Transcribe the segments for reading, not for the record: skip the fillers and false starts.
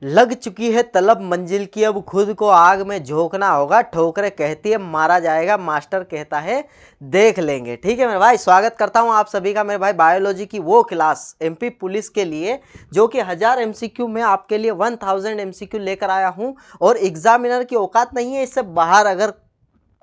लग चुकी है तलब मंजिल की, अब खुद को आग में झोंकना होगा, ठोकरें कहती है मारा जाएगा, मास्टर कहता है देख लेंगे। ठीक है मेरे भाई, स्वागत करता हूं आप सभी का मेरे भाई बायोलॉजी की वो क्लास एमपी पुलिस के लिए, जो कि 1000 एमसीक्यू में आपके लिए 1000 एमसीक्यू लेकर आया हूं। और एग्जामिनर की औकात नहीं है इससे बाहर अगर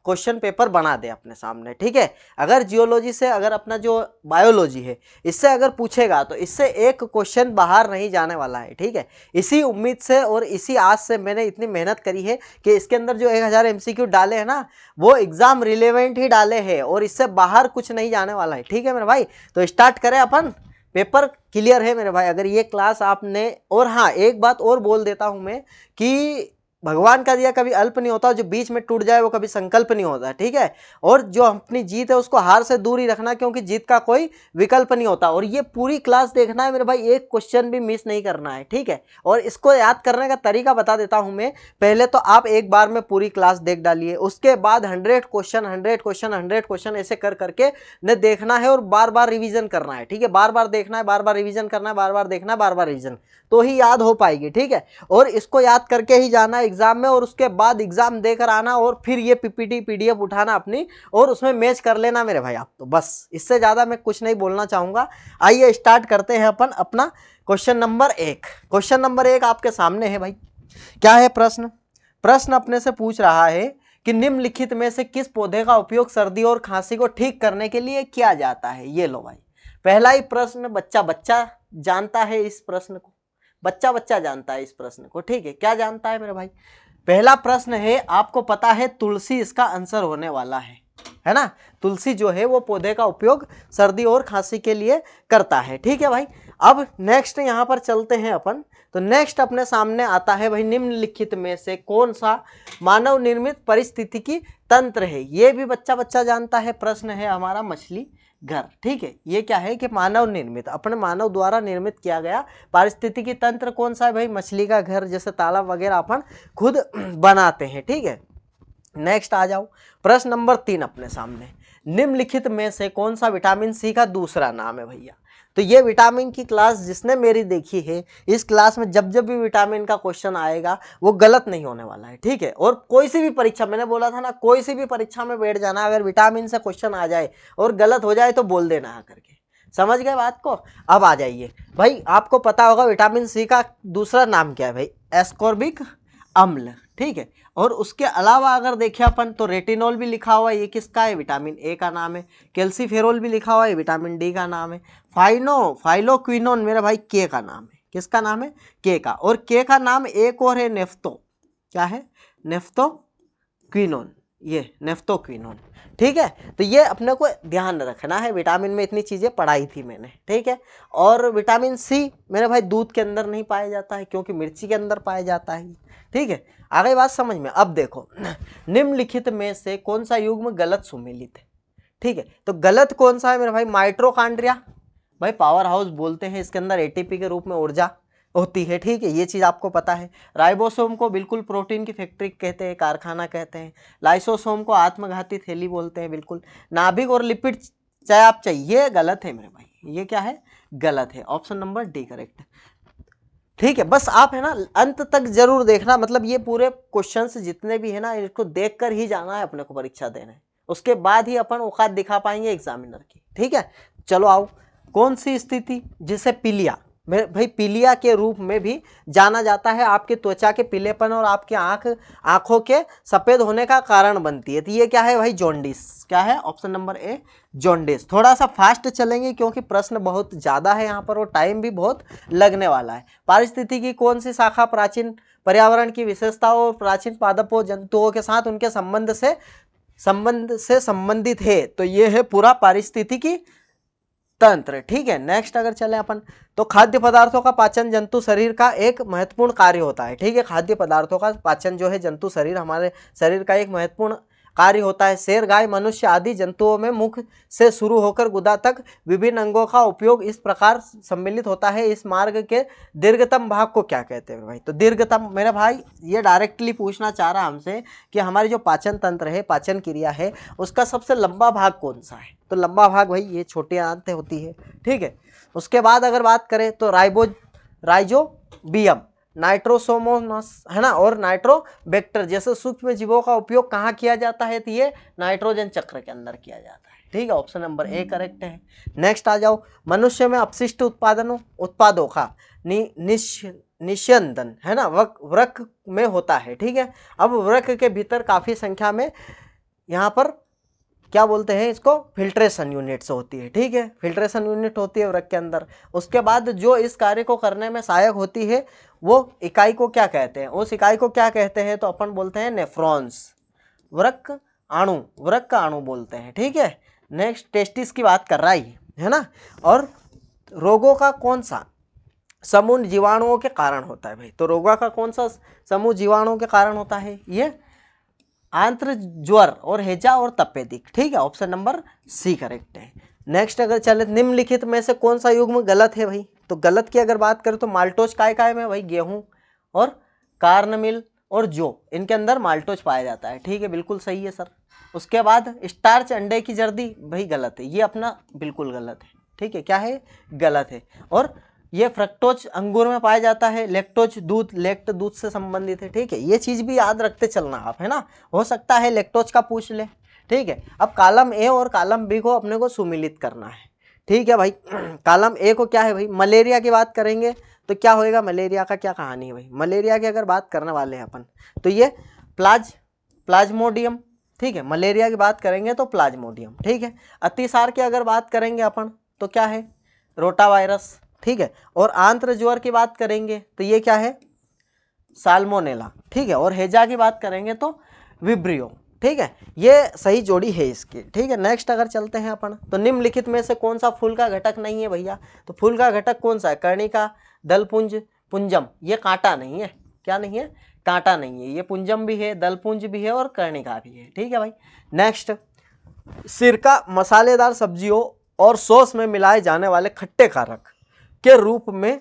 क्वेश्चन पेपर बना दे अपने सामने। ठीक है, अगर जियोलॉजी से, अगर अपना जो बायोलॉजी है इससे अगर पूछेगा तो इससे एक क्वेश्चन बाहर नहीं जाने वाला है। ठीक है, इसी उम्मीद से और इसी आस से मैंने इतनी मेहनत करी है कि इसके अंदर जो 1000 एमसीक्यू डाले हैं ना, वो एग्जाम रिलेवेंट ही डाले हैं और इससे बाहर कुछ नहीं जाने वाला है। ठीक है मेरे भाई, तो स्टार्ट करें अपन। पेपर क्लियर है मेरे भाई अगर ये क्लास आपने। और हाँ, एक बात और बोल देता हूं मैं कि भगवान का दिया कभी अल्प नहीं होता, जो बीच में टूट जाए वो कभी संकल्प नहीं होता। ठीक है, और जो अपनी जीत है उसको हार से दूर ही रखना, क्योंकि जीत का कोई विकल्प नहीं होता। और ये पूरी क्लास देखना है मेरे भाई, एक क्वेश्चन भी मिस नहीं करना है। ठीक है, और इसको याद करने का तरीका बता देता हूं मैं। पहले तो आप एक बार में पूरी क्लास देख डालिए, उसके बाद 100 क्वेश्चन 100 क्वेश्चन 100 क्वेश्चन ऐसे कर करके न देखना है और बार बार रिविजन करना है। ठीक है, बार बार देखना है, बार बार रिविजन करना है, बार बार देखना है, बार बार रिविजन, तो ही याद हो पाएगी। ठीक है, और इसको याद करके ही जाना है एग्जाम में, और उसके बाद एग्जाम देकर आना और फिर ये पीपीटी पीडीएफ उठाना अपनी और उसमें मैच कर लेना मेरे भाई आप। तो बस इससे ज्यादा मैं कुछ नहीं बोलना चाहूंगा। आइए स्टार्ट करते हैं अपन अपना क्वेश्चन नंबर 1। क्वेश्चन नंबर 1 आपके सामने है भाई। क्या है प्रश्न? प्रश्न अपने से पूछ रहा है कि निम्नलिखित में से किस पौधे का उपयोग सर्दी और खांसी को ठीक करने के लिए किया जाता है। ये लो भाई, पहला ही प्रश्न, बच्चा बच्चा जानता है इस प्रश्न को, बच्चा बच्चा जानता है इस प्रश्न को। ठीक है, क्या जानता है मेरे भाई? पहला प्रश्न है, आपको पता है तुलसी इसका आंसर होने वाला है ना। तुलसी जो है वो पौधे का उपयोग सर्दी और खांसी के लिए करता है। ठीक है भाई, अब नेक्स्ट यहां पर चलते हैं अपन। तो नेक्स्ट अपने सामने आता है भाई, निम्नलिखित में से कौन सा मानव निर्मित पारिस्थितिकी तंत्र है। ये भी बच्चा बच्चा जानता है। प्रश्न है हमारा मछली घर। ठीक है, ये क्या है कि मानव निर्मित, अपने मानव द्वारा निर्मित किया गया पारिस्थितिकी तंत्र कौन सा है भाई? मछली का घर, जैसे तालाब वगैरह अपन खुद बनाते हैं। ठीक है, नेक्स्ट आ जाओ। प्रश्न नंबर 3 अपने सामने, निम्नलिखित में से कौन सा विटामिन सी का दूसरा नाम है भैया? तो ये विटामिन की क्लास जिसने मेरी देखी है, इस क्लास में जब जब भी विटामिन का क्वेश्चन आएगा वो गलत नहीं होने वाला है। ठीक है, और कोई सी भी परीक्षा, मैंने बोला था ना, कोई सी भी परीक्षा में बैठ जाना, अगर विटामिन से क्वेश्चन आ जाए और गलत हो जाए तो बोल देना करके। समझ गए बात को? अब आ जाइए भाई, आपको पता होगा विटामिन सी का दूसरा नाम क्या है भाई? एस्कॉर्बिक अम्ल। ठीक है, और उसके अलावा अगर देखें अपन तो रेटिनॉल भी लिखा हुआ है, ये किसका है? विटामिन ए का नाम है। कैल्सीफेरोल भी लिखा हुआ है, विटामिन डी का नाम है। फाइलोक्विनोन मेरा भाई के का नाम है। किसका नाम है? के का। और के का नाम एक और है, नेफ्तो। क्या है? नेफ्टोक्विनोन, ये नेफ्टोक्विनोन। ठीक है, तो ये अपने को ध्यान रखना है, विटामिन में इतनी चीजें पढ़ाई थी मैंने। ठीक है, और विटामिन सी मेरे भाई दूध के अंदर नहीं पाया जाता है, क्योंकि मिर्ची के अंदर पाया जाता है। ठीक है, आ गई बात समझ में? अब देखो, निम्नलिखित में से कौन सा युग्म गलत सुमेलित है? ठीक है, तो गलत कौन सा है मेरे भाई? माइटोकॉन्ड्रिया भाई पावर हाउस बोलते हैं, इसके अंदर एटीपी के रूप में ऊर्जा होती है। ठीक है, ये चीज आपको पता है। राइबोसोम को बिल्कुल प्रोटीन की फैक्ट्री कहते हैं, कारखाना कहते हैं। लाइसोसोम को आत्मघाती थैली बोलते हैं। बिल्कुल, नाभिक और लिपिड चयापचय, ये गलत है मेरे भाई। ये क्या है? गलत है। Option number D correct. ठीक है, बस आप है ना अंत तक जरूर देखना, मतलब ये पूरे क्वेश्चंस जितने भी है ना, इसको देखकर ही जाना है अपने को परीक्षा देने, उसके बाद ही अपन औकात दिखा पाएंगे एग्जामिनर की। ठीक है, चलो आओ। कौन सी स्थिति जिसे पीलिया भाई पीलिया के रूप में भी जाना जाता है, आपकी त्वचा के पीलेपन और आपकी आंखों के सफेद होने का कारण बनती है? तो ये क्या है भाई? जॉन्डिस। क्या है? Option number A jaundice. थोड़ा सा फास्ट चलेंगे क्योंकि प्रश्न बहुत ज्यादा है यहाँ पर और टाइम भी बहुत लगने वाला है। पारिस्थितिकी की कौन सी शाखा प्राचीन पर्यावरण की विशेषताओं और प्राचीन पादपों जंतुओं के साथ उनके संबंध से संबंधित है? तो ये है पूरा पारिस्थितिकी तंत्र। ठीक है, नेक्स्ट अगर चले अपन तो खाद्य पदार्थों का पाचन जंतु शरीर का एक महत्वपूर्ण कार्य होता है। ठीक है, खाद्य पदार्थों का पाचन जो है जंतु शरीर, हमारे शरीर का एक महत्वपूर्ण कार्य होता है। शेर, गाय, मनुष्य आदि जंतुओं में मुख से शुरू होकर गुदा तक विभिन्न अंगों का उपयोग इस प्रकार सम्मिलित होता है। इस मार्ग के दीर्घतम भाग को क्या कहते हैं भाई? तो दीर्घतम मेरे भाई ये डायरेक्टली पूछना चाह रहा हमसे कि हमारी जो पाचन तंत्र है, पाचन क्रिया है, उसका सबसे लंबा भाग कौन सा है? तो लंबा भाग भाई ये छोटी आंत होती है। ठीक है, उसके बाद अगर बात करें तो राइजोबियम नाइट्रोसोमोनास है ना, और नाइट्रोबैक्टर जैसे सूक्ष्म जीवों का उपयोग कहाँ किया जाता है, तो ये नाइट्रोजन चक्र के अंदर किया जाता है। ठीक है, ऑप्शन नंबर ए करेक्ट है। नेक्स्ट आ जाओ, मनुष्य में अपशिष्ट उत्पादों का निस्यंदन है ना वृक्क में होता है। ठीक है, अब वृक्क के भीतर काफी संख्या में यहाँ पर क्या बोलते हैं इसको, फिल्ट्रेशन यूनिट्स होती है। ठीक है, फिल्ट्रेशन यूनिट होती है वृक्क के अंदर। उसके बाद जो इस कार्य को करने में सहायक होती है वो इकाई को क्या कहते हैं, उस इकाई को क्या कहते हैं, तो अपन बोलते हैं नेफ्रॉन्स, वृक्क का अणु बोलते हैं। ठीक है, नेक्स्ट टेस्टिस की बात कर रहा है ना, और रोगों का कौन सा समूह जीवाणुओं के कारण होता है भाई, तो रोगों का कौन सा समूह जीवाणुओं के कारण होता है, ये आंत्र ज्वर और हैजा और तपेदिक। ठीक है, ऑप्शन नंबर सी करेक्ट है। नेक्स्ट अगर चले, निम्नलिखित में से कौन सा युग्म गलत है भाई, तो गलत की अगर बात करें तो माल्टोज काय में भाई गेहूं और कार्नमिल और जौ, इनके अंदर माल्टोज पाया जाता है। ठीक है, बिल्कुल सही है सर। उसके बाद स्टार्च अंडे की जर्दी भाई गलत है, ये अपना बिल्कुल गलत है। ठीक है, क्या है, गलत है। और ये फ्रक्टोज अंगूर में पाया जाता है, लेक्टोज दूध से संबंधित है। ठीक है, ये चीज भी याद रखते चलना आप, है ना, हो सकता है लेक्टोज का पूछ ले। ठीक है, अब कॉलम ए और कॉलम बी को अपने को सुमिलित करना है। ठीक है भाई, कॉलम ए को क्या है भाई, मलेरिया की बात करेंगे तो क्या होएगा, मलेरिया का क्या कहानी है भाई, मलेरिया की अगर बात करने वाले हैं अपन तो ये प्लाज्मोडियम। ठीक है, मलेरिया की बात करेंगे तो प्लाज्मोडियम। ठीक है, अतिसार की अगर बात करेंगे अपन तो क्या है, रोटावायरस। ठीक है, और आंत्र ज्वर की बात करेंगे तो ये क्या है, साल्मोनेला। ठीक है, और हैजा की बात करेंगे तो विब्रियो। ठीक है, ये सही जोड़ी है इसकी। ठीक है, नेक्स्ट अगर चलते हैं अपन, तो निम्नलिखित में से कौन सा फूल का घटक नहीं है भैया, तो फूल का घटक कौन सा है, कर्णिका, दलपुंज, पुंजम। ये कांटा नहीं है, क्या नहीं है, कांटा नहीं है, ये पुंजम भी है, दलपुंज भी है और कर्णिका भी है। ठीक है भाई, नेक्स्ट, सिरका मसालेदार सब्जियों और सॉस में मिलाए जाने वाले खट्टे कारक के रूप में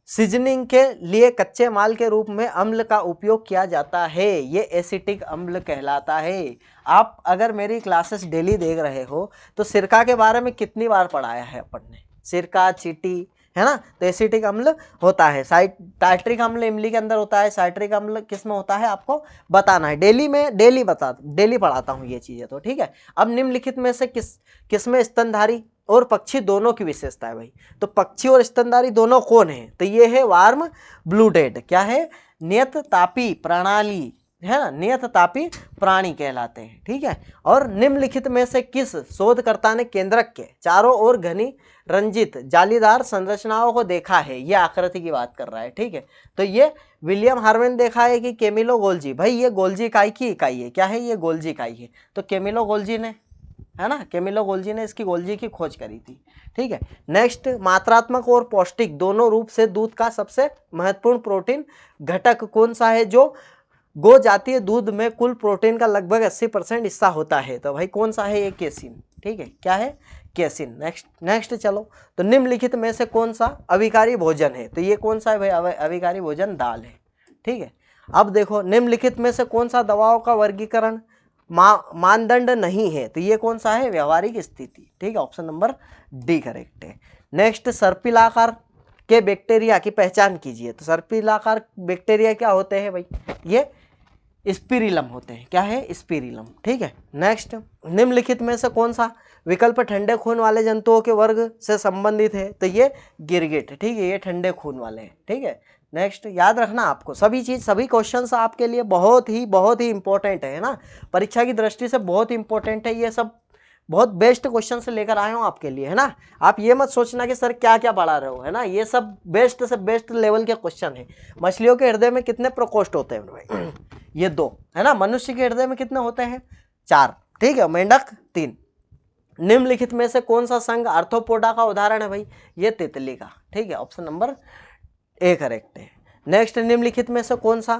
सीजनिंग के लिए कच्चे माल के रूप में अम्ल का उपयोग किया जाता है, ये एसिटिक अम्ल कहलाता है। आप अगर मेरी क्लासेस डेली देख रहे हो तो सिरका के बारे में कितनी बार पढ़ाया है अपन ने, सिरका, चीटी, है ना, तो एसिटिक अम्ल होता है। टाइट्रिक अम्ल इमली के अंदर होता है, साइट्रिक अम्ल किस में होता है आपको बताना है, डेली पढ़ाता हूँ ये चीजें तो। ठीक है, अब निम्नलिखित में से किस में स्तनधारी और पक्षी दोनों की विशेषता है भाई, तो पक्षी और स्तनधारी दोनों कौन है, तो ये है वार्म ब्लूडेड, क्या है, नियत तापी प्रणाली, है ना, नियत तापी प्राणी कहलाते हैं। ठीक है, और निम्नलिखित में से किस शोधकर्ता ने केंद्रक के चारों ओर घनी रंजित जालीदार संरचनाओं को देखा है, ये आकृति की बात कर रहा है। ठीक है, तो ये विलियम हार्मन देखा है कि कैमिलो गोल्जी, भाई ये गोल्जी इकाई की इकाई है, क्या है, ये गोल्जी इकाई है, तो कैमिलो गोल्जी ने, है ना, कैमिलो गोल्जी ने इसकी गोल्जी की खोज करी थी। ठीक है, नेक्स्ट, मात्रात्मक और पौष्टिक दोनों रूप से दूध का सबसे महत्वपूर्ण प्रोटीन घटक कौन सा है, जो गो जातीय दूध में कुल प्रोटीन का लगभग 80% हिस्सा होता है, तो भाई कौन सा है, ये केसिन। ठीक है, क्या है, केसिन। नेक्स्ट चलो, तो निम्नलिखित में से कौन सा अविकारी भोजन है, तो ये कौन सा है भाई, अविकारी भोजन दाल है। ठीक है, अब देखो, निम्नलिखित में से कौन सा दवाओं का वर्गीकरण मानदंड नहीं है, तो ये कौन सा है, व्यवहारिक स्थिति। ठीक है, ऑप्शन नंबर डी करेक्ट है। नेक्स्ट, सर्पिलाकार के बैक्टीरिया की पहचान कीजिए, तो सर्पिलाकार बैक्टीरिया क्या होते हैं भाई, ये स्पिरिलम होते हैं, क्या है, स्पिरिलम। ठीक है, नेक्स्ट, निम्नलिखित में से कौन सा विकल्प ठंडे खून वाले जंतुओं के वर्ग से संबंधित है, तो ये गिरगिट। ठीक है, ये ठंडे खून वाले हैं। ठीक है, नेक्स्ट, याद रखना आपको सभी क्वेश्चंस आपके लिए बहुत ही इंपॉर्टेंट है ना, परीक्षा की दृष्टि से बहुत इंपॉर्टेंट है, ये सब बहुत बेस्ट क्वेश्चन से लेकर आया हूँ आपके लिए, है ना। आप ये मत सोचना कि सर क्या क्या पढ़ा रहे हो, है ना, ये सब बेस्ट से बेस्ट लेवल के क्वेश्चन है। मछलियों के हृदय में कितने प्रकोष्ठ होते हैं भाई, ये 2, है ना। मनुष्य के हृदय में कितने होते हैं, 4। ठीक है, मेंढक 3। निम्नलिखित में से कौन सा संघ आर्थ्रोपोडा का उदाहरण है भाई, ये तितली का। ठीक है, ऑप्शन नंबर ए करेक्ट है। नेक्स्ट, निम्नलिखित में से कौन सा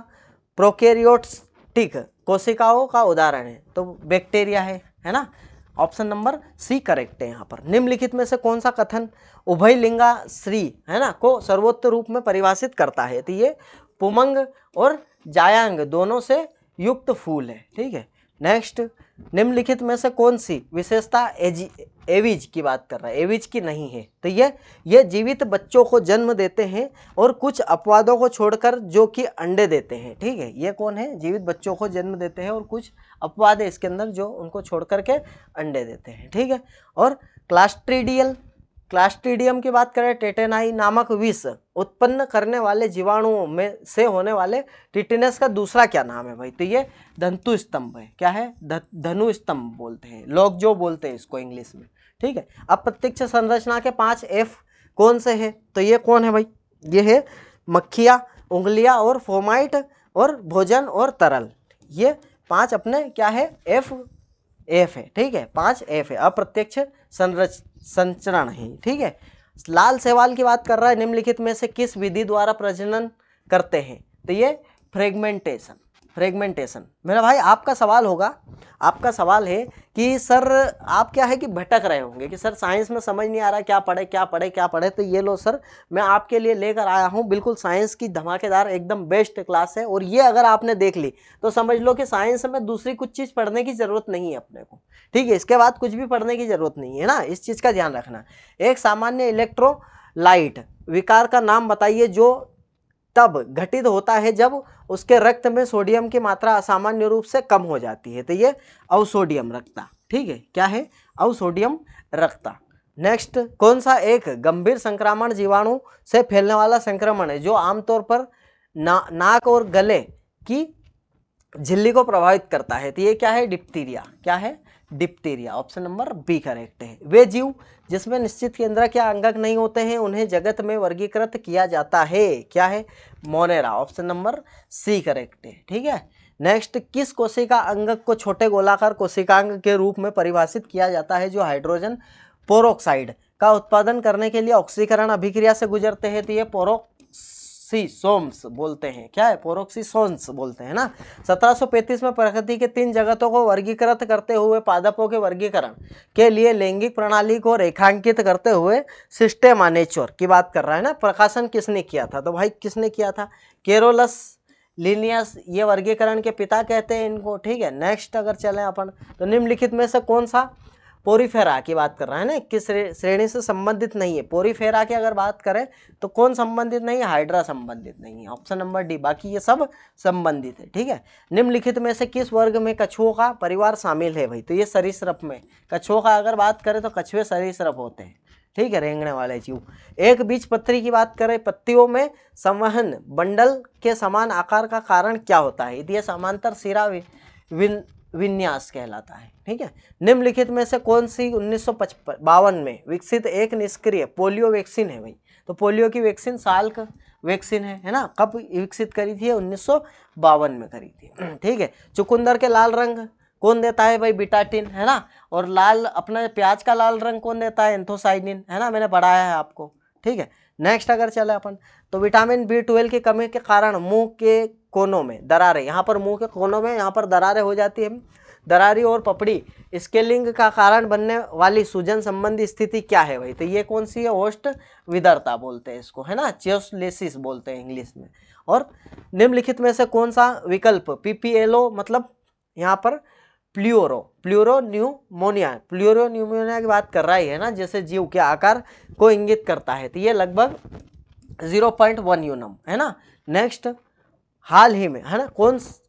प्रोकैरियोटिक कोशिकाओं का उदाहरण है, तो बैक्टीरिया है ना, ऑप्शन नंबर सी करेक्ट है यहाँ पर। निम्नलिखित में से कौन सा कथन उभयलिंगा श्री, है ना, को सर्वोत्तम रूप में परिभाषित करता है, तो ये पुमंग और जायांग दोनों से युक्त फूल है। ठीक है, नेक्स्ट, निम्नलिखित में से कौन सी विशेषता एविज की बात कर रहा है, एविज की नहीं है? तो ये जीवित बच्चों को जन्म देते हैं और कुछ अपवादों को छोड़कर जो कि अंडे देते हैं। ठीक है, ये कौन है? जीवित बच्चों को जन्म देते हैं और कुछ अपवाद है इसके अंदर जो उनको छोड़ करके अंडे देते हैं। ठीक है, और क्लास्ट्रीडियम की बात करें, टेटेनाई नामक विष उत्पन्न करने वाले जीवाणुओं में से होने वाले टिटेनस का दूसरा क्या नाम है भाई? तो ये धनु स्तंभ है। क्या है? धनु स्तंभ बोलते हैं, लॉक जो बोलते हैं इसको इंग्लिश में। ठीक है, अप्रत्यक्ष संरचना के 5 F कौन से है? तो ये कौन है भाई? ये है मक्खियाँ, उंगलियाँ और फोमाइट और भोजन और तरल। ये 5 अपने क्या है? एफ है। ठीक है, 5 F है, अप्रत्यक्ष संचरण है। ठीक है, लाल शैवाल की बात कर रहा है, निम्नलिखित में से किस विधि द्वारा प्रजनन करते हैं? तो ये फ्रेगमेंटेशन। मेरा भाई आपका सवाल होगा, आपका सवाल है कि सर आप क्या है कि भटक रहे होंगे कि सर साइंस में समझ नहीं आ रहा, क्या पढ़े। तो ये लो सर, मैं आपके लिए लेकर आया हूँ बिल्कुल साइंस की धमाकेदार एकदम बेस्ट क्लास है। और ये अगर आपने देख ली तो समझ लो कि साइंस में दूसरी कुछ चीज़ पढ़ने की ज़रूरत नहीं है अपने को। ठीक है, इसके बाद कुछ भी पढ़ने की ज़रूरत नहीं है ना, इस चीज़ का ध्यान रखना। एक सामान्य इलेक्ट्रोलाइट विकार का नाम बताइए जो तब घटित होता है जब उसके रक्त में सोडियम की मात्रा असामान्य रूप से कम हो जाती है। तो ये अवसोडियम रक्ता। ठीक है, क्या है? अवसोडियम रक्ता। नेक्स्ट, कौन सा एक गंभीर संक्रमण जीवाणु से फैलने वाला संक्रमण है जो आमतौर पर नाक और गले की झिल्ली को प्रभावित करता है? तो ये क्या है? डिप्थीरिया। क्या है? Diphtheria. Option number B correct है। वे जीव जिसमें निश्चित केंद्रक या अंगक नहीं होते हैं उन्हें जगत में वर्गीकृत किया जाता है। क्या है? Monera. Option number C correct है। ठीक है, नेक्स्ट, किस कोशिका अंगक को छोटे गोलाकार कोशिकांग के रूप में परिभाषित किया जाता है जो हाइड्रोजन पेरोक्साइड का उत्पादन करने के लिए ऑक्सीकरण अभिक्रिया से गुजरते हैं? तो ये पेरोक्सीसोम्स बोलते हैं। क्या है? पेरोक्सीसोम्स बोलते हैं ना। 1735 में प्रकृति के 3 जगतों को वर्गीकृत करते हुए पादपों के वर्गीकरण के लिए लैंगिक प्रणाली को रेखांकित करते हुए सिस्टेमा नेचर की बात कर रहा है ना। प्रकाशन किसने किया था? तो भाई किसने किया था? कैरोलस लिनियस, ये वर्गीकरण के पिता कहते हैं इनको। ठीक है, नेक्स्ट अगर चलें अपन तो निम्नलिखित में से कौन सा पोरीफेरा की बात कर रहा है ना, किस श्रेणी से संबंधित नहीं है? पोरीफेरा की अगर बात करें तो कौन संबंधित नहीं है? हाइड्रा संबंधित नहीं है। ऑप्शन नंबर डी, बाकी ये सब संबंधित है। ठीक है, निम्नलिखित में से किस वर्ग में कछुओं का परिवार शामिल है भाई? तो ये सरीसृप में। कछुओं का अगर बात करें तो कछुए सरीसृप होते हैं। ठीक है, रेंगने वाले जीव। एक बीजपत्री की बात करें, पत्तियों में संवहन बंडल के समान आकार का कारण क्या होता है? यदि समांतर सिरा विन्यास कहलाता है। ठीक है, निम्नलिखित में से कौन सी 1952 में विकसित एक निष्क्रिय पोलियो वैक्सीन है भाई? तो पोलियो की वैक्सीन साल्क वैक्सीन है ना। कब विकसित करी थी? 1952 में करी थी। ठीक है, चुकंदर के लाल रंग कौन देता है भाई? बिटाटिन, है ना। और लाल अपना प्याज का लाल रंग कौन देता है? एंथोसाइनिन, है ना, मैंने पढ़ाया है आपको। ठीक है, नेक्स्ट अगर चले अपन तो विटामिन B12 की कमी के कारण मुंह के कोनों में दरारें, यहाँ पर मुंह के कोनों में यहाँ पर दरारें हो जाती है, दरारी और पपड़ी स्केलिंग का कारण बनने वाली सूजन संबंधी स्थिति क्या है भाई? तो ये कौन सी है? होस्ट विदरता बोलते हैं इसको, है ना, चियोस्लेसिस बोलते हैं इंग्लिश में। और निम्नलिखित में से कौन सा विकल्प PPLO मतलब यहाँ पर प्लूरोन्यूमोनिया की बात कर रहा है ना, जैसे जीव के आकार को इंगित करता है। तो ये लगभग 0.1 यूनम, है ना। नेक्स्ट, हाल ही में, है ना,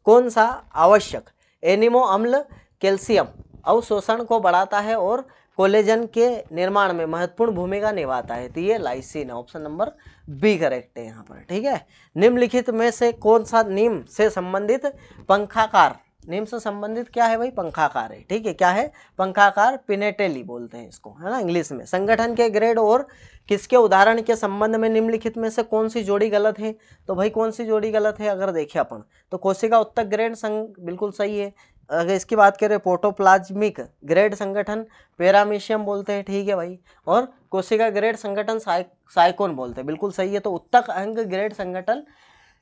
कौन सा आवश्यक एनिमो अम्ल कैल्शियम अवशोषण को बढ़ाता है और कोलेजन के निर्माण में महत्वपूर्ण भूमिका निभाता है? तो ये lysine. Option number B correct है यहाँ पर। ठीक है, निम्नलिखित में से कौन सा नीम से संबंधित पंखाकार, नीम से संबंधित क्या है भाई? पंखाकार है। ठीक है, क्या है? पंखाकार, पिनेटेली बोलते हैं इसको, है ना, इंग्लिश में। संगठन के ग्रेड और किसके उदाहरण के संबंध में निम्नलिखित में से कौन सी जोड़ी गलत है? तो भाई कौन सी जोड़ी गलत है अगर देखें अपन तो कोशिका उत्तक ग्रेड संघ बिल्कुल सही है। अगर इसकी बात करें प्रोटोप्लाज्मिक ग्रेड संगठन पैरामीशियम बोलते हैं। ठीक है भाई, और कोशिका ग्रेड संगठन साइकोन बोलते हैं, बिल्कुल सही है। तो उत्तक अंग ग्रेड संगठन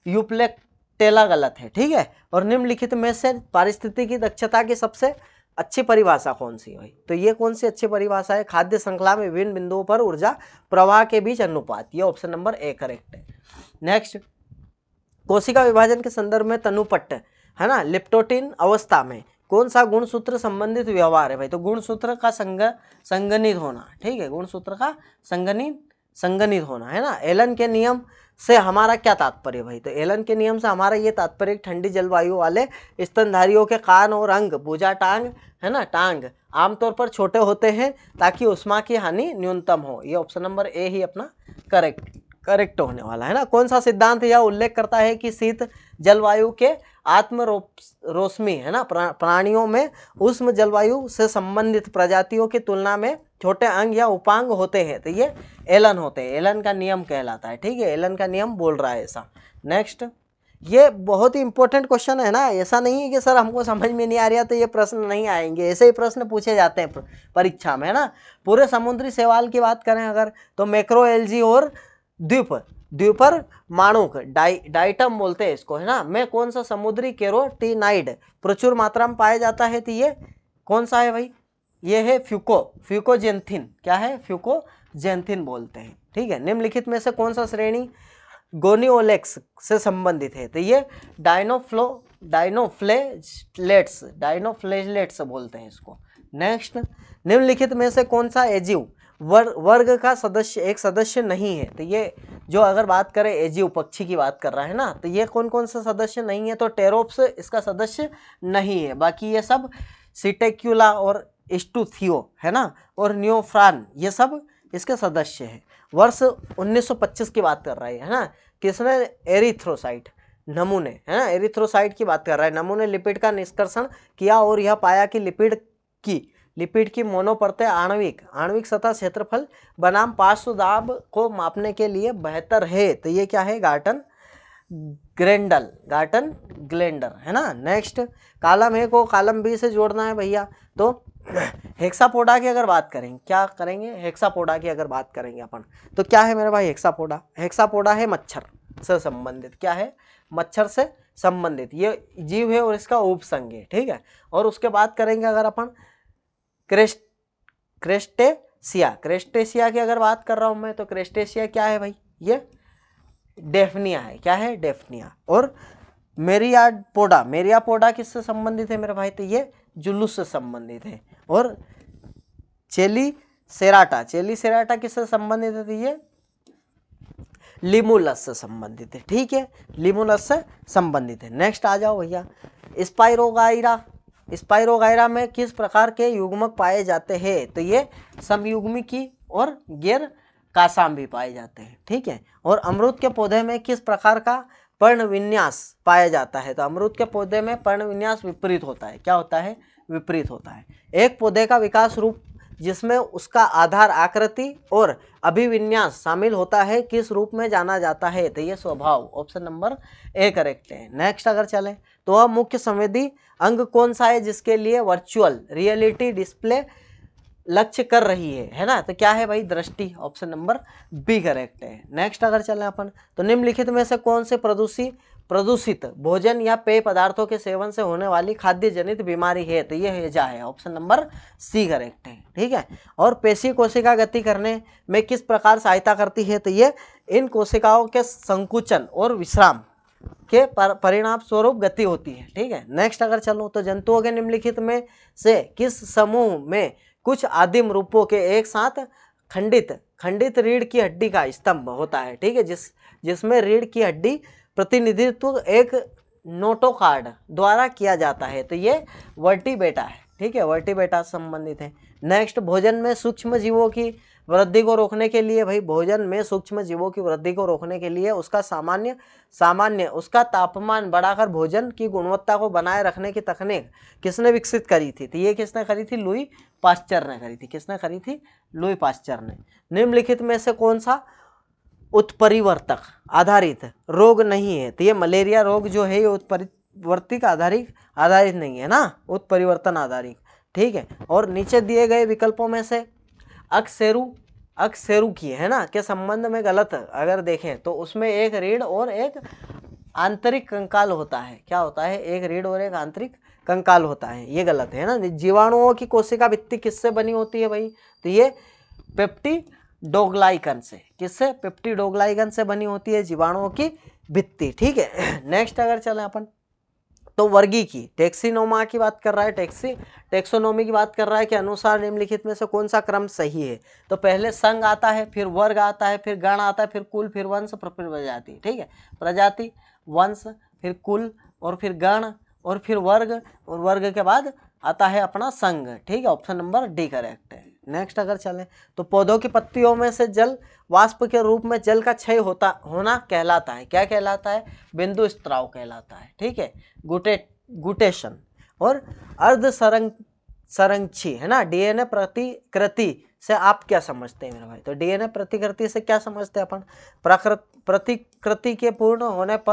यूप्लेक्टेला गलत है। ठीक है, और निम्नलिखित में से पारिस्थितिकी दक्षता की सबसे अच्छी परिभाषा कौन सी है भाई? तो ये कौन सी अच्छी परिभाषा है? खाद्य श्रृंखला में विभिन्न बिंदुओं पर ऊर्जा प्रवाह के बीच अनुपात। ये ऑप्शन नंबर ए करेक्ट है। नेक्स्ट, कोशिका विभाजन के संदर्भ में तनुपट्ट, है ना, लिप्टोटिन अवस्था में कौन सा गुणसूत्र संबंधित व्यवहार है भाई, तो गुणसूत्र का संगनित होना, ठीक है, गुणसूत्र का संगनित होना है ना। एलन के नियम से हमारा क्या तात्पर्य भाई, तो एलन के नियम से हमारा ये तात्पर्य ठंडी जलवायु वाले स्तनधारियों के कान और अंग, भुजा, टांग है ना, टांग आमतौर पर छोटे होते हैं ताकि उष्मा की हानि न्यूनतम हो। ये ऑप्शन नंबर ए ही अपना करेक्ट होने वाला है ना। कौन सा सिद्धांत यह उल्लेख करता है कि शीत जलवायु के आत्मरोष्मी है ना प्राणियों में उष्ण जलवायु से संबंधित प्रजातियों की तुलना में छोटे अंग या उपांग होते हैं, तो ये एलन होते हैं, एलन का नियम कहलाता है, ठीक है, एलन का नियम बोल रहा है ऐसा। नेक्स्ट, ये बहुत ही इंपॉर्टेंट क्वेश्चन है ना, ऐसा नहीं है कि सर हमको समझ में नहीं आ रहा तो ये प्रश्न नहीं आएंगे, ऐसे ही प्रश्न पूछे जाते हैं परीक्षा में है ना। पूरे समुद्री शैवाल की बात करें अगर, तो मैक्रो एल्गी और द्वीपर माणुक डाइटम बोलते हैं इसको है ना, में कौन सा समुद्री कैरोटीनाइड प्रचुर मात्रा में पाया जाता है, तो ये कौन सा है भाई, ये है फ्यूकोजेंथिन, क्या है, फ्यूकोजेंथिन बोलते हैं, ठीक है। निम्नलिखित में से कौन सा श्रेणी गोनियोलेक्स से संबंधित है, तो ये डाइनोफ्लेजेलेट्स बोलते हैं इसको। नेक्स्ट, निम्नलिखित में से कौन सा एजीव वर्ग का सदस्य नहीं है, तो ये जो अगर बात करें एजीव पक्षी की बात कर रहा है ना, तो ये कौन कौन सा सदस्य नहीं है, तो टेरोप्स इसका सदस्य नहीं है, बाकी ये सब सिटेक्यूला और स्टूथियो है ना और न्योफ्रान ये सब इसके सदस्य हैं। वर्ष 1925 की बात कर रहा है ना, किसने, एरिथ्रोसाइट नमूने है ना, एरिथ्रोसाइट की बात कर रहा है, नमूने लिपिड का निष्कर्षण किया और यह पाया कि लिपिड की मोनोपरतें आणविक सतह क्षेत्रफल बनाम पार्श्व दाब को मापने के लिए बेहतर है, तो ये क्या है, गार्टन ग्लेंडर है ना। नेक्स्ट, कॉलम ए को कॉलम बी से जोड़ना है भैया, तो हेक्सापोडा की अगर बात करें, क्या करेंगे, हेक्सापोडा की अगर बात करेंगे अपन, तो क्या है मेरे भाई हेक्सापोडा है मच्छर से संबंधित, क्या है, मच्छर से संबंधित ये जीव है और इसका उपसंग है, ठीक है। और उसके बाद करेंगे अगर अपन क्रेस्टेशिया की अगर बात कर रहा हूं मैं, तो क्रेस्टेशिया क्या है भाई, ये डेफनिया है, क्या है, डेफनिया। और मेरियापोडा किससे संबंधित है मेरे भाई, तो ये जुलूस से संबंधित है। और चेलीसेराटा किससे संबंधित है, तो ये लिमुलस से संबंधित है, ठीक है, लिमुलस से संबंधित है। नेक्स्ट आ जाओ भैया, स्पाइरोगाइरा में किस प्रकार के युग्मक पाए जाते हैं, तो ये समयुग्मिकी और गैर कासाम भी पाए जाते हैं, ठीक है। और अमरूद के पौधे में किस प्रकार का पर्ण विन्यास पाया जाता है, तो अमरूद के पौधे में पर्ण विन्यास विपरीत होता है, क्या होता है, विपरीत होता है। एक पौधे का विकास रूप जिसमें उसका आधार आकृति और अभिविन्यास शामिल होता है किस रूप में जाना जाता है, तो ये स्वभाव, ऑप्शन नंबर ए करेक्ट है। नेक्स्ट अगर चले, तो वह मुख्य संवेदी अंग कौन सा है जिसके लिए वर्चुअल रियलिटी डिस्प्ले लक्ष्य कर रही है ना, तो क्या है भाई, दृष्टि, ऑप्शन नंबर बी करेक्ट है। नेक्स्ट अगर चलें अपन, तो निम्नलिखित में से कौन से प्रदूषित भोजन या पेय पदार्थों के सेवन से होने वाली खाद्य जनित बीमारी है, तो ये हैजा है, ऑप्शन नंबर सी करेक्ट है, ठीक है। और पेशी कोशिका गति करने में किस प्रकार सहायता करती है, तो ये इन कोशिकाओं के संकुचन और विश्राम के परिणाम स्वरूप गति होती है, ठीक है। नेक्स्ट अगर चलो, तो जंतुओं के निम्नलिखित में से किस समूह में कुछ आदिम रूपों के एक साथ खंडित रीढ़ की हड्डी का स्तंभ होता है, ठीक है, जिसमें रीढ़ की हड्डी प्रतिनिधित्व एक नोटोकार्ड द्वारा किया जाता है, तो ये वर्टिब्रेटा है, ठीक है, वर्टिब्रेटा संबंधित है। नेक्स्ट, भोजन में सूक्ष्म जीवों की वृद्धि को रोकने के लिए भाई, भोजन में सूक्ष्म जीवों की वृद्धि को रोकने के लिए उसका सामान्य उसका तापमान बढ़ाकर भोजन की गुणवत्ता को बनाए रखने की तकनीक किसने विकसित करी थी, तो ये किसने करी थी, लुई पास्चर ने करी थी, किसने करी थी, लुई पास्चर ने। निम्नलिखित में से कौन सा उत्परिवर्तक आधारित रोग नहीं है, तो ये मलेरिया रोग जो है ये उत्परिवर्तिक आधारित नहीं है ना, उत्परिवर्तन आधारित, ठीक है। और नीचे दिए गए विकल्पों में से अक्सेरू की है ना के संबंध में गलत अगर देखें, तो उसमें एक रीढ़ और एक आंतरिक कंकाल होता है, क्या होता है, एक रीढ़ और एक आंतरिक कंकाल होता है, ये गलत है ना। जीवाणुओं की कोशिका भित्ति किससे बनी होती है भाई, तो ये पेप्टिडोग्लाइकन से, किससे, पेप्टिडोग्लाइकन से बनी होती है जीवाणुओं की भित्ति, ठीक है। नेक्स्ट अगर चलें अपन, तो वर्गीकी टेक्सिनोमा की बात कर रहा है, टेक्सोनोमी की बात कर रहा है कि अनुसार निम्नलिखित में से कौन सा क्रम सही है। तो पहले संघ आता है, फिर वर्ग आता है, फिर गण आता है, फिर कुल, फिर वंश, फिर प्रजाति। ठीक है, प्रजाति, वंश, फिर कुल और फिर गण और फिर वर्ग, और वर्ग के बाद आता है अपना संघ। ठीक है, ऑप्शन नंबर डी करेक्ट है। नेक्स्ट अगर चलें तो पौधों की पत्तियों में से जल वाष्प के रूप में जल का क्षय होना कहलाता है, क्या कहलाता है? बिंदु स्त्राव कहलाता है। ठीक है, गुटेशन। और अर्ध संरक्षी है ना, डीएनए प्रतिकृति से आप क्या समझते हैं मेरे भाई? तो डीएनए प्रतिकृति से क्या समझते हैं अपन? प्रतिकृति के पूर्ण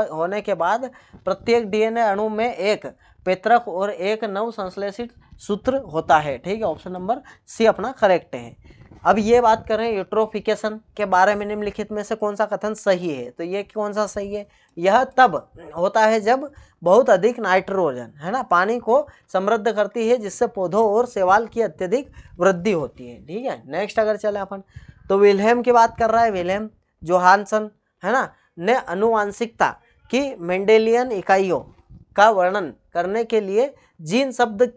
होने के बाद प्रत्येक डीएनए अणु में एक पेत्रक और एक नव संश्लेषित सूत्र होता है। ठीक है, ऑप्शन नंबर सी अपना करेक्ट है। अब ये बात करें यूट्रोफिकेशन के बारे में, निम्नलिखित में से कौन सा कथन सही है? तो ये कौन सा सही है? यह तब होता है जब बहुत अधिक नाइट्रोजन है ना पानी को समृद्ध करती है, जिससे पौधों और शैवाल की अत्यधिक वृद्धि होती है। ठीक है, नेक्स्ट अगर चले अपन तो विल्हेम की बात कर रहा है, विल्हेम जोहानसन है ना, ने आनुवांशिकता की मेंडेलियन इकाइयों का वर्णन करने के लिए जीन शब्द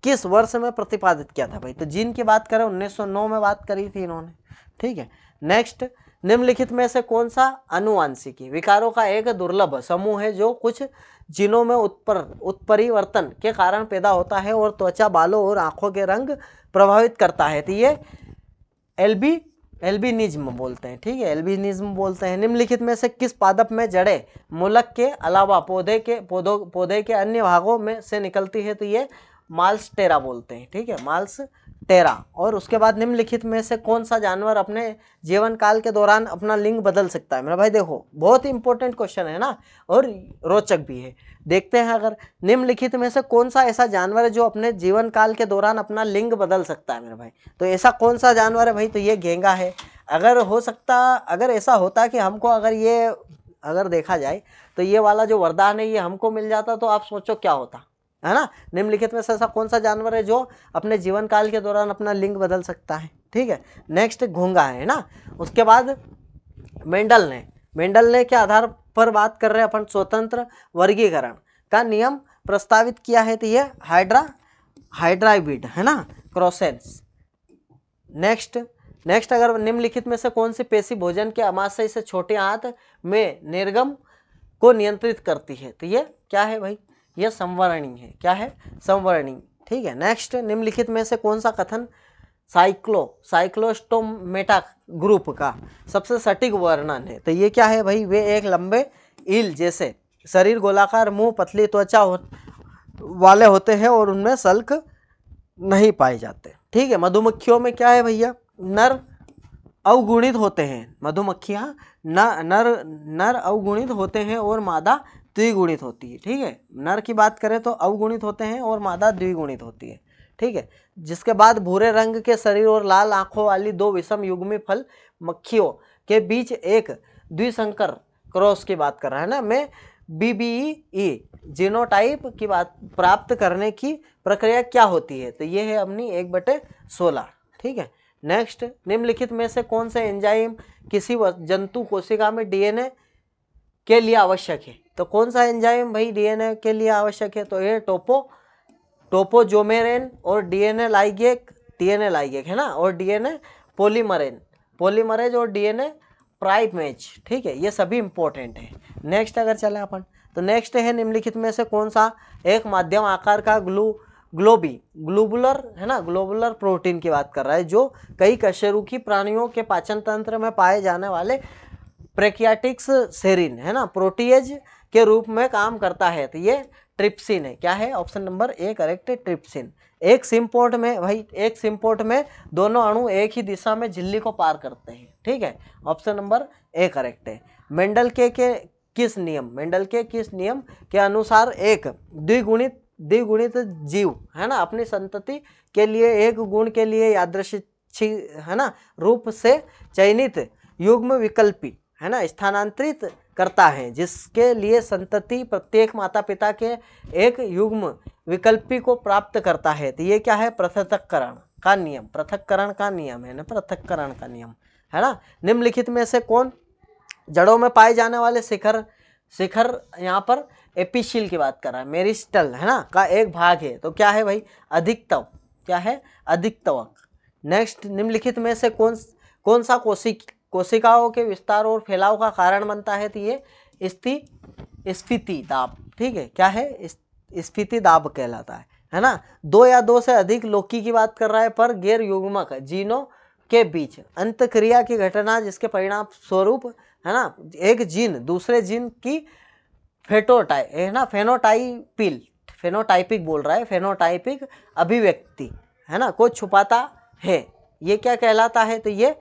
किस वर्ष में प्रतिपादित किया था भाई? तो जीन की बात करें 1909 में बात करी थी इन्होंने। ठीक है, नेक्स्ट निम्नलिखित में से कौन सा आनुवांशिकी विकारों का एक दुर्लभ समूह है जो कुछ जीनों में उत्परिवर्तन के कारण पैदा होता है और त्वचा, बालों और आंखों के रंग प्रभावित करता है? तो ये एल्बिनिज्म बोलते हैं। ठीक है, एल्बिनिज्म बोलते हैं। निम्नलिखित में से किस पादप में जड़ें मूलक के अलावा पौधे के अन्य भागों में से निकलती है? तो ये माल्सटेरा बोलते हैं। ठीक है, माल्सटेरा। और उसके बाद निम्नलिखित में से कौन सा जानवर अपने जीवन काल के दौरान अपना लिंग बदल सकता है? मेरा भाई देखो, बहुत ही इंपॉर्टेंट क्वेश्चन है ना और रोचक भी है। देखते हैं, अगर निम्नलिखित में से कौन सा ऐसा जानवर है जो अपने जीवन काल के दौरान अपना लिंग बदल सकता है मेरे भाई? तो ऐसा कौन सा जानवर है भाई? तो ये घेंगा है। अगर ऐसा होता कि हमको अगर देखा जाए तो ये वाला जो वरदान है ये हमको मिल जाता, तो आप सोचो क्या होता है ना। निम्नलिखित में से ऐसा कौन सा जानवर है जो अपने जीवन काल के दौरान अपना लिंग बदल सकता है? ठीक है, नेक्स्ट घोंगा है ना। उसके बाद मेंडल ने के आधार पर बात कर रहे हैं अपन स्वतंत्र वर्गीकरण का नियम प्रस्तावित किया है। तो ये हाइड्राइबिड है ना, क्रॉसेंस। नेक्स्ट अगर निम्नलिखित में से कौन सी पेशी भोजन के अमाशय से छोटे आंत में निर्गम को नियंत्रित करती है? तो ये क्या है भाई? ये संवरणी है। क्या है? संवरणी। ठीक है, नेक्स्ट निम्नलिखित में से कौन सा कथन साइक्लोस्टोमेटा ग्रुप का सबसे सटीक वर्णन है? तो ये क्या है भाई? वे एक लंबे ईल जैसे शरीर, गोलाकार मुंह, पतली त्वचा वाले होते हैं और उनमें सल्क नहीं पाए जाते। ठीक है, मधुमक्खियों में क्या है भैया? नर अवगुणित होते हैं। मधुमक्खियां नर अवगुणित होते हैं और मादा द्विगुणित होती है। ठीक है, नर की बात करें तो अवगुणित होते हैं और मादा द्विगुणित होती है। ठीक है, जिसके बाद भूरे रंग के शरीर और लाल आंखों वाली दो विषम युग्मी फल मक्खियों के बीच एक द्विसंकर क्रॉस की बात कर रहा है ना, में BBE जीनोटाइप की बात प्राप्त करने की प्रक्रिया क्या होती है? तो ये है अपनी 1/16। ठीक है, नेक्स्ट निम्नलिखित में से कौन से एंजाइम किसी जंतु कोशिका में डीएनए के लिए आवश्यक है? तो कौन सा एंजाइम भाई डीएनए के लिए आवश्यक है? तो ये टोपोजोमेरेन और डीएनए लाइगेक है ना, और डीएनए पॉलीमरेज और डीएनए प्राइमेज। ठीक है, ये सभी इंपॉर्टेंट है। नेक्स्ट अगर चले अपन तो नेक्स्ट है निम्नलिखित में से कौन सा एक माध्यम आकार का ग्लोबुलर है ना, ग्लोबुलर प्रोटीन की बात कर रहा है जो कई कशेरुकी प्राणियों के पाचन तंत्र में पाए जाने वाले प्रोकैरियोटिक्स सेरीन है ना, प्रोटीएज के रूप में काम करता है? तो ये ट्रिप्सिन है। क्या है? ऑप्शन नंबर ए करेक्ट है, ट्रिप्सिन। एक सिम्पोर्ट में दोनों अणु एक ही दिशा में झिल्ली को पार करते हैं। ठीक है, ऑप्शन नंबर ए करेक्ट है। मेंडल के किस नियम के अनुसार एक द्विगुणित जीव है ना अपनी संतति के लिए एक गुण के लिए यादृच्छिक है ना रूप से चयनित युग्म विकल्पी है ना स्थानांतरित करता है, जिसके लिए संतति प्रत्येक माता पिता के एक युग्म विकल्पी को प्राप्त करता है? तो ये क्या है? पृथक्करण का नियम है ना। निम्नलिखित में से कौन जड़ों में पाए जाने वाले शिखर शिखर यहाँ पर एपिशील की बात कर रहा है, मेरिस्टल है ना का एक भाग है, तो क्या है भाई, अधिकतव, क्या है, अधिकतवक। नेक्स्ट, निम्नलिखित में से कौन सा कोशिकाओं के विस्तार और फैलाव का कारण बनता है, तो ये स्फीति दाब, ठीक है, क्या है, स्फीति दाब कहलाता है ना। दो या दो से अधिक लोकी की बात कर रहा है, पर गैर युग्मक जीनों के बीच अंतक्रिया की घटना जिसके परिणाम स्वरूप है ना एक जीन दूसरे जीन की फेनोटाइपिक बोल रहा है, फेनोटाइपिक अभिव्यक्ति है ना को छुपाता है, ये क्या कहलाता है, तो ये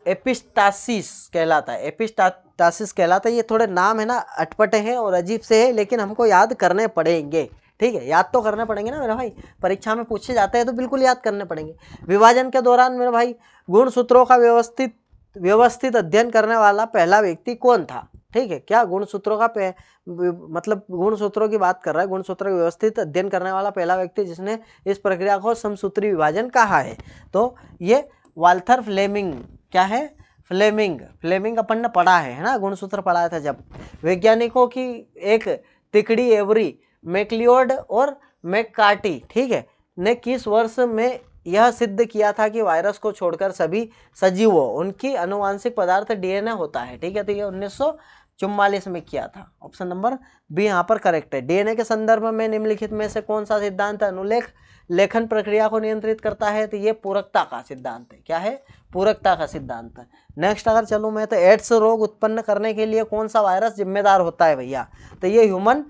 एपिस्टासिस कहलाता है, एपिस्टासिस कहलाता है। ये थोड़े नाम है ना अटपटे हैं और अजीब से है, लेकिन हमको याद करने पड़ेंगे, ठीक है, याद तो करने पड़ेंगे ना मेरा भाई, परीक्षा में पूछे जाते हैं तो बिल्कुल याद करने पड़ेंगे। विभाजन के दौरान मेरा भाई गुणसूत्रों का व्यवस्थित अध्ययन करने वाला पहला व्यक्ति कौन था, ठीक है, क्या गुणसूत्रों का मतलब गुणसूत्रों की बात कर रहा है, गुणसूत्रों का व्यवस्थित अध्ययन करने वाला पहला व्यक्ति जिसने इस प्रक्रिया को समसूत्री विभाजन कहा है, तो ये वाल्थर फ्लेमिंग, क्या है, फ्लेमिंग अपन ने पढ़ा है ना, गुणसूत्र पढ़ाया था जब। वैज्ञानिकों की एक तिकड़ी एवरी मैक्लियोड और मैककार्टी, ठीक है, ने किस वर्ष में यह सिद्ध किया था कि वायरस को छोड़कर सभी सजीवों उनकी अनुवांशिक पदार्थ डीएनए होता है, ठीक है, तो ये 1944 में किया था। ऑप्शन नंबर बी यहाँ पर करेक्ट है। डीएनए के संदर्भ में निम्नलिखित में से कौन सा सिद्धांत अनुलेख लेखन प्रक्रिया को नियंत्रित करता है, तो ये पूरकता का सिद्धांत है, क्या है, पूरकता का सिद्धांत है। नेक्स्ट अगर चलूँ मैं, तो एड्स रोग उत्पन्न करने के लिए कौन सा वायरस जिम्मेदार होता है भैया, तो ये ह्यूमन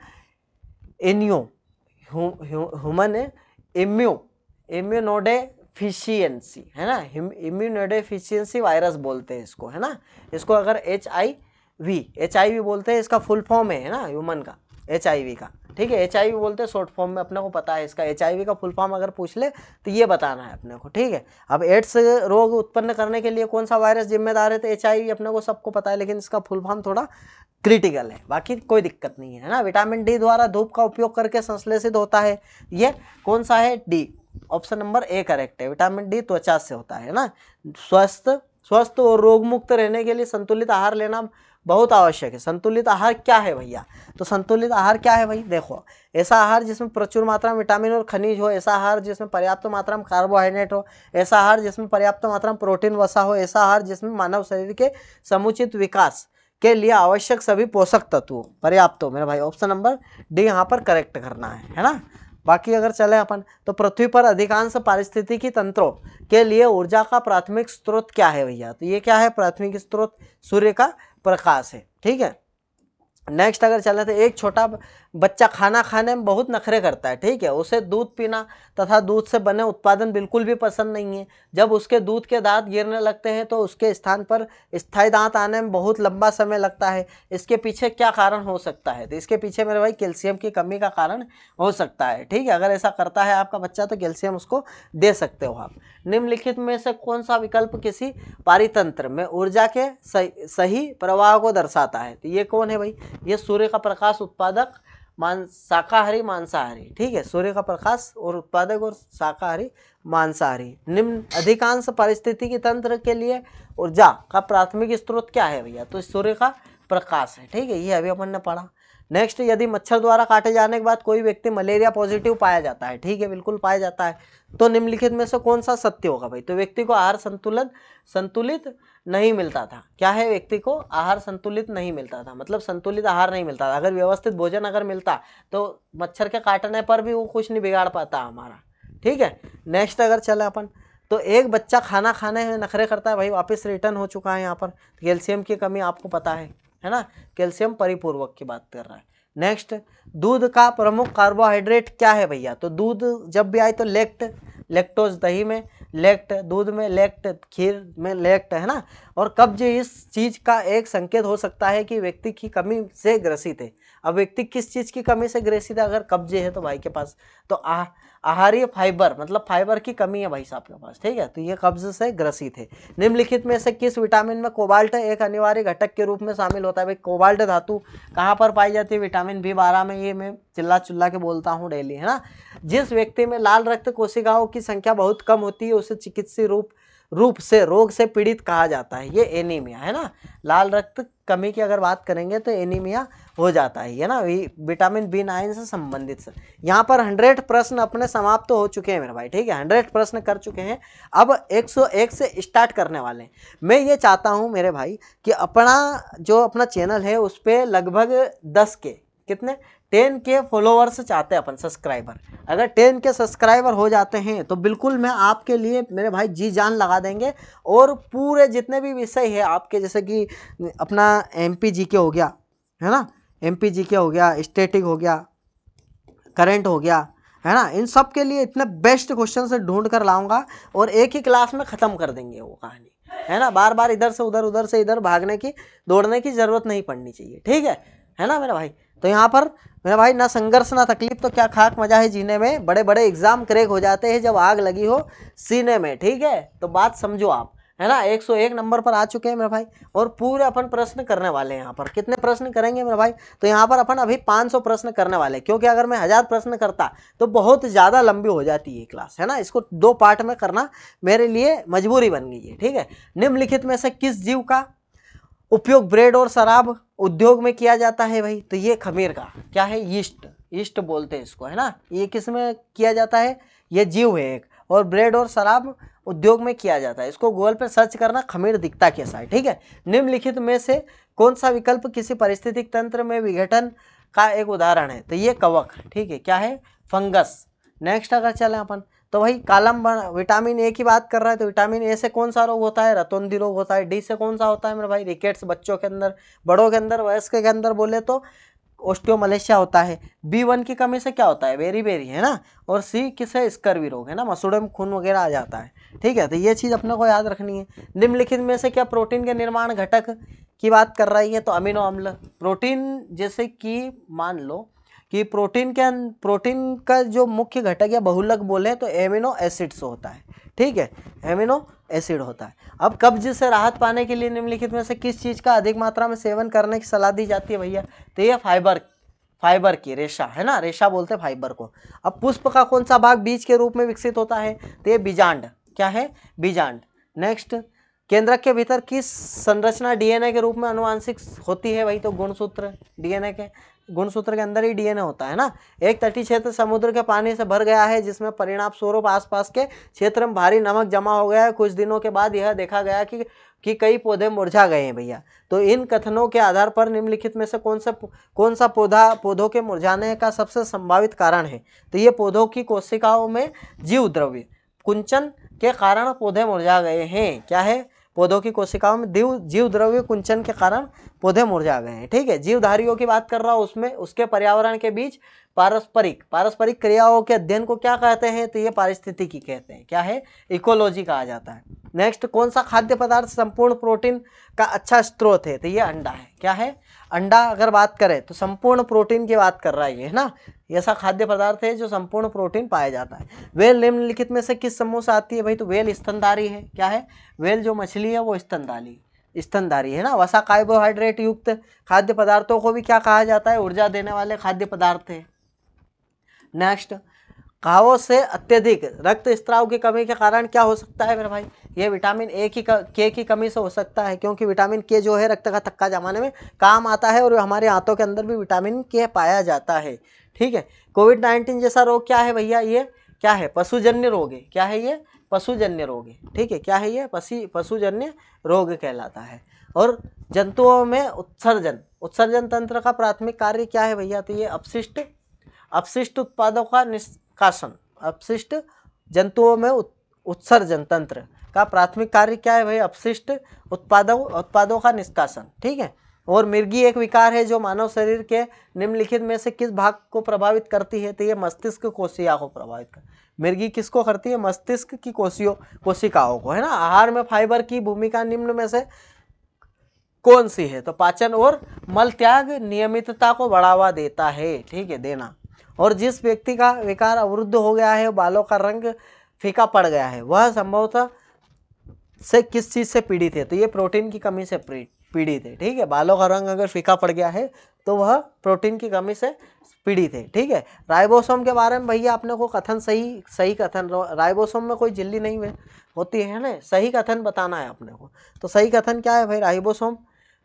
इम्यूनोडेफिशिएंसी है ना, इम्यूनोडेफिशिएंसी वायरस बोलते हैं इसको, है ना, इसको अगर HIV बोलते हैं, इसका फुल फॉर्म है ना ह्यूमन का, HIV का, ठीक है, HIV बोलते हैं शॉर्ट फॉर्म में, अपने को पता है इसका, HIV का फुल फॉर्म अगर पूछ ले तो ये बताना है अपने को, ठीक है। अब एड्स रोग उत्पन्न करने के लिए कौन सा वायरस जिम्मेदार है, तो HIV अपने को सबको पता है, लेकिन इसका फुल फॉर्म थोड़ा क्रिटिकल है, बाकी कोई दिक्कत नहीं है ना। विटामिन डी द्वारा धूप का उपयोग करके संश्लेषित होता है, ये कौन सा है, D, option number A correct है। विटामिन डी त्वचा से होता है ना। स्वस्थ और रोग मुक्त रहने के लिए संतुलित आहार लेना बहुत आवश्यक है। संतुलित आहार क्या है भैया, तो संतुलित आहार क्या है भाई, देखो, ऐसा आहार जिसमें प्रचुर मात्रा में विटामिन और खनिज हो, ऐसा आहार जिसमें पर्याप्त मात्रा में कार्बोहाइड्रेट हो, ऐसा आहार जिसमें पर्याप्त मात्रा में प्रोटीन वसा हो, ऐसा आहार जिसमें मानव शरीर के समुचित विकास के लिए आवश्यक सभी पोषक तत्व पर्याप्त हो मेरे भाई। ऑप्शन नंबर डी यहाँ पर करेक्ट करना है ना। बाकी अगर चले अपन, तो पृथ्वी पर अधिकांश पारिस्थितिकी तंत्रों के लिए ऊर्जा का प्राथमिक स्रोत क्या है भैया, तो ये क्या है, प्राथमिक स्रोत सूर्य का प्रकाश है, ठीक है। नेक्स्ट अगर चले तो एक छोटा बच्चा खाना खाने में बहुत नखरे करता है, ठीक है, उसे दूध पीना तथा दूध से बने उत्पादन बिल्कुल भी पसंद नहीं है। जब उसके दूध के दांत गिरने लगते हैं तो उसके स्थान पर स्थायी दांत आने में बहुत लंबा समय लगता है। इसके पीछे क्या कारण हो सकता है, तो इसके पीछे मेरे भाई कैल्शियम की कमी का कारण हो सकता है, ठीक है। अगर ऐसा करता है आपका बच्चा तो कैल्शियम उसको दे सकते हो आप। निम्नलिखित में से कौन सा विकल्प किसी पारितंत्र में ऊर्जा के सही प्रवाह को दर्शाता है, तो ये कौन है भाई, ये सूर्य का प्रकाश उत्पादक शाकाहारी मांसाहारी, ठीक है, सूर्य का प्रकाश और उत्पादक और शाकाहारी मांसाहारी। निम्न अधिकांश पारिस्थितिकी तंत्र के लिए ऊर्जा का प्राथमिक स्रोत क्या है भैया, तो सूर्य का प्रकाश है, ठीक है, ये अभी अपन ने पढ़ा। नेक्स्ट, यदि मच्छर द्वारा काटे जाने के बाद कोई व्यक्ति मलेरिया पॉजिटिव पाया जाता है, ठीक है, बिल्कुल पाया जाता है, तो निम्नलिखित में से कौन सा सत्य होगा भाई, तो व्यक्ति को आहार संतुलित नहीं मिलता था, क्या है, व्यक्ति को आहार संतुलित नहीं मिलता था, मतलब संतुलित आहार नहीं मिलता था। अगर व्यवस्थित भोजन अगर मिलता तो मच्छर के काटने पर भी वो कुछ नहीं बिगाड़ पाता हमारा, ठीक है। नेक्स्ट अगर चले अपन, तो एक बच्चा खाना खाने में नखरे करता है भाई, वापस रिटर्न हो चुका है यहाँ पर, कैल्शियम की कमी आपको पता है ना, कैल्शियम परिपूर्वक की बात कर रहा है। नेक्स्ट, दूध का प्रमुख कार्बोहाइड्रेट क्या है भैया, तो दूध जब भी आए तो लैक्टोज, दही में लैक्ट, दूध में लैक्ट, खीर में लैक्ट, है ना। और कब्ज इस चीज़ का एक संकेत हो सकता है कि व्यक्ति की कमी से ग्रसित है। अब व्यक्ति किस चीज़ की कमी से ग्रसित है, अगर कब्ज है तो भाई के पास तो आहारीय फाइबर, मतलब फाइबर की कमी है भाई साहब के पास, ठीक है, तो ये कब्ज से ग्रसित है। निम्नलिखित में से किस विटामिन में कोबाल्ट एक अनिवार्य घटक के रूप में शामिल होता है भाई, कोबाल्ट धातु कहाँ पर पाई जाती है, विटामिन B12 में, ये मैं चिल्ला के बोलता हूँ डेली, है ना। जिस व्यक्ति में लाल रक्त कोशिकाओं की संख्या बहुत कम होती है उसे चिकित्सीय रूप से रोग से पीड़ित कहा जाता है, ये एनीमिया है ना। लाल रक्त कमी की अगर बात करेंगे तो एनीमिया हो जाता है ना, विटामिन B9 से संबंधित से। यहाँ पर 100 प्रश्न अपने समाप्त हो चुके हैं मेरे भाई, ठीक है, 100 प्रश्न कर चुके हैं। अब 101 से स्टार्ट करने वाले हैं। मैं ये चाहता हूँ मेरे भाई कि अपना चैनल है उस पर लगभग 10 के फॉलोअर्स चाहते हैं अपन, सब्सक्राइबर। अगर 10 के सब्सक्राइबर हो जाते हैं तो बिल्कुल मैं आपके लिए मेरे भाई जी जान लगा देंगे, और पूरे जितने भी विषय है आपके, जैसे कि अपना MP GK हो गया है ना, MP GK हो गया, स्टैटिक हो गया, करंट हो गया है ना, इन सब के लिए इतने बेस्ट क्वेश्चन से ढूंढ कर लाऊंगा और एक ही क्लास में ख़त्म कर देंगे वो कहानी, है ना। बार बार इधर से उधर भागने की, दौड़ने की ज़रूरत नहीं पड़नी चाहिए, ठीक है ना मेरा भाई। तो यहाँ पर मेरा भाई ना संघर्ष ना तकलीफ तो क्या खाक मजा है जीने में। बड़े बड़े एग्जाम क्रैक हो जाते हैं जब आग लगी हो सीने में, ठीक है। तो बात समझो आप, है ना। 101 नंबर पर आ चुके हैं मेरे भाई, और पूरे अपन प्रश्न करने वाले हैं। यहाँ पर कितने प्रश्न करेंगे मेरे भाई, तो यहाँ पर अपन अभी 500 प्रश्न करने वाले हैं, क्योंकि अगर मैं 1000 प्रश्न करता तो बहुत ज़्यादा लंबी हो जाती है क्लास, है ना। इसको 2 पार्ट में करना मेरे लिए मजबूरी बन गई है, ठीक है। निम्नलिखित में से किस जीव का उपयोग ब्रेड और शराब उद्योग में किया जाता है भाई, तो ये खमीर का क्या है, यीस्ट बोलते हैं इसको, है ना। ये किस में किया जाता है, ये जीव है एक, और ब्रेड और शराब उद्योग में किया जाता है। इसको गूगल पे सर्च करना, खमीर दिखता कैसा है, ठीक है। निम्नलिखित में से कौन सा विकल्प किसी पारिस्थितिक तंत्र में विघटन का एक उदाहरण है, तो ये कवक, ठीक है, क्या है, फंगस। नेक्स्ट अगर चले अपन तो भाई कॉलम विटामिन ए की बात कर रहा है, तो विटामिन ए से कौन सा रोग होता है, रतौंधी रोग होता है। डी से कौन सा होता है मेरे भाई, रिकेट्स, बच्चों के अंदर, बड़ों के अंदर, वयस्क के अंदर बोले तो ऑस्टियोमलेशिया होता है। B1 की कमी से क्या होता है, बेरी, है ना। और सी किसे, स्कर्वी रोग, है ना, मसूड़े में खून वगैरह आ जाता है, ठीक है। तो ये चीज़ अपने को याद रखनी है। निम्नलिखित में से क्या प्रोटीन के निर्माण घटक की बात कर रही है, तो अमीनो अम्ल। प्रोटीन जैसे कि मान लो कि प्रोटीन का जो मुख्य घटक या बहुलक बोले तो एमिनो एसिड्स होता है, ठीक है, एमिनो एसिड होता है। अब कब्ज से राहत पाने के लिए निम्नलिखित में से किस चीज़ का अधिक मात्रा में सेवन करने की सलाह दी जाती है भैया, तो ये फाइबर की रेशा, है ना, रेशा बोलते हैं फाइबर को। अब पुष्प का कौन सा भाग बीज के रूप में विकसित होता है, तो ये बीजांड, क्या है, बीजांड। नेक्स्ट, केंद्रक के भीतर किस संरचना DNA के रूप में अनुवांशिक होती है भाई, तो गुणसूत्र। DNA के गुणसूत्र के अंदर ही DNA होता है ना। एक तटीय क्षेत्र समुद्र के पानी से भर गया है, जिसमें परिणाम स्वरूप आसपास के क्षेत्र में भारी नमक जमा हो गया है। कुछ दिनों के बाद यह देखा गया कि कई पौधे मुरझा गए हैं भैया। तो इन कथनों के आधार पर निम्नलिखित में से कौन सा पौधों के मुरझाने का सबसे संभावित कारण है, तो ये पौधों की कोशिकाओं में जीव द्रव्य कुंचन के कारण पौधे मुरझा गए हैं। क्या है, पौधों की कोशिकाओं में जीव द्रव्य कुंचन के कारण पौधे मुरझा गए हैं, ठीक है। जीवधारियों की बात कर रहा हूँ, उसमें उसके पर्यावरण के बीच पारस्परिक क्रियाओं के अध्ययन को क्या कहते हैं, तो ये पारिस्थितिकी कहते हैं, क्या है, इकोलॉजी कहा जाता है। नेक्स्ट, कौन सा खाद्य पदार्थ संपूर्ण प्रोटीन का अच्छा स्रोत है, तो ये अंडा है, क्या है, अंडा। अगर बात करें तो संपूर्ण प्रोटीन की बात कर रहा है ना, ऐसा खाद्य पदार्थ है जो संपूर्ण प्रोटीन पाया जाता है। वेल निम्नलिखित में से किस समूह से आती है भाई, तो वेल स्तनधारी है, क्या है, वेल जो मछली है वो स्तनधारी है ना। वसा कार्बोहाइड्रेट युक्त खाद्य पदार्थों को भी क्या कहा जाता है, ऊर्जा देने वाले खाद्य पदार्थ है। नेक्स्ट, घावों से अत्यधिक रक्त स्त्राव की कमी के कारण क्या हो सकता है मेरे भाई, ये विटामिन के की कमी से हो सकता है, क्योंकि विटामिन के जो है रक्त का थक्का जमाने में काम आता है, और हमारे हाथों के अंदर भी विटामिन के पाया जाता है, ठीक है। कोविड-19 जैसा रोग क्या है भैया, ये क्या है, पशुजन्य रोग है, क्या है, ये पशुजन्य रोग है, ठीक है, क्या है, ये पशुजन्य रोग कहलाता है। और जंतुओं में उत्सर्जन तंत्र का प्राथमिक कार्य क्या है भैया, तो ये अपशिष्ट उत्पादों का निष्कासन। अपशिष्ट जंतुओं में उत्सर्जन तंत्र का प्राथमिक कार्य क्या है भाई, अपशिष्ट उत्पादों का निष्कासन, ठीक है। और मिर्गी एक विकार है जो मानव शरीर के निम्नलिखित में से किस भाग को प्रभावित करती है, तो ये मस्तिष्क कोशिका को प्रभावित कर। मिर्गी किसको करती है, मस्तिष्क की कोशिकाओं को, है ना। आहार में फाइबर की भूमिका निम्न में से कौन सी है, तो पाचन और मल त्याग नियमितता को बढ़ावा देता है, ठीक है, देना। और जिस व्यक्ति का विकार अवरुद्ध हो गया है, बालों का रंग फीका पड़ गया है, वह संभवतः से किस चीज़ से पीड़ित है, तो ये प्रोटीन की कमी से पीड़ित है। ठीक है, बालों का रंग अगर फीका पड़ गया है तो वह प्रोटीन की कमी से पीड़ित है। ठीक है, राइबोसोम के बारे में भैया आपने को कथन सही कथन, राइबोसोम में कोई झिल्ली नहीं है होती है ना, सही कथन बताना है अपने को। तो सही कथन क्या है भाई?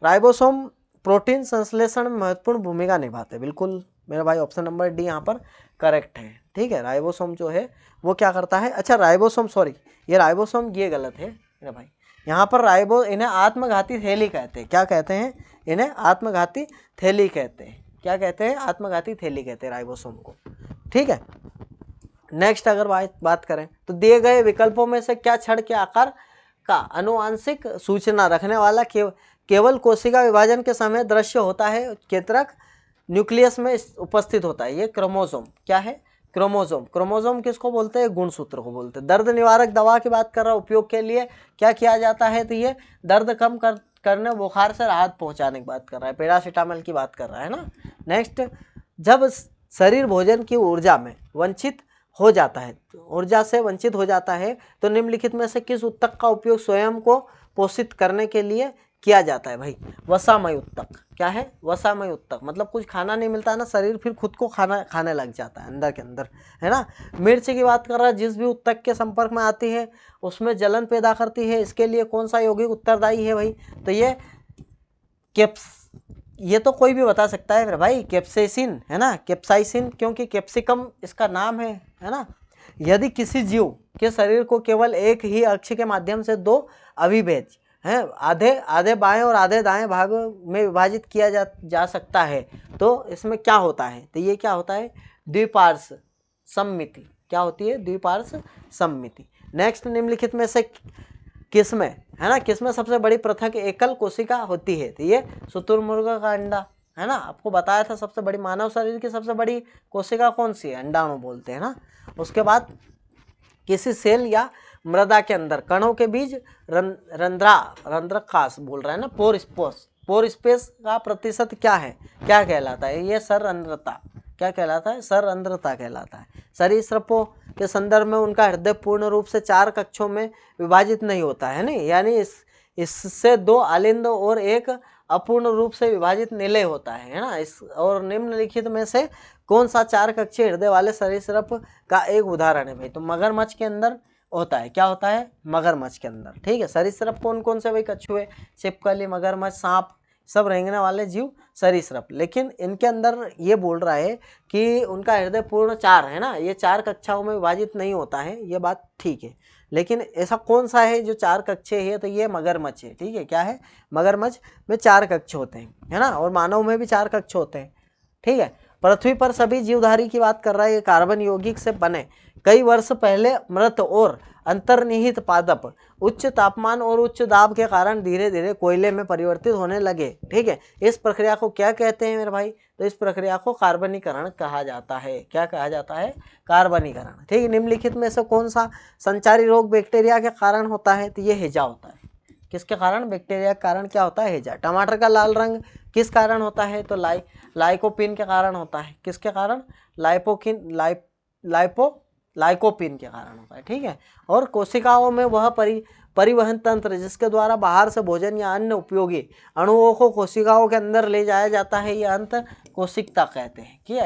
राइबोसोम प्रोटीन संश्लेषण में महत्वपूर्ण भूमिका निभाते हैं। बिल्कुल मेरा भाई ऑप्शन नंबर डी यहाँ पर करेक्ट है। ठीक है, राइबोसोम जो है वो क्या करता है, अच्छा राइबोसोम, सॉरी ये राइबोसोम ये गलत है मेरा भाई, यहाँ पर इन्हें आत्मघाती थैली कहते हैं। क्या कहते हैं? इन्हें आत्मघाती थैली कहते हैं। क्या कहते हैं? आत्मघाती थैली कहते हैं राइबोसोम को। ठीक है, नेक्स्ट अगर बात करें तो दिए गए विकल्पों में से क्या छड़ के आकार का आनुवांशिक सूचना रखने वाला केवल कोशिका विभाजन के समय दृश्य होता है, केंद्रक न्यूक्लियस में उपस्थित होता है? ये क्रोमोसोम। क्या है? क्रोमोसोम। क्रोमोसोम किसको बोलते हैं? गुणसूत्र को बोलते हैं। दर्द निवारक दवा की बात कर रहा, उपयोग के लिए क्या किया जाता है? तो ये दर्द कम करने, बुखार से राहत पहुंचाने की बात कर रहा है, पैरासीटामोल की बात कर रहा है ना। नेक्स्ट, जब शरीर भोजन की ऊर्जा में वंचित हो जाता है, ऊर्जा से वंचित हो जाता है, तो निम्नलिखित में से किस ऊतक का उपयोग स्वयं को पोषित करने के लिए किया जाता है भाई? वसामय ऊतक। क्या है? वसामय ऊतक। मतलब कुछ खाना नहीं मिलता है ना, शरीर फिर खुद को खाने लग जाता है अंदर के अंदर, है ना। मिर्च की बात कर रहा है, जिस भी ऊतक के संपर्क में आती है उसमें जलन पैदा करती है, इसके लिए कौन सा यौगिक उत्तरदायी है भाई? तो ये तो कोई भी बता सकता है मेरे भाई, कैप्साइसिन है ना, कैप्साइसिन, क्योंकि कैप्सिकम इसका नाम है ना। यदि किसी जीव के शरीर को केवल एक ही अक्ष के माध्यम से दो अविभेज्य हैं, आधे बाएं और आधे दाएं भाग में विभाजित किया जा सकता है, तो इसमें क्या होता है? तो ये क्या होता है? द्विपार्श्व सममिति। क्या होती है? द्विपार्श्व सममिति। नेक्स्ट, निम्नलिखित में से किसमें, है ना, किसमें सबसे बड़ी पृथक एकल कोशिका होती है? तो ये शुतुरमुर्ग का अंडा, है ना। आपको बताया था सबसे बड़ी, मानव शरीर की सबसे बड़ी कोशिका कौन सी है? अंडाणु बोलते हैं ना। उसके बाद किसी सेल या मृदा के अंदर कणों के बीच रंध्राकाश बोल रहा है ना, पोर स्पेस का प्रतिशत क्या है? क्या कहलाता है? ये सररंध्रता। क्या कहलाता है? सररंध्रता कहलाता है। सरीसृपों के संदर्भ में उनका हृदय पूर्ण रूप से 4 कक्षों में विभाजित नहीं होता है नहीं, यानी इससे 2 आलिंद और एक अपूर्ण रूप से विभाजित निलय होता है ना। इस और निम्नलिखित में से कौन सा 4 कक्षीय हृदय वाले सरीसृप का एक उदाहरण है भाई? तो मगरमच्छ के अंदर होता है। क्या होता है? मगरमच्छ के अंदर। ठीक है, सरीसृप कौन कौन से भाई? कछुए, छिपकली, मगरमच्छ, सांप, सब रेंगने वाले जीव सरीसृप। लेकिन इनके अंदर ये बोल रहा है कि उनका हृदय पूर्ण 4 है ना, ये 4 कक्षाओं में विभाजित नहीं होता है, ये बात ठीक है। लेकिन ऐसा कौन सा है जो 4 कक्षे है? तो ये मगरमच्छ है। ठीक है, क्या है? मगरमच्छ में 4 कक्ष होते हैं, है ना, और मानव में भी 4 कक्ष होते हैं। ठीक है, पृथ्वी पर सभी जीवधारी की बात कर रहा है, ये कार्बन यौगिक से बने, कई वर्ष पहले मृत और अंतर्निहित पादप उच्च तापमान और उच्च दाब के कारण धीरे धीरे कोयले में परिवर्तित होने लगे। ठीक है, इस प्रक्रिया को क्या कहते हैं मेरे भाई? तो इस प्रक्रिया को कार्बनीकरण कहा जाता है। क्या कहा जाता है? कार्बनीकरण। ठीक है, निम्नलिखित में से कौन सा संचारी रोग बैक्टीरिया के कारण होता है? तो ये हैजा होता है। किसके कारण? बैक्टीरिया के कारण क्या होता है? हैजा। टमाटर का लाल रंग किस कारण होता है? तो लाइकोपिन के कारण होता है। किसके कारण? लाइकोपिन के कारण होता है। ठीक है, और कोशिकाओं में वह परिवहन तंत्र जिसके द्वारा बाहर से भोजन या अन्य उपयोगी अणुओं को कोशिकाओं के अंदर ले जाया जाता है, यह अंत कोशिकता कहते हैं कि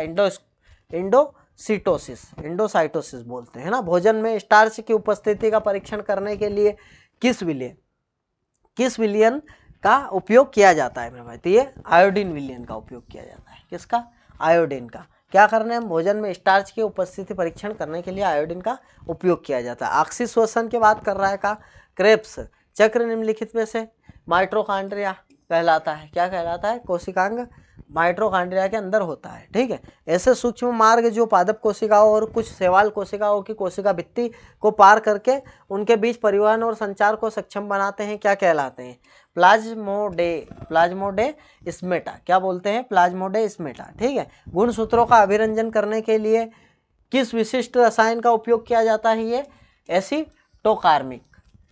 एंडोसाइटोसिस बोलते हैं ना। भोजन में स्टार्च की उपस्थिति का परीक्षण करने के लिए किस विलयन का उपयोग किया जाता है मेरे भाई? तो ये आयोडीन विलयन का उपयोग किया जाता है। किसका? आयोडीन का। क्या करने हम? भोजन में स्टार्च की उपस्थिति परीक्षण करने के लिए आयोडीन का उपयोग किया जाता है। ऑक्सीश्वसन की बात कर रहा है का क्रेब्स चक्र निम्नलिखित में से माइटोकॉन्ड्रिया कहलाता है। क्या कहलाता है? कोशिकांग माइटोकॉन्ड्रिया के अंदर होता है। ठीक है, ऐसे सूक्ष्म मार्ग जो पादप कोशिकाओं और कुछ शैवाल कोशिकाओं की कोशिका भित्ति को पार करके उनके बीच परिवहन और संचार को सक्षम बनाते हैं, क्या कहलाते हैं? प्लाज्मोडेस्माटा। क्या बोलते हैं? प्लाज्मोडेस्माटा। ठीक है, गुणसूत्रों का अभिरंजन करने के लिए किस विशिष्ट रसायन का उपयोग किया जाता है? ये एसीटोकार्मिक।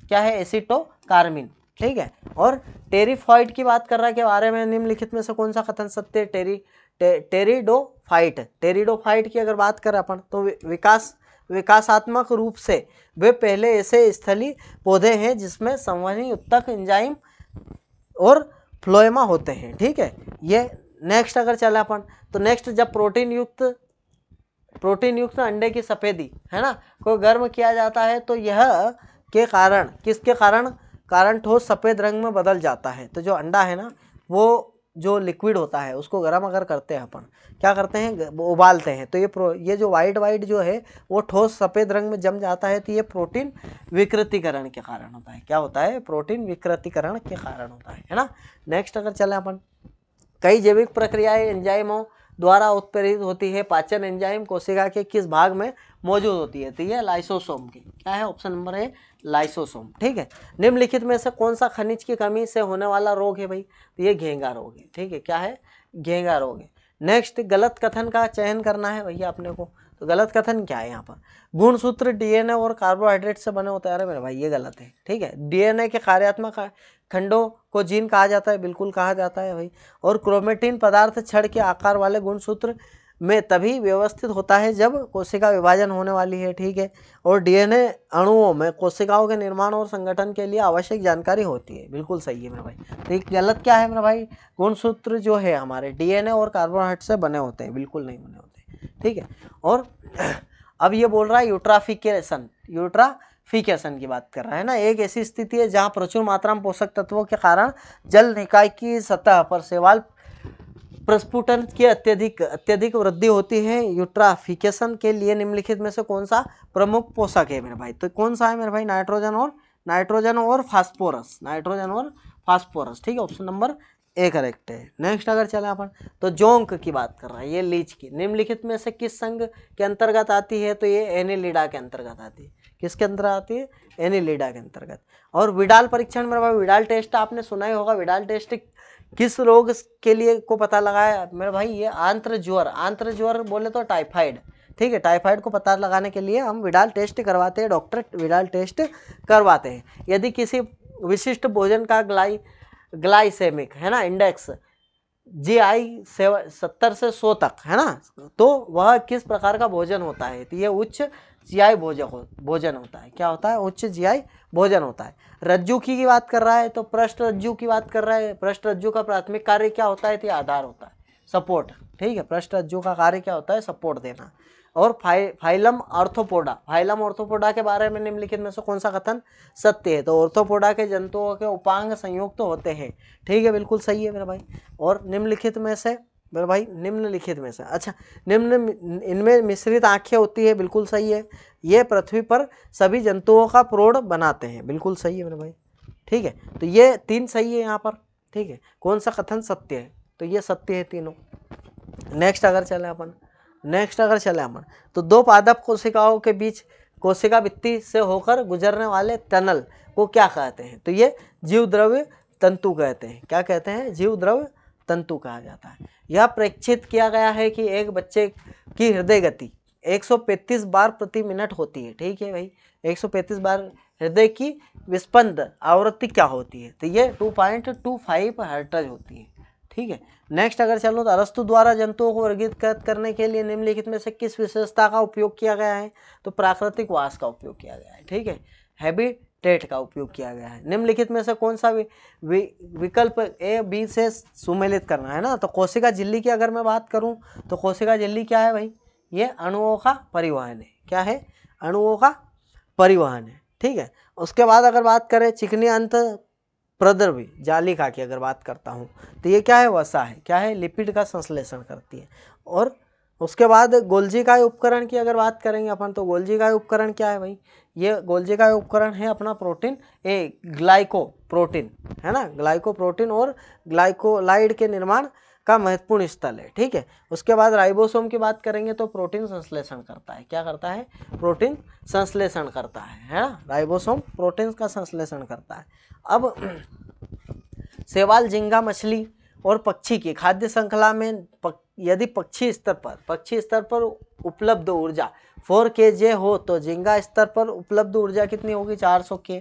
क्या है? एसीटोकार्मिन। ठीक है, और टेरिफाइट की बात कर रहा है के बारे में निम्नलिखित में से कौन सा कथन सत्य है? टेरिडोफाइट की अगर बात करें अपन तो विकासात्मक रूप से वे पहले ऐसे स्थलीय पौधे हैं जिसमें संवहनी उत्तक एंजाइम और फ्लोएमा होते हैं। ठीक है, ये नेक्स्ट अगर चले अपन तो नेक्स्ट, जब प्रोटीन युक्त अंडे की सफेदी है ना को गर्म किया जाता है तो यह के कारण, किसके कारण ठोस सफेद रंग में बदल जाता है। तो जो अंडा है ना वो जो लिक्विड होता है उसको गर्म अगर करते हैं अपन, क्या करते हैं, उबालते हैं, तो ये जो वाइट जो है वो ठोस सफ़ेद रंग में जम जाता है। तो ये प्रोटीन विकृतीकरण के कारण होता है। क्या होता है, प्रोटीन विकृतीकरण के कारण होता है ना। नेक्स्ट अगर चले अपन, कई जैविक प्रक्रियाएं एंजाइमों द्वारा उत्प्रेरित होती है। पाचन एंजाइम कोशिका के किस भाग में मौजूद होती है, तो ये लाइसोसोम की, क्या है, ऑप्शन नंबर है लाइसोसोम। ठीक है, निम्नलिखित में से कौन सा खनिज की कमी से होने वाला रोग है भाई, तो ये घेंगा रोग है। ठीक है, क्या है, घेंगा रोग है। नेक्स्ट, गलत कथन का चयन करना है भैया अपने को। तो गलत कथन क्या है यहाँ पर, गुणसूत्र डीएनए और कार्बोहाइड्रेट से बने होते हैं। अरे मेरे भाई ये गलत है। ठीक है, डीएनए के कार्यात्मक खंडों को जीन कहा जाता है, बिल्कुल कहा जाता है भाई। और क्रोमेटिन पदार्थ छड़ के आकार वाले गुणसूत्र में तभी व्यवस्थित होता है जब कोशिका विभाजन होने वाली है। ठीक है, और डीएनए अणुओं में कोशिकाओं के निर्माण और संगठन के लिए आवश्यक जानकारी होती है। बिल्कुल सही है मेरा भाई। तो ये गलत क्या है मेरा भाई, गुणसूत्र जो है हमारे डीएनए और कार्बोहाइड्रेट से बने होते हैं, बिल्कुल नहीं बने होते। ठीक है, और अब ये बोल रहा है यूट्राफिकेशन की बात कर रहा है ना। एक ऐसी स्थिति है जहाँ प्रचुर मात्रा में पोषक तत्वों के कारण जल निकाय की सतह पर शैवाल प्रस्फुटन की अत्यधिक वृद्धि होती है। यूट्राफिकेशन के लिए निम्नलिखित में से कौन सा प्रमुख पोषक है मेरे भाई, तो कौन सा है मेरे भाई, नाइट्रोजन और फास्फोरस, ठीक है, ऑप्शन नंबर ए करेक्ट है। नेक्स्ट अगर चले अपन तो जोंक की बात कर रहा है, ये लीच की, निम्नलिखित में से किस संघ के अंतर्गत आती है, तो ये एनिलिडा के अंतर्गत आती है। किसके अंतर्गत आती है, एनिलिडा के अंतर्गत। और विडाल परीक्षण मेरे भाई, विडाल टेस्ट आपने सुना ही होगा। विडाल टेस्ट किस रोग के लिए को पता लगाया मेरे भाई, ये आंत्र ज्वर बोले तो टाइफाइड। ठीक है, टाइफाइड को पता लगाने के लिए हम विडाल टेस्ट करवाते हैं, डॉक्टर विडाल टेस्ट करवाते हैं। यदि किसी विशिष्ट भोजन का ग्लाइसेमिक है ना इंडेक्स GI 70 से 100 तक है ना, तो वह किस प्रकार का भोजन होता है, तो ये उच्च GI भोजन होता है। क्या होता है, उच्च GI भोजन होता है। रज्जु की बात कर रहा है तो पृष्ठ रज्जु की बात कर रहा है। पृष्ठ रज्जु का प्राथमिक कार्य क्या होता है, तो आधार होता है, सपोर्ट। ठीक है, पृष्ठ रज्जु का कार्य क्या होता है, सपोर्ट देना। और फाइलम ऑर्थोपोडा के बारे में निम्नलिखित में से कौन सा कथन सत्य है, तो ऑर्थोपोडा के जंतुओं के उपांग संयुक्त होते हैं। ठीक है, बिल्कुल सही है मेरा भाई। और निम्नलिखित में से मेरे भाई, अच्छा, इनमें मिश्रित आंखें होती है, बिल्कुल सही है। ये पृथ्वी पर सभी जंतुओं का प्रौढ़ बनाते हैं, बिल्कुल सही है मेरे भाई। ठीक है, तो ये 3 सही है यहाँ पर। ठीक है, कौन सा कथन सत्य है, तो ये सत्य है तीनों। नेक्स्ट अगर चले अपन तो दो पादप कोशिकाओं के बीच कोशिका भित्ति से होकर गुजरने वाले टनल को क्या कहते हैं, तो ये जीवद्रव्य तंतु कहते हैं। क्या कहते हैं, जीवद्रव्य तंतु कहा जाता है। यह प्रेक्षित किया गया है कि एक बच्चे की हृदय गति 135 बार प्रति मिनट होती है। ठीक है भाई, 135 बार हृदय की विस्पंद आवृत्ति क्या होती है, तो ये 2.25 हर्ट्ज होती है। ठीक है, नेक्स्ट अगर चलो तो अरस्तु द्वारा जंतुओं को वर्गीकृत करने के लिए निम्नलिखित में से किस विशेषता का उपयोग किया गया है, तो प्राकृतिक वास का उपयोग किया गया है। ठीक है, हैबिटेट का उपयोग किया गया है। निम्नलिखित में से कौन सा विकल्प A B से सुमेलित करना है ना, तो कोशिका झिल्ली की अगर मैं बात करूं तो कोशिका झिल्ली क्या है भाई, ये अणुओं का परिवहन है। क्या है, अणुओं का परिवहन है। ठीक है, उसके बाद अगर बात करें चिकनी अंत प्रद्रवी जालिका की अगर बात करता हूँ तो ये क्या है, वसा है। क्या है, लिपिड का संश्लेषण करती है। और उसके बाद गोल्जीकाय उपकरण की अगर बात करेंगे अपन तो गोल्जीकाय उपकरण क्या है भाई, ये गोल्जीकाय उपकरण है अपना प्रोटीन ग्लाइकोप्रोटीन है ना, ग्लाइकोप्रोटीन और ग्लाइकोलाइड के निर्माण का महत्वपूर्ण स्थल है। ठीक है, उसके बाद राइबोसोम की बात करेंगे तो प्रोटीन संश्लेषण करता है। क्या करता है, प्रोटीन संश्लेषण करता है ना, राइबोसोम प्रोटीन का संश्लेषण करता है। अब शैवाल, झींगा मछली और पक्षी की खाद्य श्रृंखला में यदि पक्षी स्तर पर उपलब्ध ऊर्जा 4 kJ हो तो झींगा स्तर पर उपलब्ध ऊर्जा कितनी होगी, 400 K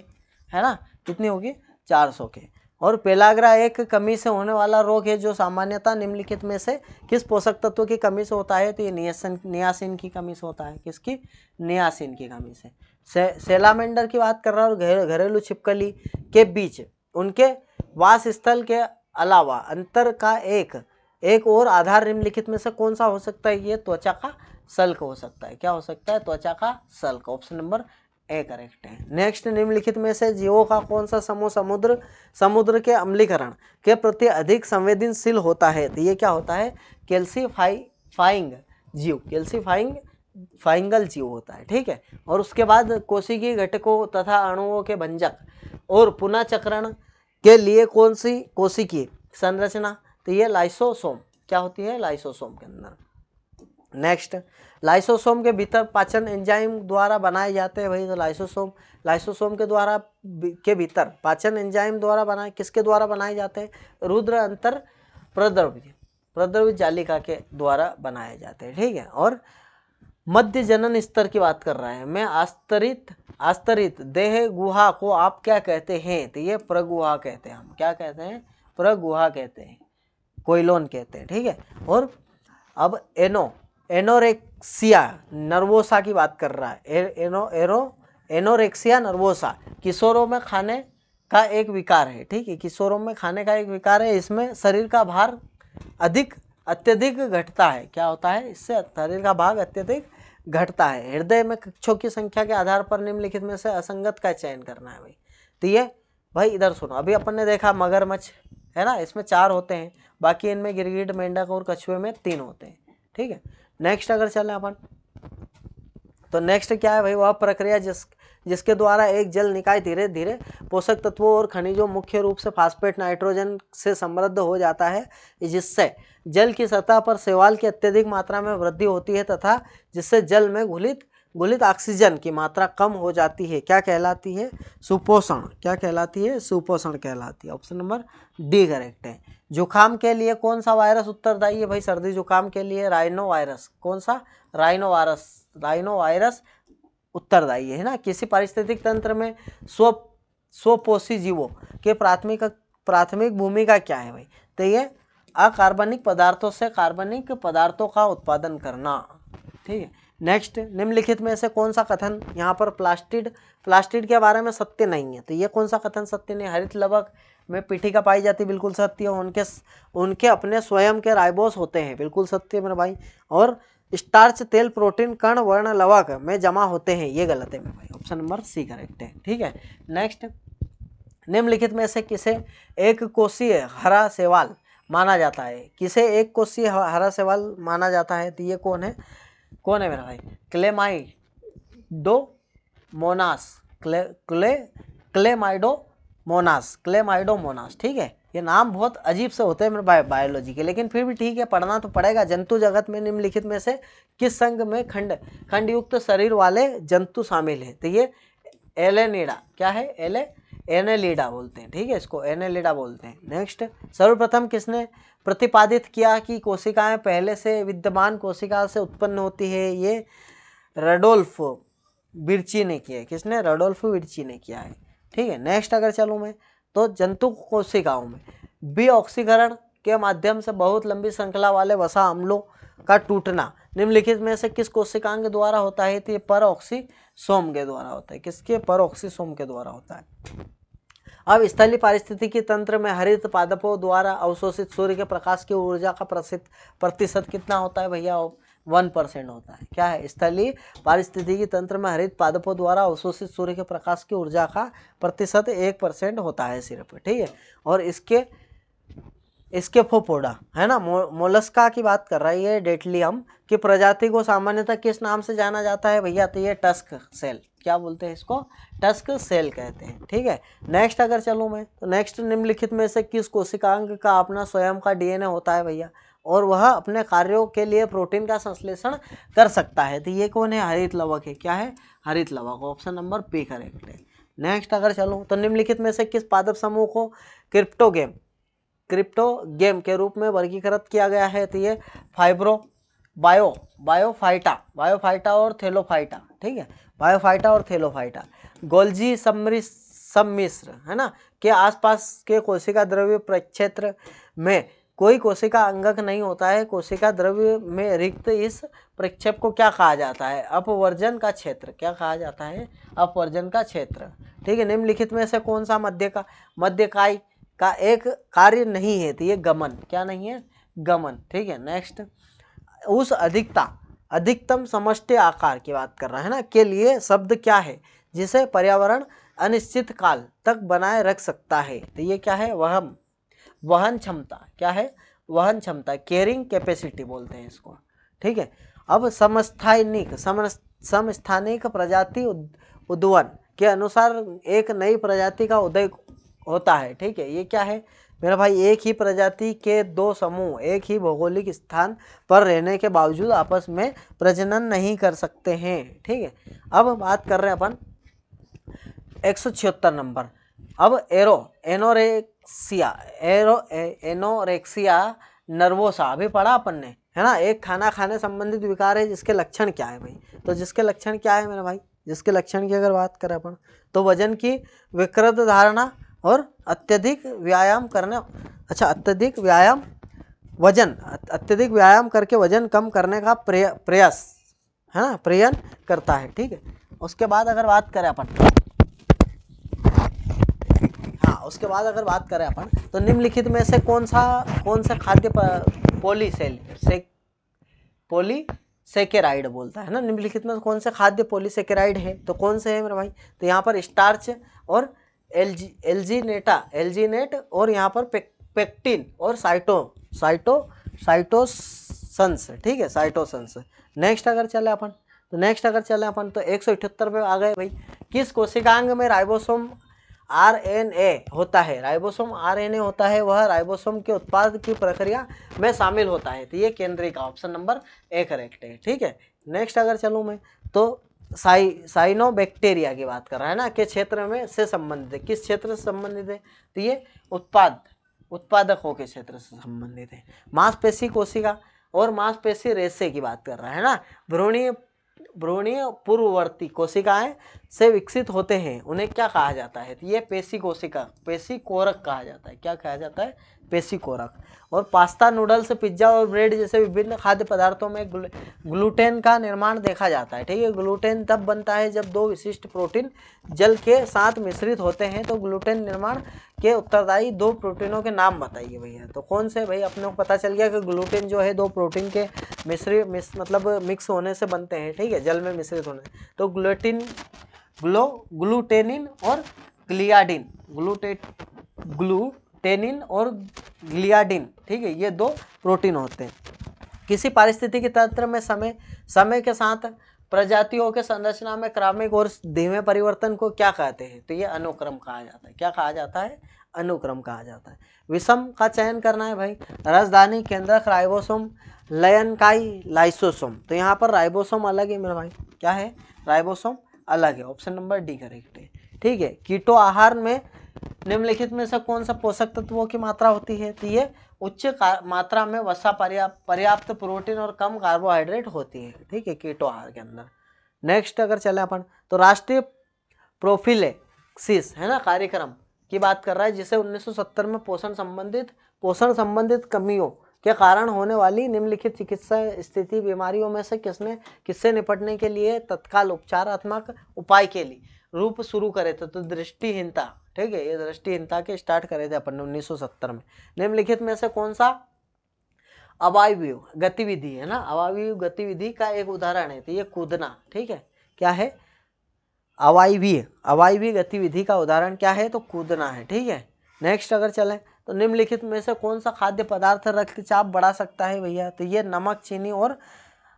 है ना, कितनी होगी, 400 K। और पेलाग्रा एक कमी से होने वाला रोग है जो सामान्यतः निम्नलिखित में से किस पोषक तत्व की कमी से होता है, तो ये नियासिन की कमी से होता है। किसकी, नियासिन की कमी से। सेलामेंडर की बात कर रहा है और घरेलू छिपकली के बीच उनके वास स्थल के अलावा अंतर का एक और आधार निम्नलिखित में से कौन सा हो सकता है? ये त्वचा का सल्क हो सकता है। क्या हो सकता है? त्वचा का सल्क। ऑप्शन नंबर ए करेक्ट है। नेक्स्ट, निम्नलिखित में से जीवों का कौन सा समूह समुद्र के अम्लीकरण के प्रति अधिक संवेदनशील होता है? तो ये क्या होता है? कैल्सीफाइंग जीव, कैल्सीफाइंगल जीव होता है। ठीक है। और उसके बाद कोशिकीय घटकों तथा अणुओं के भंजक और पुनः चक्रण के लिए कौन सी कोशिकीय संरचना? तो ये लाइसोसोम। क्या होती है? लाइसोसोम के अंदर। नेक्स्ट, लाइसोसोम के भीतर पाचन एंजाइम द्वारा बनाए जाते हैं भाई। तो लाइसोसोम के भीतर पाचन एंजाइम द्वारा बनाए, किसके द्वारा बनाए जाते हैं? रुद्र अंतर प्रद्रवित जालिका के द्वारा बनाए जाते हैं। ठीक है। और मध्य जनन स्तर की बात कर रहा है मैं। आस्तरित देह गुहा को आप क्या कहते हैं? तो ये प्रगुहा कहते हैं। हम क्या कहते हैं? प्रगुहा कहते हैं, कोइलोन कहते हैं। ठीक है। और अब एनोरेक्सिया नर्वोसा की बात कर रहा है। एनोरेक्सिया नर्वोसा किशोरों में खाने का एक विकार है। ठीक है। किशोरों में खाने का एक विकार है। इसमें शरीर का भार अत्यधिक घटता है। क्या होता है? इससे शरीर का भाग अत्यधिक घटता है। हृदय में कक्षों की संख्या के आधार पर निम्नलिखित में से असंगत का चयन करना है भाई। तो ये भाई इधर सुनो, अभी अपन ने देखा मगरमच्छ है ना, इसमें 4 होते हैं, बाकी इनमें गिरगिट, मेंढक और कछुए में 3 होते हैं। ठीक है। नेक्स्ट अगर चले अपन, तो नेक्स्ट क्या है भाई? वह प्रक्रिया जिसके द्वारा एक जल निकाय धीरे धीरे पोषक तत्वों और खनिजों, मुख्य रूप से फास्फेट, नाइट्रोजन से समृद्ध हो जाता है, जिससे जल की सतह पर शैवाल की अत्यधिक मात्रा में वृद्धि होती है तथा जिससे जल में घुलित ऑक्सीजन की मात्रा कम हो जाती है। क्या कहलाती है? सुपोषण। क्या कहलाती है? सुपोषण कहलाती है। ऑप्शन नंबर डी करेक्ट है। जुकाम के लिए कौन सा वायरस उत्तरदायी है भाई? सर्दी जुकाम के लिए राइनो वायरस। कौन सा? राइनो वायरस उत्तरदायी है ना। किसी पारिस्थितिक तंत्र में स्वपोषी जीवों के प्राथमिक भूमिका क्या है भाई? तो ये अकार्बनिक पदार्थों से कार्बनिक पदार्थों का उत्पादन करना। ठीक है। नेक्स्ट, निम्नलिखित में से कौन सा कथन यहाँ पर प्लास्टिड के बारे में सत्य नहीं है? तो ये कौन सा कथन सत्य नहीं? हरित लवक में पीठिका पाई जाती, बिल्कुल सत्य है। उनके अपने स्वयं के राइबोस होते हैं, बिल्कुल सत्य है मेरे भाई। और स्टार्च, तेल, प्रोटीन कण वर्ण लवक में जमा होते हैं, ये गलत है मेरे भाई। ऑप्शन नंबर सी करेक्ट है। ठीक है। नेक्स्ट, निम्नलिखित में से किसे एक कोषीय हरा शैवाल माना जाता है? किसे एक कोषीय हरा शैवाल माना जाता है? तो ये कौन है मेरा भाई? क्लेमाइडोमोनास। ठीक है। ये नाम बहुत अजीब से होते हैं मेरे भाई बायोलॉजी के, लेकिन फिर भी ठीक है, पढ़ना तो पड़ेगा। जंतु जगत में निम्नलिखित में से किस संघ में खंडयुक्त शरीर वाले जंतु शामिल है? तो ये एलेनिडा। क्या है? एनेलिडा बोलते हैं। ठीक है। इसको एनेलिडा बोलते हैं। नेक्स्ट, सर्वप्रथम किसने प्रतिपादित किया कि कोशिकाएं पहले से विद्यमान कोशिका से उत्पन्न होती है? ये रडोल्फ विर्ची ने किया है। किसने? रडोल्फ विर्ची ने किया है। ठीक है। नेक्स्ट अगर चलूँ मैं, तो जंतु कोशिकाओं में विऑक्सीकरण के माध्यम से बहुत लंबी श्रृंखला वाले वसा अम्लों का टूटना निम्नलिखित में से किस कोशिकांग के द्वारा होता है? तो ये परऑक्सीसोम के द्वारा होता है। किसके? परऑक्सीसोम के द्वारा होता है। अब स्थलीय पारिस्थितिकी तंत्र में हरित पादपों द्वारा अवशोषित सूर्य के प्रकाश की ऊर्जा का प्रतिशत कितना होता है भैया? 1% होता है। क्या है? स्थलीय पारिस्थितिकी तंत्र में हरित पादपों द्वारा अवशोषित सूर्य के प्रकाश की ऊर्जा का प्रतिशत 1% होता है सिर्फ। ठीक है। और इसके फोपोडा है ना, मोलस्का की बात कर रही है, डेटलियम की प्रजाति को सामान्यतः किस नाम से जाना जाता है भैया? तो ये टस्क सेल। क्या बोलते हैं इसको? टस्क सेल कहते हैं। ठीक है। नेक्स्ट अगर चलूँ मैं, तो नेक्स्ट, निम्नलिखित में से किस कोशिकांग का अपना स्वयं का डीएनए होता है भैया, और वह अपने कार्यों के लिए प्रोटीन का संश्लेषण कर सकता है? तो ये कौन है? हरित लवक है। क्या है? हरित लवक। ऑप्शन नंबर बी करेक्ट है। नेक्स्ट अगर चलूँ, तो निम्नलिखित में से किस पादप समूह को क्रिप्टोगेम के रूप में वर्गीकृत किया गया है? तो ये बायोफाइटा और थैलोफाइटा। ठीक है। बायोफाइटा और थैलोफाइटा। गोल्जी सम्मिश्र है ना के आसपास के कोशिका द्रव्य प्रक्षेत्र में कोई कोशिका अंगक नहीं होता है। कोशिका द्रव्य में रिक्त इस प्रक्षेप को क्या कहा जाता है? अपवर्जन का क्षेत्र। क्या कहा जाता है? अपवर्जन का क्षेत्र। ठीक है। निम्नलिखित में से कौन सा मध्यकाय का एक कार्य नहीं है, तो ये गमन, क्या नहीं है, गमन। ठीक है, नेक्स्ट, उस अधिकतम समष्टि आकार की बात कर रहा है ना, के लिए शब्द क्या है जिसे पर्यावरण अनिश्चित काल तक बनाए रख सकता है, तो ये क्या है, वहन क्षमता, क्या है, वहन क्षमता, कैरिंग कैपेसिटी बोलते हैं इसको। ठीक है, अब समस्थानिक प्रजाति उद्वन के अनुसार एक नई प्रजाति का उदय होता है। ठीक है, ये क्या है मेरा भाई, एक ही प्रजाति के दो समूह एक ही भौगोलिक स्थान पर रहने के बावजूद आपस में प्रजनन नहीं कर सकते हैं। ठीक है, अब बात कर रहे हैं अपन 176 नंबर। अब एनोरेक्सिया नर्वोसा अभी पढ़ा अपन ने, है ना, एक खाना खाने संबंधित विकार है जिसके लक्षण क्या है भाई, तो जिसके लक्षण क्या है मेरे भाई, जिसके लक्षण की अगर बात करें अपन तो वजन की विकृत धारणा और अत्यधिक व्यायाम करने, अच्छा अत्यधिक व्यायाम करके वजन कम करने का प्रयास, है ना, प्रयत्न करता है। ठीक है, उसके बाद अगर बात करें अपन, हाँ उसके बाद अगर बात करें अपन तो निम्नलिखित में से कौन सा खाद्य पॉलीसेकेराइड बोलता है ना, निम्नलिखित में कौन से खाद्य पॉलीसेकेराइड है, तो कौन से है मेरे भाई, तो यहाँ पर स्टार्च और एल्जीनेट और यहाँ पर पेक्टिन और साइटोसन्स। ठीक है, साइटोसन्स। नेक्स्ट अगर चले अपन तो 178 पे आ गए भाई, किस कोशिकांग में राइबोसोम आरएनए होता है, वह राइबोसोम के उत्पाद की प्रक्रिया में शामिल होता है, तो ये केंद्रिका, ऑप्शन नंबर ए करेक्ट है। ठीक है, नेक्स्ट अगर चलूँ मैं तो साइनोबैक्टीरिया की बात कर रहा है ना, के क्षेत्र में से संबंधित है, किस क्षेत्र से संबंधित है, तो ये उत्पादकों के क्षेत्र से संबंधित है। मांसपेशी कोशिका और मांसपेशी रेशे की बात कर रहा है ना, भ्रूणीय पूर्ववर्ती कोशिकाएं से विकसित होते हैं, उन्हें क्या कहा जाता है, तो ये पेशी कोरक कहा जाता है, क्या कहा जाता है, पेशी कोरक। और पास्ता, नूडल्स, पिज्जा और ब्रेड जैसे विभिन्न खाद्य पदार्थों में ग्लूटेन का निर्माण देखा जाता है। ठीक है, ग्लूटेन तब बनता है जब दो विशिष्ट प्रोटीन जल के साथ मिश्रित होते हैं, तो ग्लूटेन निर्माण के उत्तरदायी दो प्रोटीनों के नाम बताइए भैया, तो कौन से भाई, अपने को पता चल गया कि ग्लूटेन जो है दो प्रोटीन के मिक्स होने से बनते हैं। ठीक है, जल में मिश्रित होने, तो ग्लूटेनिन और ग्लियाडिन, ठीक है, ये दो प्रोटीन होते हैं। किसी पारिस्थितिकी तंत्र में समय के साथ प्रजातियों के संरचना में क्रमिक और धीमे परिवर्तन को क्या कहते हैं, तो ये अनुक्रम कहा जाता है, क्या कहा जाता है, अनुक्रम कहा जाता है। विषम का चयन करना है भाई, राजधानी केंद्रक, राइबोसोम, लयनकाई, लाइसोसोम, तो यहाँ पर राइबोसोम अलग है मेरे भाई, क्या है, राइबोसोम अलग है, ऑप्शन नंबर डी करेक्ट है। ठीक है, कीटो आहार में निम्नलिखित में से कौन सा पोषक तत्वों की मात्रा होती है, तो ये उच्च मात्रा में वसा, पर्याप्त प्रोटीन और कम कार्बोहाइड्रेट होती है। ठीक है, कीटो आहार के अंदर। नेक्स्ट अगर चले अपन तो राष्ट्रीय प्रोफिलेक्सिस, है ना, कार्यक्रम की बात कर रहा है, जिसे 1970 में पोषण संबंधित कमियों के कारण होने वाली निम्नलिखित चिकित्सा स्थिति बीमारियों में से किससे निपटने के लिए तत्काल उपचारात्मक उपाय के लिए रूप शुरू करे थे, तो दृष्टिहीनता। ठीक है, ये दृष्टिहीनता के स्टार्ट करे थे अपन ने 1970 में। निम्नलिखित में से कौन सा अवायवीय गतिविधि है ना, अवायवीय गतिविधि का एक उदाहरण है, तो ये कूदना। ठीक है, क्या है, अवायवीय गतिविधि का उदाहरण क्या है, तो कूदना है। ठीक है, नेक्स्ट अगर चलें तो निम्नलिखित में से कौन सा खाद्य पदार्थ रक्तचाप बढ़ा सकता है भैया, तो ये नमक, चीनी और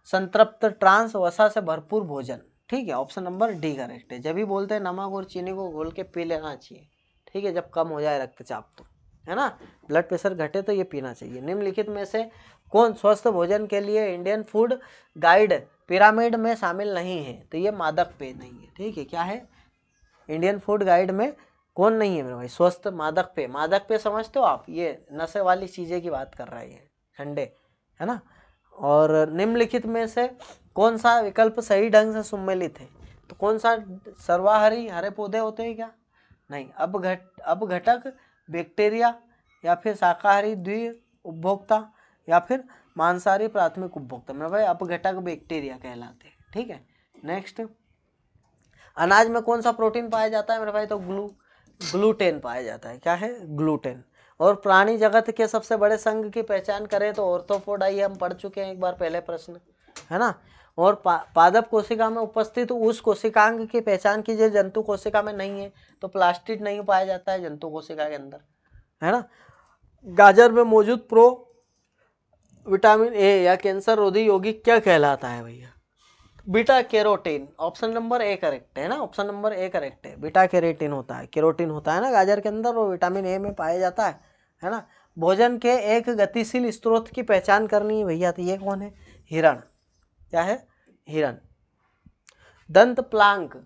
संतृप्त ट्रांस वसा से भरपूर भोजन। ठीक है, ऑप्शन नंबर डी करेक्ट है। जब भी बोलते हैं नमक और चीनी को घोल के पी लेना चाहिए, ठीक है, जब कम हो जाए रक्तचाप, तो है ना, ब्लड प्रेशर घटे तो ये पीना चाहिए। निम्नलिखित में से कौन स्वस्थ भोजन के लिए इंडियन फूड गाइड पिरामिड में शामिल नहीं है, तो ये मादक पेय नहीं है। ठीक है, क्या है, इंडियन फूड गाइड में कौन नहीं है मेरे भाई, स्वस्थ मादक पेय समझते हो आप, ये नशे वाली चीज़ें की बात कर रहा है, ये ठंडे, है ना। और निम्नलिखित में से कौन सा विकल्प सही ढंग से सम्मिलित है, तो कौन सा, सर्वाहारी हरे पौधे होते हैं क्या, नहीं, अपघटक बैक्टीरिया, या फिर शाकाहारी द्वि उपभोक्ता, या फिर मांसाहारी प्राथमिक उपभोक्ता, मेरे भाई अपघटक बैक्टीरिया कहलाते हैं। ठीक है, नेक्स्ट, अनाज में कौन सा प्रोटीन पाया जाता है मेरे भाई, तो ग्लूटेन पाया जाता है। क्या है? ग्लूटेन। और प्राणी जगत के सबसे बड़े संघ की पहचान करें तो ऑर्थोपोडा, ये हम पढ़ चुके हैं एक बार पहले प्रश्न, है ना। और पादप कोशिका में उपस्थित उस कोशिकांग की पहचान कीजिए जंतु कोशिका में नहीं है, तो प्लास्टिड नहीं पाया जाता है जंतु कोशिका के अंदर, है ना। गाजर में मौजूद प्रो विटामिन ए या कैंसर रोधी यौगिक क्या कहलाता है भैया? Beta carotene. Option number A correct है ना, ऑप्शन नंबर ए करेक्ट है। बीटा कैरोटीन होता है, कैरोटीन होता है ना गाजर के अंदर, और विटामिन ए में पाया जाता है ना। भोजन के एक गतिशील स्रोत की पहचान करनी है भैया, तो ये कौन है? हिरण। क्या है? हिरण। दंत प्लांक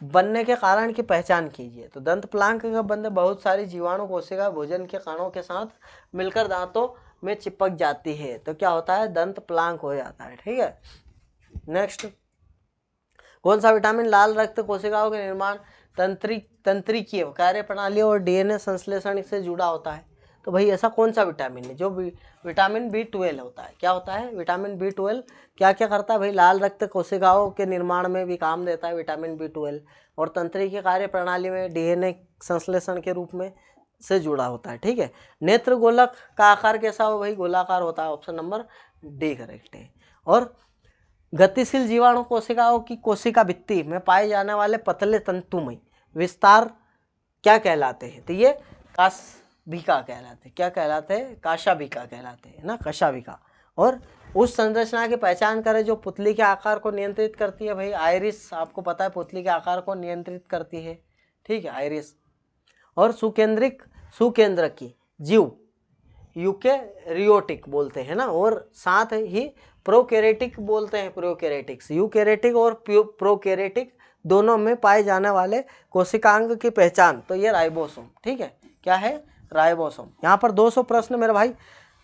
बनने के कारण की पहचान कीजिए, तो दंत प्लांक का बनने बहुत सारी जीवाणु कोशिका भोजन के कणों के साथ मिलकर दांतों में चिपक जाती है, तो क्या होता है? दंत प्लांक हो जाता है। ठीक है, नेक्स्ट, कौन सा विटामिन लाल रक्त कोशिकाओं के निर्माण, तंत्रिकीय कार्य प्रणाली और डीएनए संश्लेषण से जुड़ा होता है? तो भाई ऐसा कौन सा विटामिन है जो विटामिन B12 होता है? क्या होता है? विटामिन B12 क्या क्या करता है भाई? लाल रक्त कोशिकाओं के निर्माण में भी काम देता है विटामिन B12, और तंत्रिकीय कार्य प्रणाली में डीएनए संश्लेषण के रूप में से जुड़ा होता है। ठीक है, नेत्र गोलक का आकार कैसा हो भाई? गोलाकार होता है, ऑप्शन नंबर डी करेक्ट है। और गतिशील जीवाणु कोशिकाओं की कोशिका भित्ति में पाए जाने वाले पतले तंतुमय विस्तार क्या कहलाते हैं? तो ये काशभिका कहलाते हैं। क्या कहलाते हैं? काशाभिका कहलाते हैं ना, कशाभिका। और उस संरचना की पहचान करें जो पुतली के आकार को नियंत्रित करती है भाई। आइरिस, आपको पता है पुतली के आकार को नियंत्रित करती है। ठीक है, आइरिस। और सुकेंद्र की जीव यूकेरियोटिक बोलते हैं ना, और साथ ही प्रोकैरियोटिक बोलते हैं, प्रोकैरियोटिक्स। यूकैरियोटिक और प्रोकैरियोटिक दोनों में पाए जाने वाले कोशिकांग की पहचान, तो ये राइबोसोम। ठीक है, क्या है? राइबोसोम। यहाँ पर 200 प्रश्न मेरे भाई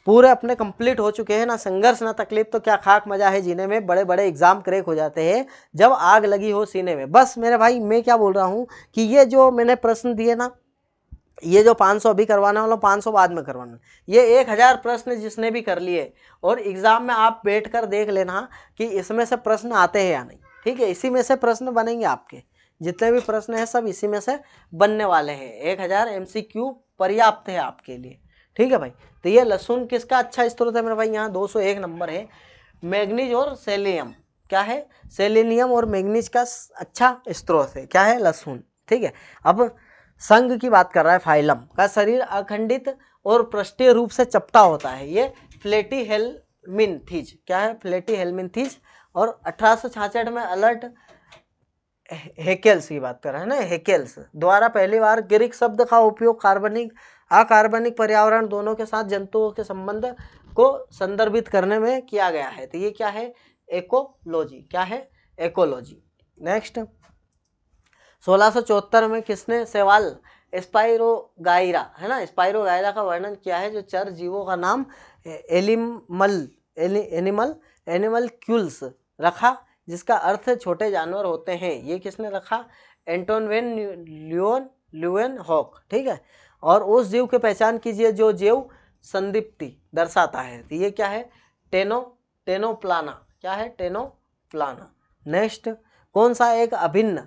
पूरे अपने कंप्लीट हो चुके हैं ना। संघर्ष ना तकलीफ तो क्या खाक मजा है जीने में, बड़े बड़े एग्जाम क्रैक हो जाते हैं जब आग लगी हो सीने में। बस मेरे भाई मैं क्या बोल रहा हूँ कि ये जो मैंने प्रश्न दिए ना, ये जो 500 अभी करवाने वाला, 500 बाद में करवाना, ये 1000 प्रश्न जिसने भी कर लिए, और एग्जाम में आप बैठकर देख लेना कि इसमें से प्रश्न आते हैं या नहीं। ठीक है, इसी में से प्रश्न बनेंगे आपके, जितने भी प्रश्न हैं सब इसी में से बनने वाले हैं। 1000 MCQ पर्याप्त है आपके लिए। ठीक है भाई, तो ये लहसुन किसका अच्छा स्रोत है मेरे भाई? यहाँ 201 नंबर है। मैग्नीज और सेलेनियम, क्या है? सेलेनियम और मैग्नीज का अच्छा स्रोत है। क्या है? लहसुन। ठीक है, अब संघ की बात कर रहा है। फाइलम का शरीर अखंडित और पृष्ठीय रूप से चपटा होता है, ये प्लेटीहेल्मिन्थीज। क्या है? प्लेटीहेल्मिन्थीज। और 1866 में अलर्ट हेकेल्स की बात कर रहे हैं ना, हेकेल्स द्वारा पहली बार ग्रीक शब्द का उपयोग कार्बनिक अकार्बनिक पर्यावरण दोनों के साथ जंतुओं के संबंध को संदर्भित करने में किया गया है, तो ये क्या है? एकोलॉजी। क्या है? एकोलॉजी। नेक्स्ट, 1674 में किसने शैवाल स्पाइरोगाइरा, है ना, स्पाइरोगाइरा का वर्णन किया है, जो चर जीवों का नाम एनिमल क्यूल्स रखा, जिसका अर्थ छोटे जानवर होते हैं? ये किसने रखा? Anton van Leeuwenhoek. ठीक है, और उस जीव की पहचान कीजिए जो जैव संदीप्ति दर्शाता है, तो ये क्या है? टेनोप्लाना। क्या है? टेनोप्लाना। नेक्स्ट, कौन सा एक अभिन्न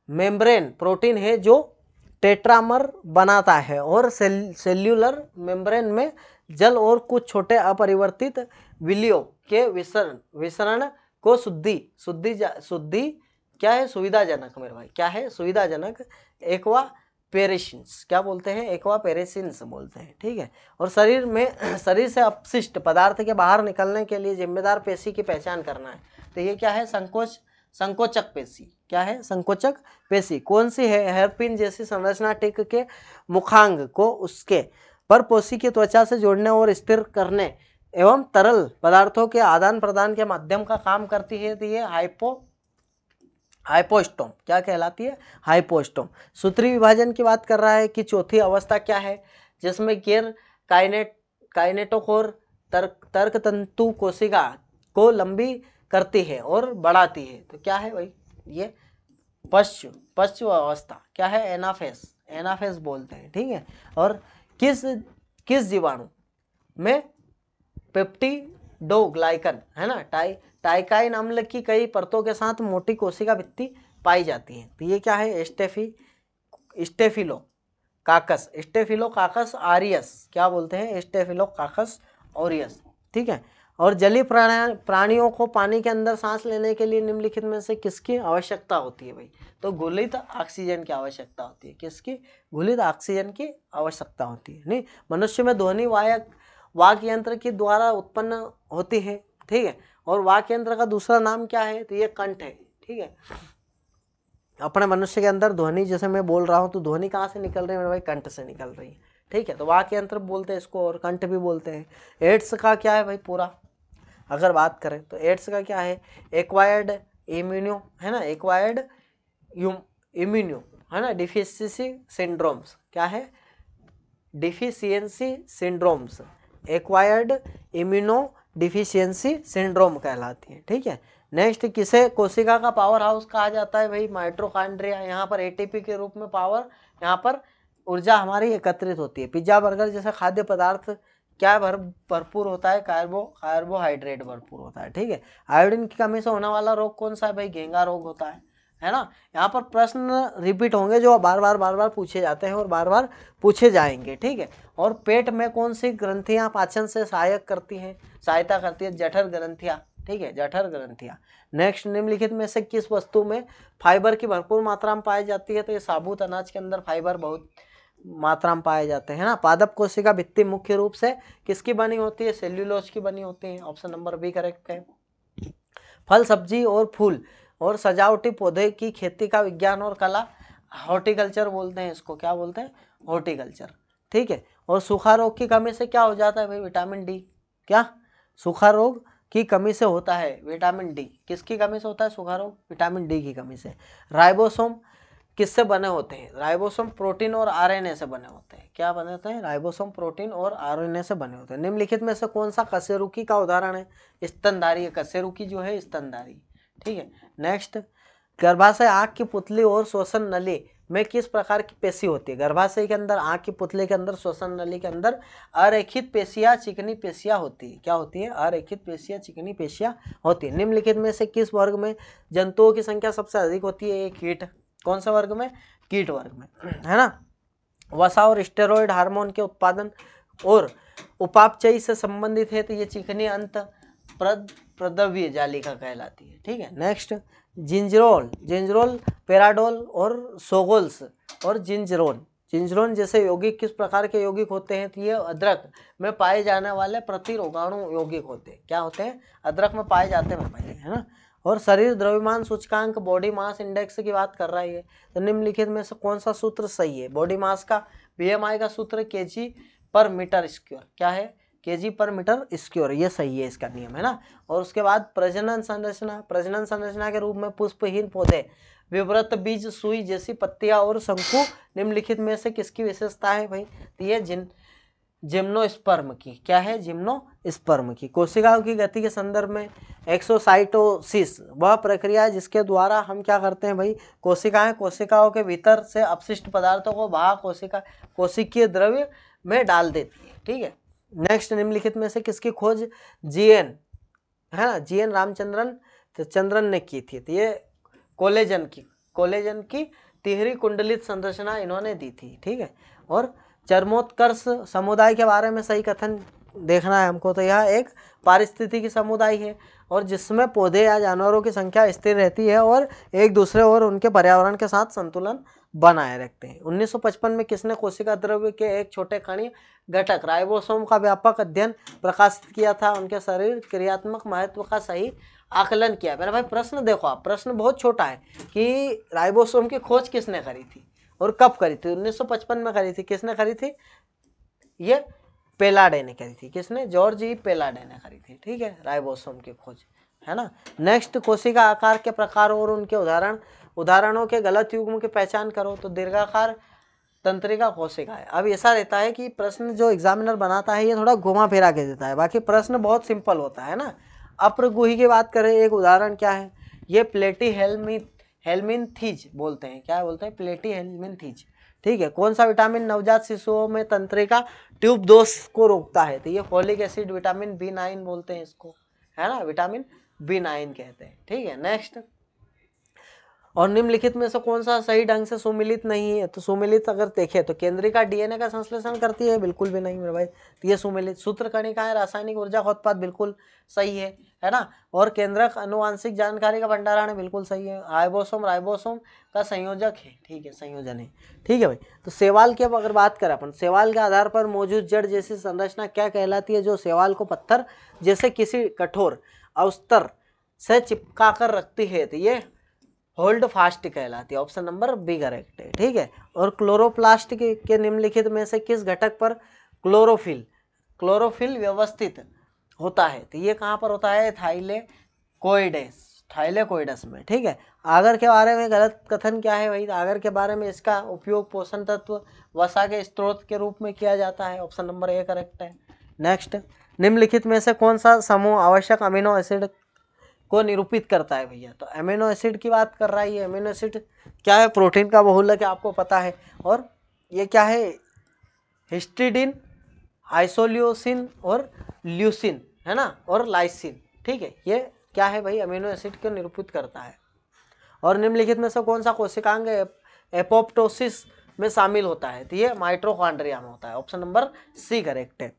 मेम्ब्रेन प्रोटीन है जो टेट्रामर बनाता है और सेल्यूलर मेम्ब्रेन में जल और कुछ छोटे अपरिवर्तित विलियो के विसरण को शुद्धि क्या है? सुविधाजनक मेरे भाई। क्या है? सुविधाजनक एक्वापेरेशंस। क्या बोलते हैं? एक्वापेरेशंस बोलते हैं। ठीक है, और शरीर से अपशिष्ट पदार्थ के बाहर निकलने के लिए जिम्मेदार पेशी की पहचान करना है, तो ये क्या है? संकोचक पेशी। क्या है? संकोचक पेशी। कौन सी है? हेयरपिन जैसी संरचना टिक के मुखांग को उसके परपोषी की त्वचा से जोड़ने और स्थिर करने एवं तरल पदार्थों के आदान प्रदान के माध्यम का काम करती है, तो ये हाइपोस्टोम। क्या कहलाती है? हाइपोस्टोम। सूत्री विभाजन की बात कर रहा है कि चौथी अवस्था क्या है जिसमें गैर काइनेटोकोर तर्क तंतु कोशिका को लंबी करती है और बढ़ाती है, तो क्या है भाई? ये पश्च अवस्था। क्या है? एनाफेस बोलते हैं। ठीक है, और किस जीवाणु में पेप्टिडोग्लाइकन, है ना, टाइकाइन अम्ल की कई परतों के साथ मोटी कोशिका भित्ति पाई जाती है, तो ये क्या है? स्टेफिलोकाकस, स्टेफिलोकाकस आरियस, क्या बोलते हैं, स्टेफिलोकाकस ऑरियस, ठीक है। और जलीय प्राणियों को पानी के अंदर सांस लेने के लिए निम्नलिखित में से किसकी आवश्यकता होती है भाई, तो घुलित ऑक्सीजन की आवश्यकता होती है, किसकी, घुलित ऑक्सीजन की आवश्यकता होती है। नहीं, मनुष्य में ध्वनि वाक यंत्र के द्वारा उत्पन्न होती है, ठीक है। और वाक यंत्र का दूसरा नाम क्या है, तो ये कंठ है, ठीक है। अपने मनुष्य के अंदर ध्वनि, जैसे मैं बोल रहा हूँ तो ध्वनि कहाँ से निकल रही है मेरे भाई, कंठ से निकल रही है, ठीक है। तो वाक यंत्र बोलते हैं इसको और कंठ भी बोलते हैं। एड्स का क्या है भाई, पूरा अगर बात करें तो एड्स का क्या है, एक्वायर्ड इम्यूनो, है ना, एक्वायर्ड इम्यूनो, है ना, डिफिशियंसी सिंड्रोम्स, क्या है, deficiency syndromes, acquired immuno deficiency syndrome कहलाती है, ठीक है। नेक्स्ट, किसे कोशिका का पावर हाउस कहा जाता है भाई, माइटोकॉन्ड्रिया। यहाँ पर एटीपी के रूप में पावर, यहाँ पर ऊर्जा हमारी एकत्रित होती है। पिज्जा बर्गर जैसे खाद्य पदार्थ क्या भरपूर होता है, कार्बोहाइड्रेट भरपूर होता है, ठीक है। आयोडीन की कमी से होने वाला रोग कौन सा है भाई, घेंगा रोग होता है ना। यहाँ पर प्रश्न रिपीट होंगे जो बार बार पूछे जाते हैं और बार बार पूछे जाएंगे, ठीक है। और पेट में कौन सी ग्रंथियां पाचन से सहायता करती है, जठर ग्रंथियां, ठीक है, जठर ग्रंथियां। नेक्स्ट, निम्नलिखित में से किस वस्तु में फाइबर की भरपूर मात्रा में पाई जाती है, तो ये साबुत अनाज के अंदर फाइबर बहुत मात्रा में पाए जाते हैं ना। पादप कोशिका भित्ति मुख्य रूप से किसकी बनी होती है, सेल्यूलोज की बनी होती है, ऑप्शन नंबर बी करेक्ट है। फल, सब्जी और फूल और सजावटी पौधे की खेती का विज्ञान और कला हॉर्टिकल्चर बोलते हैं, इसको क्या बोलते हैं, हॉर्टिकल्चर, ठीक है। और सूखा रोग की कमी से क्या हो जाता है भाई, विटामिन डी, क्या सूखा रोग की कमी से होता है विटामिन डी, किसकी कमी से होता है सूखा रोग, विटामिन डी की कमी से। राइबोसोम किससे बने होते हैं, राइबोसोम प्रोटीन और आरएनए से बने होते हैं, क्या बने होते हैं, राइबोसोम प्रोटीन और आरएनए से बने होते हैं। निम्नलिखित में से कौन सा कशेरुकी का उदाहरण है, स्तनधारी, कशेरुकी जो है स्तनधारी, ठीक है। नेक्स्ट, गर्भाशय आंख की पुतली और श्वसन नली में किस प्रकार की पेशी होती है, गर्भाशय के अंदर, आंख की पुतली के अंदर, श्वसन नली के अंदर अरेखित पेशियां, चिकनी पेशियां होती है, क्या होती है, अरेखित पेशियां, चिकनी पेशियां होती है। निम्नलिखित में से किस वर्ग में जंतुओं की संख्या सबसे अधिक होती है, एक कीट, कौन सा वर्ग में, कीट वर्ग में, है ना। वसा और स्टेरॉइड हार्मोन के उत्पादन और उपापचय से संबंधित है, तो ये चिकनी अंत प्रद्रव्य जालिका कहलाती है, ठीक है। नेक्स्ट, जिंजरोल, पेराडोल और सोगोल्स और जिंजरोन जैसे यौगिक किस प्रकार के यौगिक होते हैं, तो ये अदरक में पाए जाने वाले प्रतिरोगाणु यौगिक होते हैं, क्या होते हैं, अदरक में पाए जाते हैं, है ना। और शरीर द्रव्यमान सूचकांक, बॉडी मास इंडेक्स की बात कर रहा है, तो निम्नलिखित में से कौन सा सूत्र सही है, बॉडी मास का बीएमआई का सूत्र केजी पर मीटर स्क्वायर, क्या है, केजी पर मीटर स्क्वायर, ये सही है, इसका नियम, है ना। और उसके बाद प्रजनन संरचना के रूप में पुष्पहीन पौधे, विवृत बीज, सुई जैसी पत्तियां और शंकु निम्नलिखित में से किसकी विशेषता है भाई, तो ये जिम्नोस्पर्म की, क्या है, जिम्नोस्पर्म की। कोशिकाओं की गति के संदर्भ में एक्सोसाइटोसिस वह प्रक्रिया है जिसके द्वारा हम क्या करते हैं भाई, कोशिकाओं के भीतर से अपशिष्ट पदार्थों को बाहर कोशिकीय द्रव्य में डाल देती है, ठीक है। नेक्स्ट, निम्नलिखित में से किसकी खोज जीएन, है ना, जीएन रामचंद्रन ने की थी, तो ये कोलेजन की तिहरी कुंडलित संरचना इन्होंने दी थी, ठीक है। और चरमोत्कर्ष समुदाय के बारे में सही कथन देखना है हमको, तो यह एक पारिस्थितिकी समुदाय है और जिसमें पौधे या जानवरों की संख्या स्थिर रहती है और एक दूसरे और उनके पर्यावरण के साथ संतुलन बनाए रखते हैं। 1955 में किसने कोशिका द्रव्य के एक छोटे कणीय घटक राइबोसोम का व्यापक अध्ययन प्रकाशित किया था, उनके शरीर क्रियात्मक महत्व का सही आकलन किया। मेरा भाई प्रश्न देखो आप, प्रश्न बहुत छोटा है कि राइबोसोम की खोज किसने करी थी और कब करी थी, 1955 में करी थी, किसने करी थी, ये पेलाडे ने करी थी, किसने, जॉर्ज ई पेलाडे ने करी थी, ठीक है, राइबोसोम की खोज, है ना। नेक्स्ट, कोशिका आकार के प्रकार और उनके उदाहरणों के गलत युग्म की पहचान करो, तो दीर्घाकार तंत्रिका कोशिका है। अब ऐसा रहता है कि प्रश्न जो एग्जामिनर बनाता है ये थोड़ा घुमा फिरा के देता है, बाकी प्रश्न बहुत सिंपल होता है ना। अप्रगुही की बात करें, एक उदाहरण क्या है, ये प्लेटी हेल्मिनथीज बोलते हैं, क्या बोलते हैं, प्लेटी हेल्मिनथीज, ठीक है। कौन सा विटामिन नवजात शिशुओं में तंत्रिका ट्यूब दोष को रोकता है, तो ये फोलिक एसिड, विटामिन B9 बोलते हैं इसको, है ना, विटामिन B9 कहते हैं, ठीक है। नेक्स्ट, और निम्नलिखित में से कौन सा सही ढंग से सुमिलित नहीं है? तो सुमिलित अगर देखें तो केंद्रिका डीएनए का संश्लेषण करती है, बिल्कुल भी नहीं मेरे भाई, तो ये सुमिलित। सूत्रकणिकाएं रासायनिक ऊर्जा का उत्पाद, बिल्कुल सही है ना। और केंद्रक अनुवांशिक जानकारी का भंडारण है, बिल्कुल सही है। राइबोसोम का संयोजक है, ठीक है, संयोजन है, ठीक है भाई। तो शैवाल की अब अगर बात करें अपन, शैवाल के आधार पर मौजूद जड़ जैसी संरचना क्या कहलाती है? जो शैवाल को पत्थर जैसे किसी कठोर अवस्तर से चिपका कर रखती है, तो ये होल्ड फास्ट कहलाती है। ऑप्शन नंबर बी करेक्ट है, ठीक है। और क्लोरोप्लास्ट के निम्नलिखित में से किस घटक पर क्लोरोफिल व्यवस्थित होता है? तो ये कहाँ पर होता है? थाइलेकोइडस में, ठीक है। आगर के बारे में गलत कथन क्या है भाई? आगर के बारे में इसका उपयोग पोषण तत्व वसा के स्रोत के रूप में किया जाता है। ऑप्शन नंबर ए करेक्ट है। नेक्स्ट, निम्नलिखित में से कौन सा समूह आवश्यक अमीनो एसिड को निरूपित करता है भैया? तो अमीनो एसिड की बात कर रहा है। ये अमीनो एसिड क्या है? प्रोटीन का बहुलक है, आपको पता है। और ये क्या है? हिस्टिडीन, आइसोल्यूसिन और ल्यूसिन, है ना, और लाइसिन, ठीक है। ये क्या है भाई? अमीनो एसिड को निरूपित करता है। और निम्नलिखित में से कौन सा कोशिकांग एपोप्टोसिस में शामिल होता है? तो ये माइटोकॉन्ड्रिया में होता है। ऑप्शन नंबर सी करेक्ट है।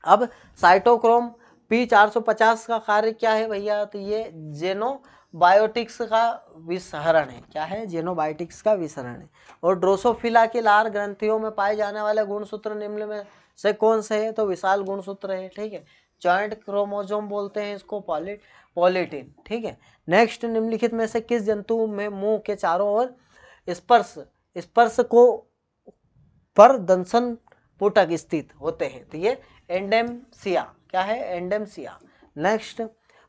अब साइटोक्रोम P450 का कार्य क्या है भैया? तो ये जेनोबायोटिक्स का विसरण है। क्या है? जेनोबायोटिक्स का विसरण है। और ड्रोसोफिला की लार ग्रंथियों में पाए जाने वाले गुणसूत्र निम्न में से कौन से है? तो विशाल गुणसूत्र है, ठीक है। जॉइंट क्रोमोसोम बोलते हैं इसको, पॉलीटिन, ठीक है। नेक्स्ट, निम्नलिखित में से किस जंतु में मुंह के चारों ओर स्पर्श को पर दंशन पुटक स्थित होते हैं? तो ये एंडेमसिया, क्या है? एंडेमसिया। नेक्स्ट,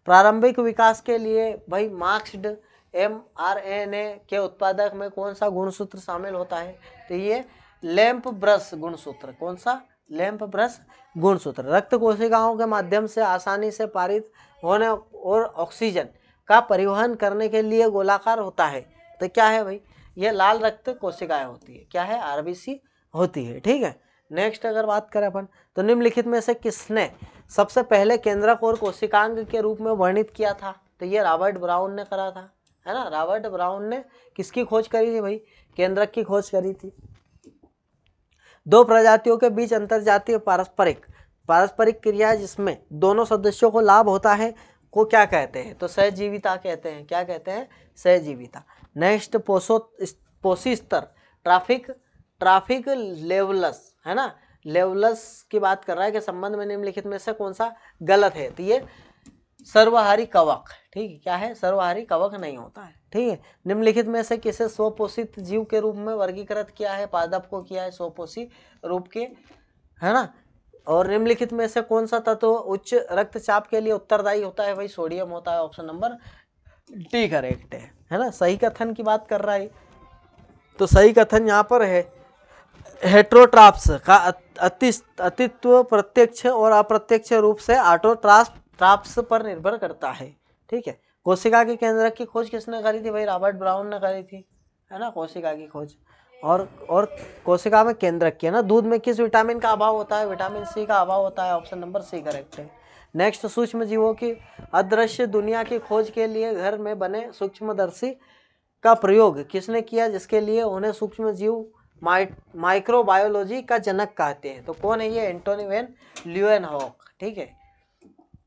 प्रारंभिक विकास के लिए भाई मार्क्स्ड mRNA के उत्पादक में कौन सा गुणसूत्र शामिल होता है? तो ये लैंप ब्रश गुणसूत्र। कौन सा? लैंप ब्रश गुणसूत्र। रक्त कोशिकाओं के माध्यम से आसानी से पारित होने और ऑक्सीजन का परिवहन करने के लिए गोलाकार होता है। तो क्या है भाई? ये लाल रक्त कोशिकाएं होती है। क्या है? RBC होती है, ठीक है। नेक्स्ट अगर बात करें अपन, तो निम्नलिखित में से किसने सबसे पहले केंद्रक और कोशिकांग के रूप में वर्णित किया था? तो ये रॉबर्ट ब्राउन ने करा था, है ना। रॉबर्ट ब्राउन ने किसकी खोज करी थी भाई? केंद्रक की खोज करी थी। दो प्रजातियों के बीच अंतरजातीय पारस्परिक क्रिया जिसमें दोनों सदस्यों को लाभ होता है को क्या कहते हैं? तो सहजीविता कहते हैं। क्या कहते हैं? सहजीविता। नेक्स्ट, पोषिस्तर ट्राफिक लेवलस, है ना, लेवलस की बात कर रहा है कि संबंध में निम्नलिखित में से कौन सा गलत है? तो ये सर्वहारी कवक, ठीक है। क्या है? सर्वहारी कवक नहीं होता है, ठीक है। निम्नलिखित में से किसे स्वपोषित जीव के रूप में वर्गीकृत किया है? पादप को किया है स्वपोषी रूप के, है ना। और निम्नलिखित में से कौन सा तत्व उच्च रक्तचाप के लिए उत्तरदायी होता है? भाई सोडियम होता है। ऑप्शन नंबर डी करेक्ट है ना। सही कथन की बात कर रहा है, तो सही कथन यहाँ पर है हेट्रोट्राप्स का अस्तित्व प्रत्यक्ष और अप्रत्यक्ष रूप से ऑटोट्राप्स पर निर्भर करता है, ठीक है। कोशिका के केंद्रक की खोज किसने करी थी? भाई रॉबर्ट ब्राउन ने करी थी, है ना, कोशिका की खोज। और कोशिका में केंद्रक की, है ना। दूध में किस विटामिन का अभाव होता है? विटामिन सी का अभाव होता है। ऑप्शन नंबर सी करेक्ट है। नेक्स्ट, सूक्ष्म जीवों की अदृश्य दुनिया की खोज के लिए घर में बने सूक्ष्मदर्शी का प्रयोग किसने किया, जिसके लिए उन्हें सूक्ष्म जीव माइक्रोबायोलॉजी का जनक कहते हैं? तो कौन है ये? एंटोनी वैन ल्यूएनहॉक, ठीक है।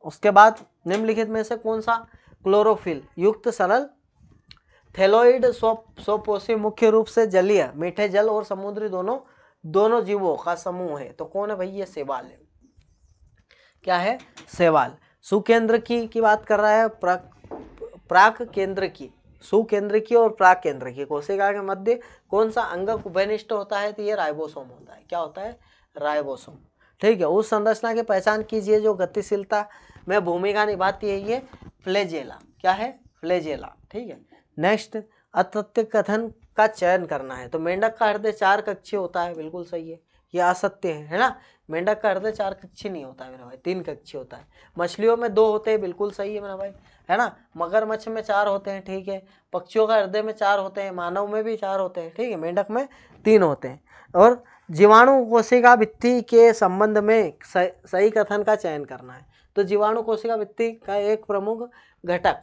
उसके बाद निम्नलिखित में से कौन सा क्लोरोफिल युक्त सरल थैलोइड स्वपोषी मुख्य रूप से जलीय, मीठे जल और समुद्री दोनों जीवों का समूह है? तो कौन है भाई? ये शैवाल है। क्या है? शैवाल। सुकेंद्र की बात कर रहा है, प्राक केंद्र की, सुकेंद्र की और प्राक केंद्र की कोशिका के मध्य कौन सा अंगक उभयनिष्ठ होता है? तो ये राइबोसोम होता है। क्या होता है? राइबोसोम, ठीक है। उस संरचना की पहचान कीजिए जो गतिशीलता में भूमिका निभाती है। ये फ्लैजेला। क्या है? फ्लैजेला, ठीक है। नेक्स्ट, अतथ्य कथन का चयन करना है। तो मेंढक का हृदय 4 कक्षीय होता है, बिल्कुल सही है। ये असत्य है ना। मेंढक का हृदय 4 कक्षीय नहीं होता है मेरा भाई, 3 कक्षीय होता है। मछलियों में 2 होते हैं, बिल्कुल सही है मेरा भाई, है ना। मगरमच्छ में 4 होते हैं, ठीक है। पक्षियों का हृदय में 4 होते हैं, मानव में भी 4 होते हैं, ठीक है। मेंढक में 3 होते हैं। और जीवाणु कोशिका भित्ति के संबंध में सही कथन का चयन करना है। तो जीवाणु कोशिका भित्ति का एक प्रमुख घटक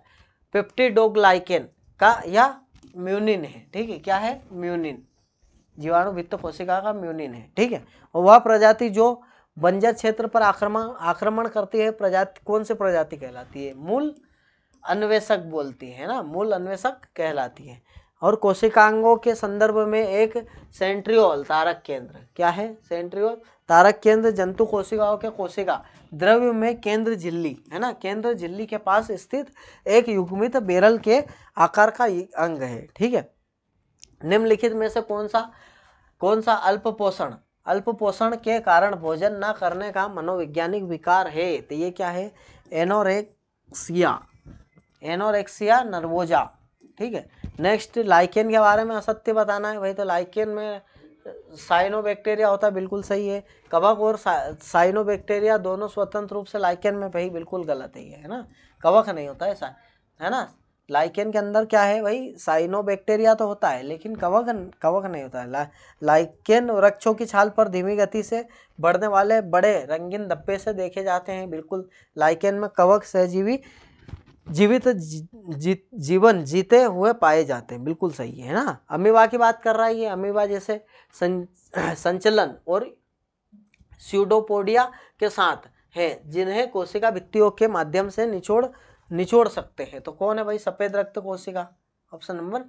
पेप्टिडोग्लाइकेन का या म्यूनिन है, ठीक है, क्या है, म्यूनिन, जीवाणु वित्त कोशिका का म्यूनिन है, ठीक है। और वह प्रजाति जो बंजर क्षेत्र पर आक्रमण करती है प्रजाति कौन सी प्रजाति कहलाती है, मूल अन्वेषक बोलती है ना, मूल अन्वेषक कहलाती है। और कोशिकांगों के संदर्भ में एक सेंट्रियोल तारक केंद्र, क्या है, सेंट्रियोल तारक केंद्र जंतु कोशिकाओं के कोशिका द्रव्य में केंद्र झिल्ली है ना, केंद्र झिल्ली के पास स्थित एक युग्मित बेरल के आकार का अंग है, ठीक है। निम्नलिखित में से कौन सा अल्प पोषण के कारण भोजन न करने का मनोवैज्ञानिक विकार है, तो ये क्या है, एनोरेक्सिया नर्वोजा, ठीक है। नेक्स्ट, लाइकेन के बारे में असत्य बताना है भाई, तो लाइकेन में साइनोबैक्टीरिया होता है, बिल्कुल सही है। कवक और साइनोबैक्टीरिया दोनों स्वतंत्र रूप से लाइकेन में, भाई बिल्कुल गलत है ना, कवक नहीं होता है ना, लाइकेन के अंदर क्या है भाई, साइनोबैक्टीरिया तो होता है लेकिन कवक नहीं होता है। लाइकेन वृक्षों की छाल पर धीमी गति से बढ़ने वाले बड़े रंगीन धब्बे से देखे जाते हैं, बिल्कुल। लाइकेन में कवक सहजीवी जीवित जीवन जीते हुए पाए जाते हैं, बिल्कुल सही है ना। अमीबा की बात कर रहा है, ये अमीबा जैसे संचलन और स्यूडोपोडिया के साथ है जिन्हें कोशिका भित्तियों के माध्यम से निचोड़ सकते हैं, तो कौन है भाई, सफेद रक्त कोशिका, ऑप्शन नंबर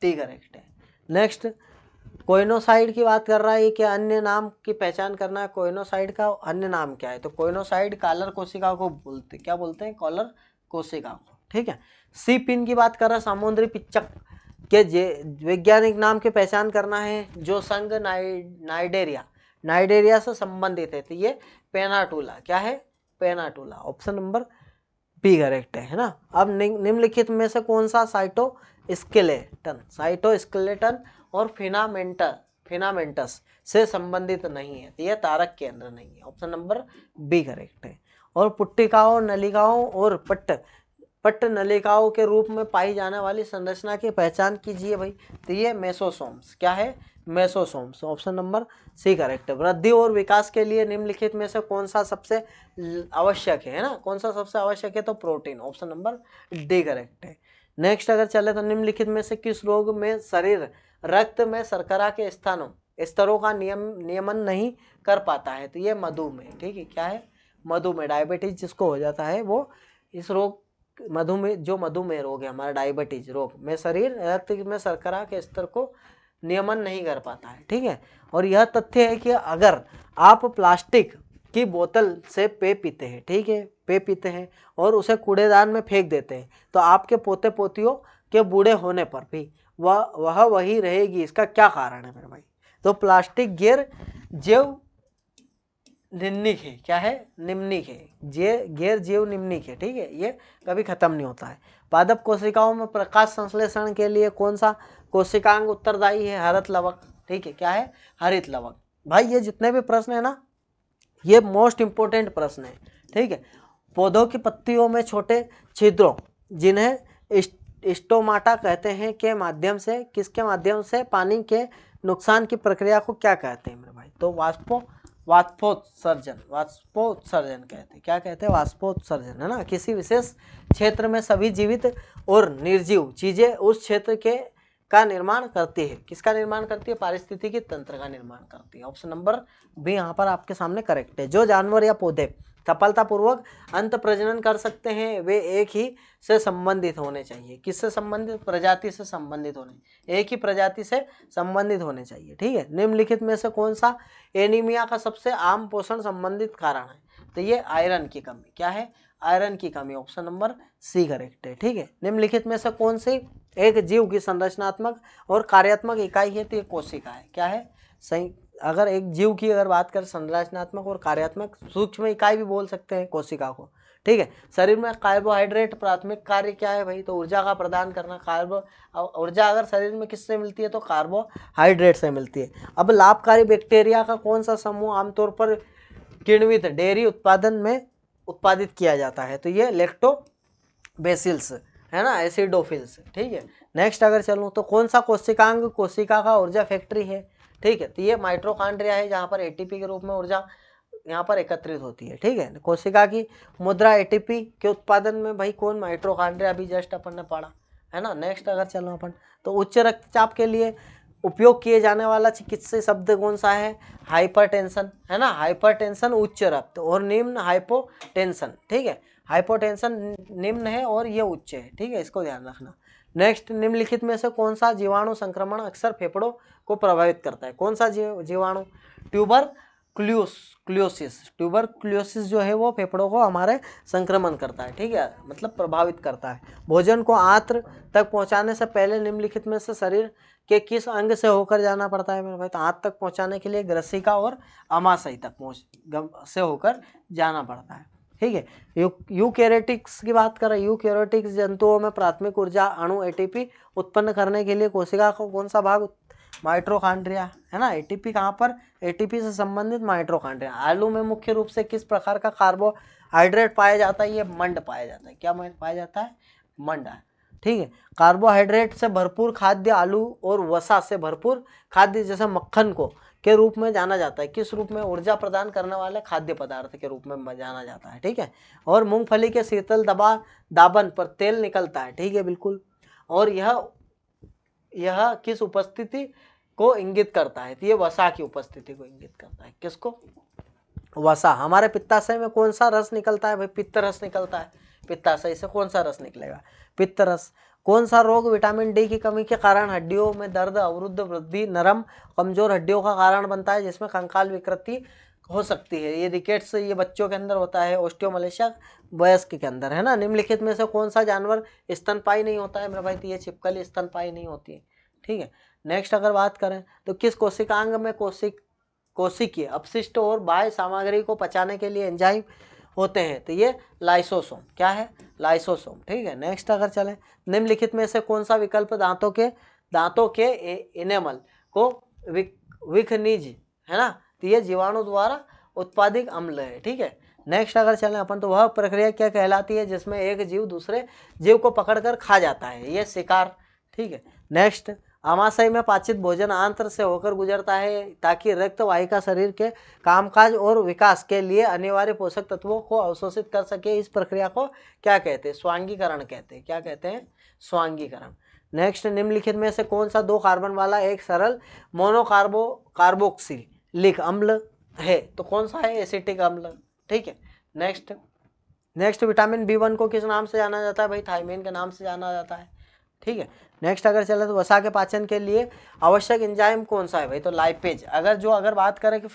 डी करेक्ट है। नेक्स्ट, कोइनोसाइड की बात कर रहा है, कि अन्य नाम की पहचान करना है, कोइनोसाइड का अन्य नाम क्या है, तो कोइनोसाइड कॉलर कोशिका को बोलते, क्या बोलते हैं, कॉलर कोशिका को, ठीक है। सी पिन की बात कर रहा है, समुद्री पिच्चक के वैज्ञानिक नाम की पहचान करना है, जो संघ नाइडेरिया से संबंधित है, तो ये पेनाटूला, क्या है, पेनाटूला, ऑप्शन नंबर बी करेक्ट है ना। अब निम्नलिखित में से कौन सा साइटोस्केलेटन और फिनामेंटस से संबंधित नहीं है, तो यह तारक केंद्र नहीं है, ऑप्शन नंबर बी करेक्ट है। और पुट्टिकाओं, नलिकाओं और पट्ट नलिकाओं के रूप में पाई जाने वाली संरचना की पहचान कीजिए भाई, तो ये मेसोसोम्स, क्या है, mesosomes, option number C correct है। वृद्धि और विकास के लिए निम्नलिखित में से कौन सा सबसे आवश्यक है ना, कौन सा सबसे आवश्यक है, तो protein, option number D correct है। नेक्स्ट अगर चले तो निम्नलिखित में से किस रोग में शरीर रक्त में शर्करा के स्तरों का नियमन नहीं कर पाता है, तो ये मधुमेह, ठीक है, क्या है, मधुमेह, डायबिटीज जिसको हो जाता है वो इस रोग मधुमेह रोग है हमारा, डायबिटीज रोग में शरीर रक्त में शर्करा के स्तर को नियमन नहीं कर पाता है, ठीक है। और यह तथ्य है कि अगर आप प्लास्टिक की बोतल से पे पीते हैं, ठीक है, पे पीते हैं और उसे कूड़ेदान में फेंक देते हैं, तो आपके पोते पोतियों के बूढ़े होने पर भी वह वही रहेगी, इसका क्या कारण है मेरे भाई, तो प्लास्टिक गैर जैव निम्निक है, क्या है, निम्निक है, गैर जैव निम्निक है, ठीक है, ये कभी खत्म नहीं होता है। पादप कोशिकाओं में प्रकाश संश्लेषण के लिए कौन सा कोशिकांग उत्तरदायी है, हरित लवक, ठीक है, क्या है, हरित लवक। भाई ये जितने भी प्रश्न है ना, ये मोस्ट इंपोर्टेंट प्रश्न है, ठीक है। पौधों की पत्तियों में छोटे छिद्रों जिन्हें स्टोमाटा कहते हैं के माध्यम से, किसके माध्यम से पानी के नुकसान की प्रक्रिया को क्या कहते हैं मेरे भाई, तो वाष्पोत्सर्जन कहते हैं, क्या कहते हैं, वाष्पोत्सर्जन, है ना। किसी विशेष क्षेत्र में सभी जीवित और निर्जीव चीजें उस क्षेत्र का निर्माण करती है, किसका निर्माण करती है, पारिस्थितिकी तंत्र का निर्माण करती है, ऑप्शन नंबर बी यहाँ पर आपके सामने करेक्ट है। जो जानवर या पौधे सफलतापूर्वक अंत प्रजनन कर सकते हैं वे एक ही से संबंधित होने चाहिए, किससे संबंधित, प्रजाति से संबंधित होने, एक ही प्रजाति से संबंधित होने चाहिए, ठीक है। निम्नलिखित में से कौन सा एनीमिया का सबसे आम पोषण संबंधित कारण है, तो ये आयरन की कमी, क्या है, आयरन की कमी, ऑप्शन नंबर सी करेक्ट है, ठीक है। निम्नलिखित में से कौन सी एक जीव की संरचनात्मक और कार्यात्मक इकाई है, तो ये कोशिका है, क्या है, सही। अगर एक जीव की अगर बात करें संरचनात्मक और कार्यात्मक, सूक्ष्म इकाई भी बोल सकते हैं कोशिका को, ठीक है। शरीर में कार्बोहाइड्रेट प्राथमिक कार्य क्या है भाई, तो ऊर्जा का प्रदान करना। ऊर्जा अगर शरीर में किससे मिलती है, तो कार्बोहाइड्रेट से मिलती है। अब लाभकारी बैक्टीरिया का कौन सा समूह आमतौर पर किण्वित डेयरी उत्पादन में उत्पादित किया जाता है, तो ये लैक्टोबैसिलस, है ना, एसिडोफिल्स, ठीक है। नेक्स्ट अगर चलूँ तो कौन सा कोशिकांग कोशिका का ऊर्जा फैक्ट्री है, ठीक है, तो ये माइटोकॉन्ड्रिया है, जहाँ पर एटीपी के रूप में ऊर्जा यहाँ पर एकत्रित होती है, ठीक है। कोशिका की मुद्रा एटीपी के उत्पादन में भाई कौन, माइटोकॉन्ड्रिया, अभी जस्ट अपन ने पढ़ा, है ना। नेक्स्ट अगर चलो अपन, तो उच्च रक्तचाप के लिए उपयोग किए जाने वाला चिकित्सीय शब्द कौन सा है, हाइपरटेंशन, है ना। हाइपरटेंशन उच्च रक्त और निम्न हाइपोटेंशन, ठीक है। हाइपोटेंशन निम्न है और ये उच्च है, ठीक है, इसको ध्यान रखना। नेक्स्ट, निम्नलिखित में से कौन सा जीवाणु संक्रमण अक्सर फेफड़ों को प्रभावित करता है, कौन सा जीवाणु, ट्यूबरक्लोसिस। ट्यूबरक्लोसिस जो है वो फेफड़ों को हमारे संक्रमण करता है, ठीक है, मतलब प्रभावित करता है। भोजन को आंत्र तक पहुंचाने से पहले निम्नलिखित में से शरीर के किस अंग से होकर जाना पड़ता है मेरे भाई, तो आंत तक पहुंचाने के लिए ग्रसिका और अमाशय तक से होकर जाना पड़ता है, ठीक है। यूकैरियोटिक्स की बात करें, यूकैरियोटिक्स जंतुओं में प्राथमिक ऊर्जा अणु एटीपी उत्पन्न करने के लिए कोशिका का कौन सा भाग, माइटोकॉन्ड्रिया, है ना। एटीपी कहाँ पर, एटीपी से संबंधित माइटोकॉन्ड्रिया। आलू में मुख्य रूप से किस प्रकार का कार्बोहाइड्रेट पाया जाता है, ये मंड पाया जाता है, क्या पाया जाता है, मंड, ठीक है। कार्बोहाइड्रेट से भरपूर खाद्य आलू और वसा से भरपूर खाद्य जैसे मक्खन को के रूप में जाना जाता है, किस रूप में, ऊर्जा प्रदान करने वाले खाद्य पदार्थ के रूप में जाना जाता है, ठीक है। और मूंगफली के शीतल दाबन पर तेल निकलता है, ठीक है, बिल्कुल। और यह किस उपस्थिति को इंगित करता है, तो ये वसा की उपस्थिति को इंगित करता है, किसको, वसा। हमारे पित्ताशय में कौन सा रस निकलता है भाई, पित्त रस निकलता है। पित्ताशय से कौन सा रस निकलेगा, पित्त रस। कौन सा रोग विटामिन डी की कमी के कारण हड्डियों में दर्द, अवरुद्ध वृद्धि, नरम कमजोर हड्डियों का कारण बनता है, जिसमें कंकाल विकृति हो सकती है, ये रिकेट्स, ये बच्चों के अंदर होता है, ऑस्टियोमलेशिया वयस्क के अंदर, है ना। निम्नलिखित में से कौन सा जानवर स्तनपायी नहीं होता है मेरे भाई, तो ये छिपकली स्तनपायी नहीं होती है, ठीक है। नेक्स्ट अगर बात करें तो किस कोशिकांग में कोशिकीय अपशिष्ट और बाह्य सामग्री को पचाने के लिए एंजाइम होते हैं, तो ये लाइसोसोम, क्या है, लाइसोसोम, ठीक है। नेक्स्ट अगर चलें, निम्नलिखित में से कौन सा विकल्प दांतों के इनेमल को विखनिज, है ना, तो ये जीवाणु द्वारा उत्पादित अम्ल है, ठीक है। नेक्स्ट अगर चलें अपन, तो वह प्रक्रिया क्या कहलाती है जिसमें एक जीव दूसरे जीव को पकड़कर खा जाता है, ये शिकार, ठीक है। नेक्स्ट, आमाशय में पाचित भोजन आंत्र से होकर गुजरता है ताकि रक्त वाहिका शरीर के कामकाज और विकास के लिए अनिवार्य पोषक तत्वों को अवशोषित कर सके, इस प्रक्रिया को क्या कहते हैं, स्वांगीकरण कहते हैं, क्या कहते हैं, स्वांगीकरण। नेक्स्ट, निम्नलिखित में से कौन सा 2 कार्बन वाला एक सरल कार्बोक्सिलिक अम्ल है, तो कौन सा है, एसिटिक अम्ल, ठीक है। नेक्स्ट, विटामिन B1 को किस नाम से जाना जाता है भाई, थायमीन के नाम से जाना जाता है, ठीक है। नेक्स्ट अगर चले तो वसा के पाचन के लिए आवश्यक एंजाइम कौन सा है भाई, तो लाइपेज। अगर बात करें कि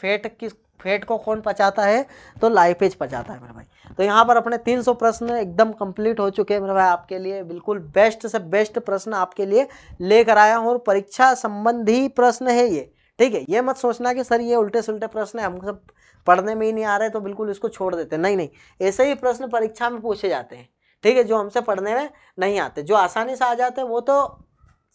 फैट को कौन पचाता है, तो लाइपेज पचाता है मेरे भाई। तो यहाँ पर अपने 300 प्रश्न एकदम कंप्लीट हो चुके हैं मेरे भाई, आपके लिए बिल्कुल बेस्ट से बेस्ट प्रश्न आपके लिए लेकर आया हूँ, और परीक्षा संबंधी प्रश्न है ये, ठीक है। ये मत सोचना कि सर ये उल्टे सुल्टे प्रश्न है, हम सब पढ़ने में ही नहीं आ रहे तो बिल्कुल इसको छोड़ देते, नहीं, ऐसे ही प्रश्न परीक्षा में पूछे जाते हैं, ठीक है, जो हमसे पढ़ने में नहीं आते, जो आसानी से आ जाते हैं वो तो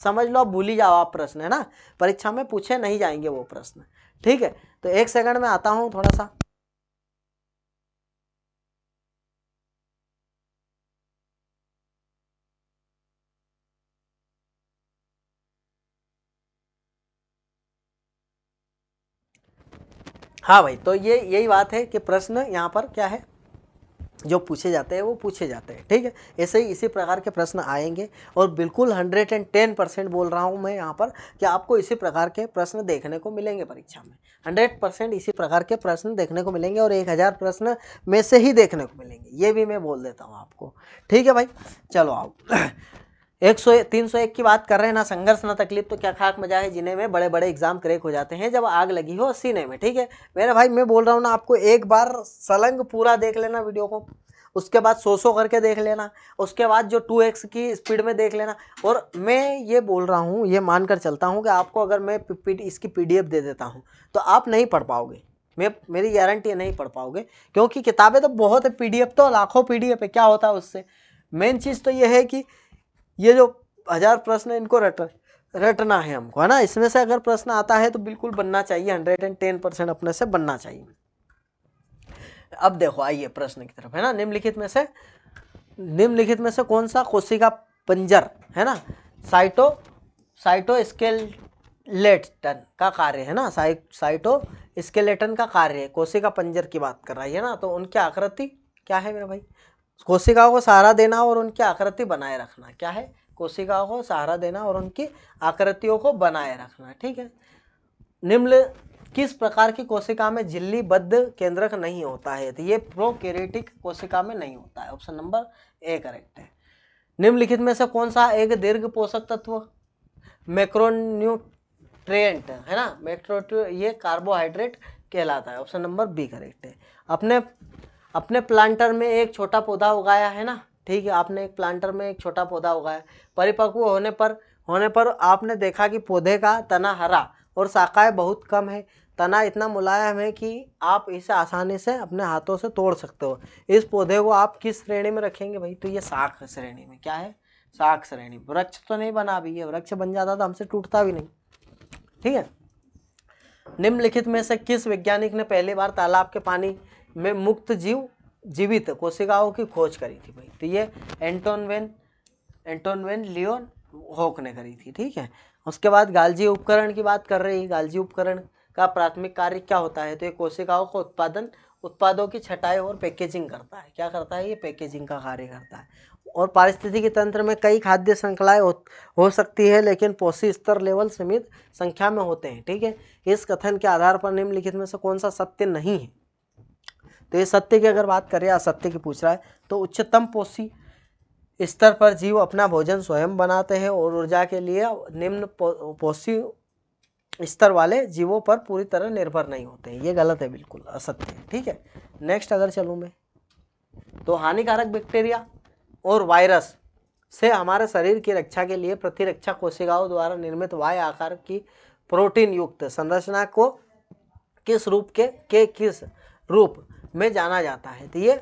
समझ लो, आप भूल ही जाओ आप प्रश्न, है ना, परीक्षा में पूछे नहीं जाएंगे वो प्रश्न, ठीक है। तो 1 सेकंड में आता हूं थोड़ा सा, हाँ भाई, तो ये यही बात है कि प्रश्न यहाँ पर क्या है, जो पूछे जाते हैं वो पूछे जाते हैं, ठीक है। ऐसे ही इसी प्रकार के प्रश्न आएंगे, और बिल्कुल 110% बोल रहा हूँ मैं यहाँ पर कि आपको इसी प्रकार के प्रश्न देखने को मिलेंगे परीक्षा में, 100% इसी प्रकार के प्रश्न देखने को मिलेंगे, और 1000 प्रश्न में से ही देखने को मिलेंगे, ये भी मैं बोल देता हूँ आपको, ठीक है भाई। चलो आओ 301 की बात कर रहे हैं ना, संघर्ष ना तकलीफ तो क्या खाक मजा है जिन्हें में बड़े बड़े एग्जाम क्रैक हो जाते हैं जब आग लगी हो सीने में, ठीक है मेरे भाई। मैं बोल रहा हूँ ना आपको, एक बार सलंग पूरा देख लेना वीडियो को, उसके बाद 100 करके देख लेना, उसके बाद जो 2x की स्पीड में देख लेना। और मैं ये बोल रहा हूँ, ये मानकर चलता हूँ कि आपको अगर मैं इसकी PDF दे देता हूँ तो आप नहीं पढ़ पाओगे, मेरी गारंटी है नहीं पढ़ पाओगे, क्योंकि किताबें तो बहुत है, PDF तो लाखों PDF है, क्या होता है उससे। मेन चीज़ तो ये है कि ये जो 1000 प्रश्न इनको रटना है हमको, है ना। इसमें से अगर प्रश्न आता है तो बिल्कुल बनना चाहिए, 110% अपने से बनना चाहिए। अब देखो आइए प्रश्न की तरफ, है ना। निम्नलिखित में से कौन सा कोशिका पंजर, है ना, साइटोस्केलेटन का कार्य है ना, साइटोस्केलेटन का कार्य है, कोशिका पंजर की बात कर रही है ना। तो उनकी आकृति क्या है मेरे भाई, कोशिकाओं को सहारा देना और उनकी आकृति बनाए रखना। क्या है? कोशिकाओं को सहारा देना और उनकी आकृतियों को बनाए रखना। ठीक है। निम्न किस प्रकार की कोशिका में झिल्लीबद्ध केंद्रक नहीं होता है? तो ये प्रोकैरियोटिक कोशिका में नहीं होता है। ऑप्शन नंबर ए करेक्ट है। निम्नलिखित में से कौन सा एक दीर्घ पोषक तत्व मैक्रोन्यूट्रिएंट है ना, ये कार्बोहाइड्रेट कहलाता है। ऑप्शन नंबर बी करेक्ट है। अपने प्लांटर में एक छोटा पौधा उगाया है ना, ठीक है, आपने एक प्लांटर में एक छोटा पौधा उगाया, परिपक्व होने पर आपने देखा कि पौधे का तना हरा और शाखाएं बहुत कम है। तना इतना मुलायम है कि आप इसे आसानी से अपने हाथों से तोड़ सकते हो। इस पौधे को आप किस श्रेणी में रखेंगे भाई? तो ये शाख श्रेणी में। क्या है? शाख श्रेणी। वृक्ष तो नहीं बना अभी, ये वृक्ष बन जाता तो हमसे टूटता भी नहीं। ठीक है। निम्नलिखित में से किस वैज्ञानिक ने पहली बार तालाब के पानी में मुक्त जीवित कोशिकाओं की खोज करी थी भाई? तो ये एंटोन वेन लियोन हॉक ने करी थी। ठीक है। उसके बाद गाल्जी उपकरण की बात कर रही है। गाल्जी उपकरण का प्राथमिक कार्य क्या होता है? तो ये कोशिकाओं को उत्पादों की छटाई और पैकेजिंग करता है। क्या करता है? ये पैकेजिंग का कार्य करता है। और पारिस्थितिकी तंत्र में कई खाद्य श्रृंखलाएं हो सकती है, लेकिन पोषी स्तर लेवल सीमित संख्या में होते हैं। ठीक है। इस कथन के आधार पर निम्नलिखित में से कौन सा सत्य नहीं है? तो ये सत्य की अगर बात करें, असत्य की पूछ रहा है, तो उच्चतम पोषी स्तर पर जीव अपना भोजन स्वयं बनाते हैं और ऊर्जा के लिए निम्न पोषी स्तर वाले जीवों पर पूरी तरह निर्भर नहीं होते हैं। ये गलत है, बिल्कुल असत्य है। ठीक है। नेक्स्ट अगर चलूँ मैं, तो हानिकारक बैक्टीरिया और वायरस से हमारे शरीर की रक्षा के लिए प्रतिरक्षा कोशिकाओं द्वारा निर्मित वाय आकार की प्रोटीन युक्त संरचना को किस रूप में जाना जाता है? तो ये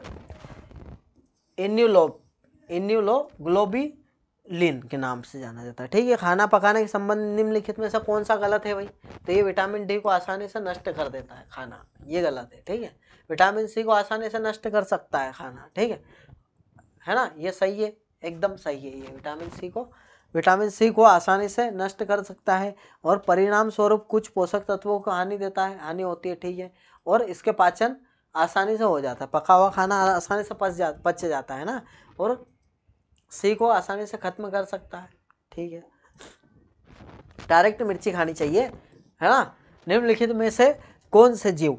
इम्यूनोग्लोबुलिन के नाम से जाना जाता है। ठीक है। खाना पकाने के संबंध निम्नलिखित में से कौन सा गलत है भाई? तो ये विटामिन डी को आसानी से नष्ट कर देता है खाना। ये गलत है। ठीक है। विटामिन सी को आसानी से नष्ट कर सकता है खाना। ठीक है ना, ये सही है, एकदम सही है। ये विटामिन सी को आसानी से नष्ट कर सकता है और परिणाम स्वरूप कुछ पोषक तत्वों को हानि होती है। ठीक है। और इसके पाचन आसानी से हो जाता है। पका हुआ खाना आसानी से पच जाता है ना, और सी को आसानी से खत्म कर सकता है। ठीक है। डायरेक्ट मिर्ची खानी चाहिए, है ना। निम्नलिखित में से कौन से जीव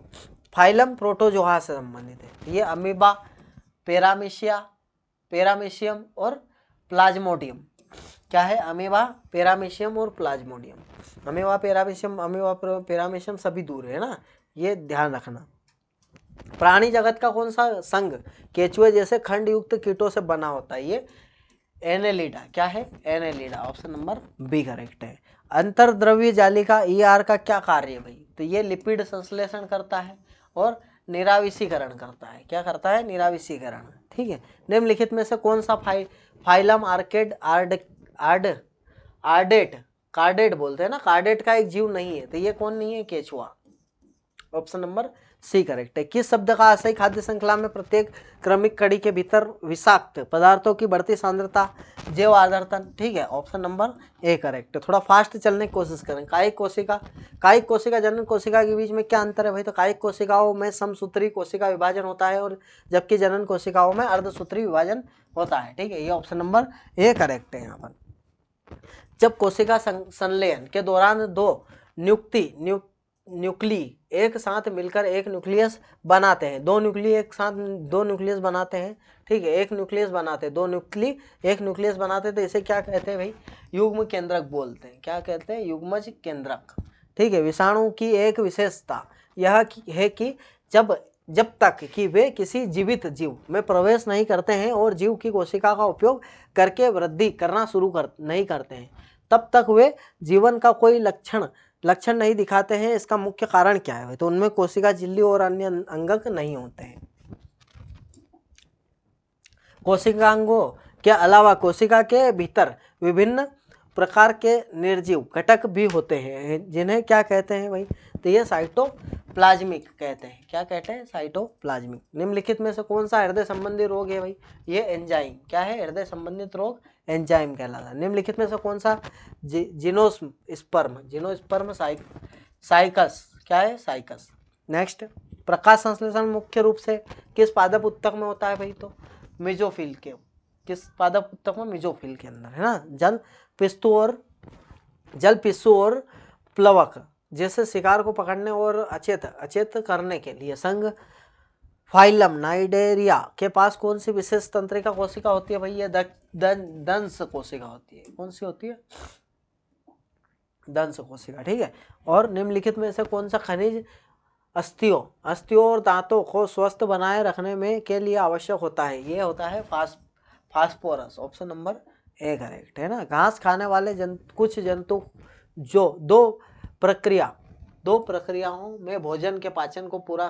फाइलम प्रोटोजोआ से संबंधित है? ये अमीबा, पैरामीशियम और प्लाज्मोडियम। क्या है? अमीबा, पैरामीशियम और प्लाज्मोडियम। अमीबा पैरामीशियम सभी दूर है ना, ये ध्यान रखना। प्राणी जगत का कौन सा संघ केचुए जैसे खंड युक्त कीटों से बना होता है? ये एनेलिडा। क्या है? Annelida. Option number B correct है। अंतर्द्रव्य जालिका ईआर का क्या कार्य है भाई? तो ये लिपिड संश्लेषण करता है और निराविषीकरण करता है। क्या करता है? निराविषीकरण। ठीक है। निम्नलिखित में से कौन सा फाइलम कार्डेट बोलते हैं ना, कार्डेट का एक जीव नहीं है? तो ये कौन नहीं है? केचुआ। ऑप्शन नंबर सी करेक्ट है। किस शब्द का आशय खाद्य श्रृंखला में प्रत्येक क्रमिक कड़ी के भीतर विषाक्त पदार्थों की बढ़ती सांद्रता, जैव आवर्धन? ठीक है। ऑप्शन नंबर ए करेक्ट है। थोड़ा फास्ट चलने की कोशिश करें। कायिक कोशिका जनन कोशिका के बीच में क्या अंतर है भाई? तो कायिक कोशिकाओं में समसूत्री कोशिका विभाजन होता है और जबकि जनन कोशिकाओं में अर्धसूत्री विभाजन होता है। ठीक है। ये ऑप्शन नंबर ए करेक्ट है। यहाँ पर जब कोशिका संलयन के दौरान दो न्यूक्ली एक साथ मिलकर एक न्यूक्लियस बनाते हैं, दो न्यूक्ली एक साथ दो न्यूक्लियस बनाते हैं। ठीक है। एक न्यूक्लियस बनाते हैं, दो न्यूक्ली एक न्यूक्लियस बनाते हैं, तो इसे क्या कहते हैं भाई? युग्म केंद्रक बोलते हैं। क्या कहते हैं? युग्मज केंद्रक। ठीक है। विषाणु की एक विशेषता यह है कि जब तक कि वे किसी जीवित जीव में प्रवेश नहीं करते हैं और जीव की कोशिका का उपयोग करके वृद्धि करना शुरू नहीं करते हैं, तब तक वे जीवन का कोई लक्षण नहीं दिखाते हैं। इसका मुख्य कारण क्या है? तो उनमें कोशिका झिल्ली और अन्य अंगक नहीं होते हैं। कोशिकांगों के अलावा कोशिका के भीतर विभिन्न प्रकार के निर्जीव घटक भी होते हैं, जिन्हें क्या कहते हैं भाई? तो ये साइटोप्लाज्मिक कहते हैं। क्या कहते हैं? साइटोप्लाज्मिक। निम्नलिखित में से कौन सा हृदय संबंधी रोग है भाई? ये एंजाइम। क्या है? हृदय संबंधित रोग एंजाइम कहलाता है। निम्नलिखित में से कौन सा जिनोस्पर्म साइकस? क्या है? साइकस। नेक्स्ट, प्रकाश संश्लेषण मुख्य रूप से किस पादप उत्तक में होता है भाई? तो मेजोफिल के, किस पादप ऊतक में? मेजोफिल के अंदर, है ना। जल पिस्सू और प्लवक जैसे शिकार को पकड़ने और अचेत करने के लिए संघ फाइलम नाइडेरिया के पास कौन सी विशेष तंत्रिका कोशिका होती है भाई? ये दंश कोशिका होती है। कौन सी होती है? दंश कोशिका, ठीक है। और निम्नलिखित में से कौन सा खनिज अस्थियों और दांतों को स्वस्थ बनाए रखने में के लिए आवश्यक होता है? ये होता है phosphorus. Option number A correct, है ना। घास खाने वाले कुछ जंतु जो दो प्रक्रियाओं में भोजन के पाचन को पूरा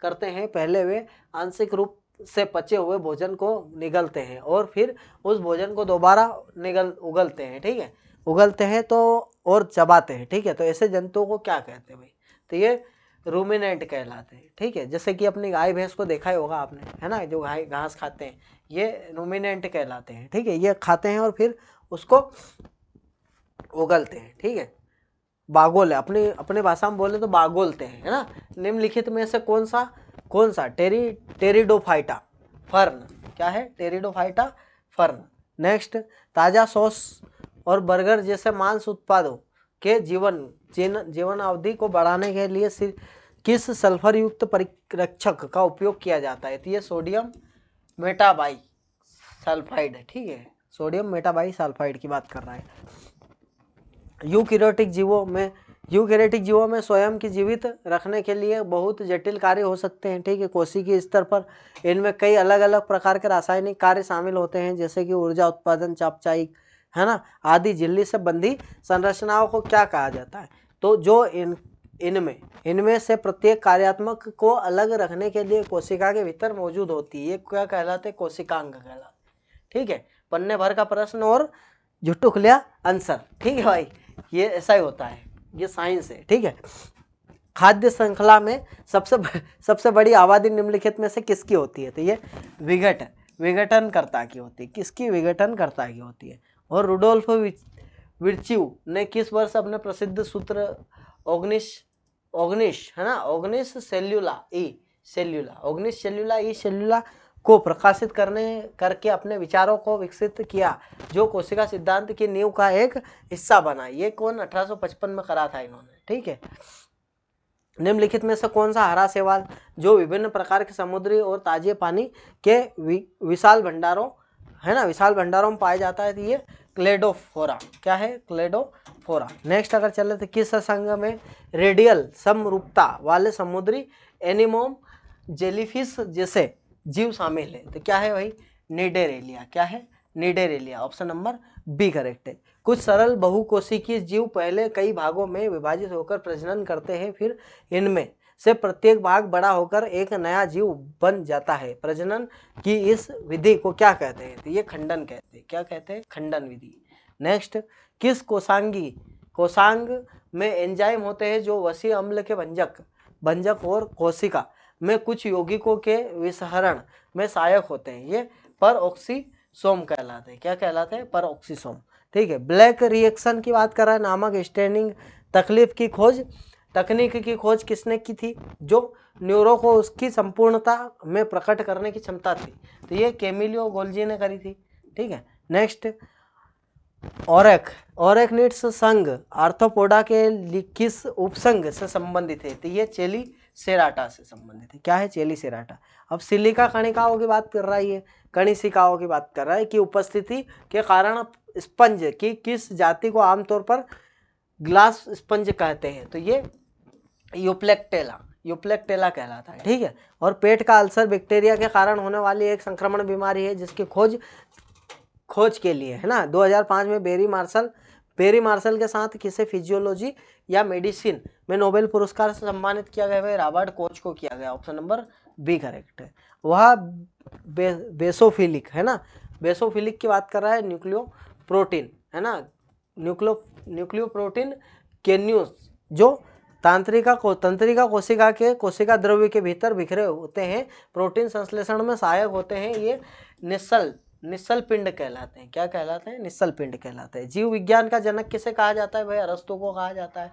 करते हैं। पहले वे आंशिक रूप से पचे हुए भोजन को निगलते हैं और फिर उस भोजन को दोबारा उगलते हैं, ठीक है। उगलते हैं तो और चबाते हैं, ठीक है। तो ऐसे जंतुओं को क्या कहते हैं भाई? तो ये रूमिनेंट कहलाते हैं, ठीक है। जैसे कि अपनी गाय भैंस को देखा ही होगा आपने, है ना, जो गाय घास खाते हैं, ये रूमिनेंट कहलाते हैं, ठीक है। ये खाते हैं और फिर उसको उगलते हैं, ठीक है। बागोल है, अपनी भाषा में बोले तो बागोलते हैं, है ना। निम्नलिखित में से कौन सा टेरिडोफाइटा फर्न, क्या है? Pteridophyta fern. नेक्स्ट, ताजा सॉस और बर्गर जैसे मांस उत्पादों के जीवन अवधि को बढ़ाने के लिए किस सल्फर युक्त परिरक्षक का उपयोग किया जाता है? तो ये सोडियम मेटाबाइसल्फाइड है, ठीक है। सोडियम मेटाबाइसल्फाइड की बात कर रहा है। यूकैरियोटिक जीवों में स्वयं की जीवित रखने के लिए बहुत जटिल कार्य हो सकते हैं, ठीक है। कोशिकीय स्तर पर इनमें कई अलग अलग प्रकार के रासायनिक कार्य शामिल होते हैं, जैसे कि ऊर्जा उत्पादन, चापचाई, है ना, आदि। झिल्ली से बंधी संरचनाओं को क्या कहा जाता है? तो जो इनमें से प्रत्येक कार्यात्मक को अलग रखने के लिए कोशिका के भीतर मौजूद होती है, ये क्या कहलाते हैं? कोशिकांग कहलाते, ठीक है। पन्ने भर का प्रश्न और जुटुकलिया आंसर, ठीक है भाई। ये ऐसा ही होता है, ये साइंस है, ठीक है। खाद्य श्रृंखला में सबसे बड़ी आबादी निम्नलिखित में से किसकी होती है? तो ये विघटनकर्ता की होती है। किसकी? विघटनकर्ता की होती है। और रुडोल्फ विर्च्यू ने किस वर्ष अपने प्रसिद्ध सूत्र ऑग्निश है ना, ऑग्निश सेल्यूला ई सेल्यूला को प्रकाशित करके अपने विचारों को विकसित किया, जो कोशिका सिद्धांत की नींव का एक हिस्सा बना? ये कौन? 1855 में करा था इन्होंने, ठीक है। निम्नलिखित में से कौन सा हरा शैवाल जो विभिन्न प्रकार के समुद्री और ताजे पानी के विशाल भंडारों, है ना, विशाल भंडारों में पाया जाता है? तो ये क्लेडोफोरा, क्या है? क्लेडोफोरा। नेक्स्ट अगर चले तो किस संघ में रेडियल समरूपता वाले समुद्री एनिमोम जेलीफिश जैसे जीव शामिल है? तो क्या है भाई? निडेरेलिया, क्या है? निडेरेलिया। ऑप्शन नंबर बी करेक्ट है। कुछ सरल बहुकोशिकीय जीव पहले कई भागों में विभाजित होकर प्रजनन करते हैं, फिर इनमें से प्रत्येक भाग बड़ा होकर एक नया जीव बन जाता है। प्रजनन की इस विधि को क्या कहते हैं? तो ये खंडन कहते हैं। क्या कहते हैं? खंडन विधि। नेक्स्ट, किस कोशांग में एंजाइम होते हैं जो वसी अम्ल के भंजक और कोशिका में कुछ यौगिकों के विसहरण में सहायक होते हैं? ये परऑक्सीसोम कहलाते हैं। क्या कहलाते हैं? परऑक्सीसोम, ठीक है। ब्लैक रिएक्शन की बात कर रहा है नामक स्टेनिंग तकनीक की खोज किसने की थी? जो न्यूरो को उसकी संपूर्णता में प्रकट करने की क्षमता थी। तो ये कैमिलियो गोल्जी ने करी थी, ठीक है। नेक्स्ट, ओरेक्निड्स संघ आर्थ्रोपोडा के किस उपसंघ से संबंधित है? तो ये चेलीसेराटा से संबंधित है। क्या है? चेलीसेराटा। अब सिलिका कणिकाओं की बात कर रहा है, ये कणिसिकाओं की बात कर रहा है कि उपस्थिति के कारण स्पंज की किस जाति को आमतौर पर ग्लास स्पंज कहते हैं? तो ये यूप्लेक्टेला कहलाता है, ठीक है। और पेट का अल्सर बैक्टीरिया के कारण होने वाली एक संक्रमण बीमारी है, जिसकी खोज के लिए, है ना, 2005 में बेरी मार्शल के साथ किसे फिजियोलॉजी या मेडिसिन में नोबेल पुरस्कार से सम्मानित किया गया है? रॉबर्ट कोच को किया गया। ऑप्शन नंबर बी करेक्ट है। वह बेसोफिलिक, है ना, बेसोफिलिक की बात कर रहा है। न्यूक्लियोप्रोटीन, है ना, न्यूक्लियोप्रोटीन कैन्यूस जो तंत्रिका कोशिका के कोशिका द्रव्य के भीतर बिखरे होते हैं, प्रोटीन संश्लेषण में सहायक होते हैं। ये निश्चल पिंड कहलाते हैं। क्या कहलाते हैं? निश्चल पिंड कहलाते हैं। जीव विज्ञान का जनक किसे कहा जाता है भाई? अरस्तु को कहा जाता है।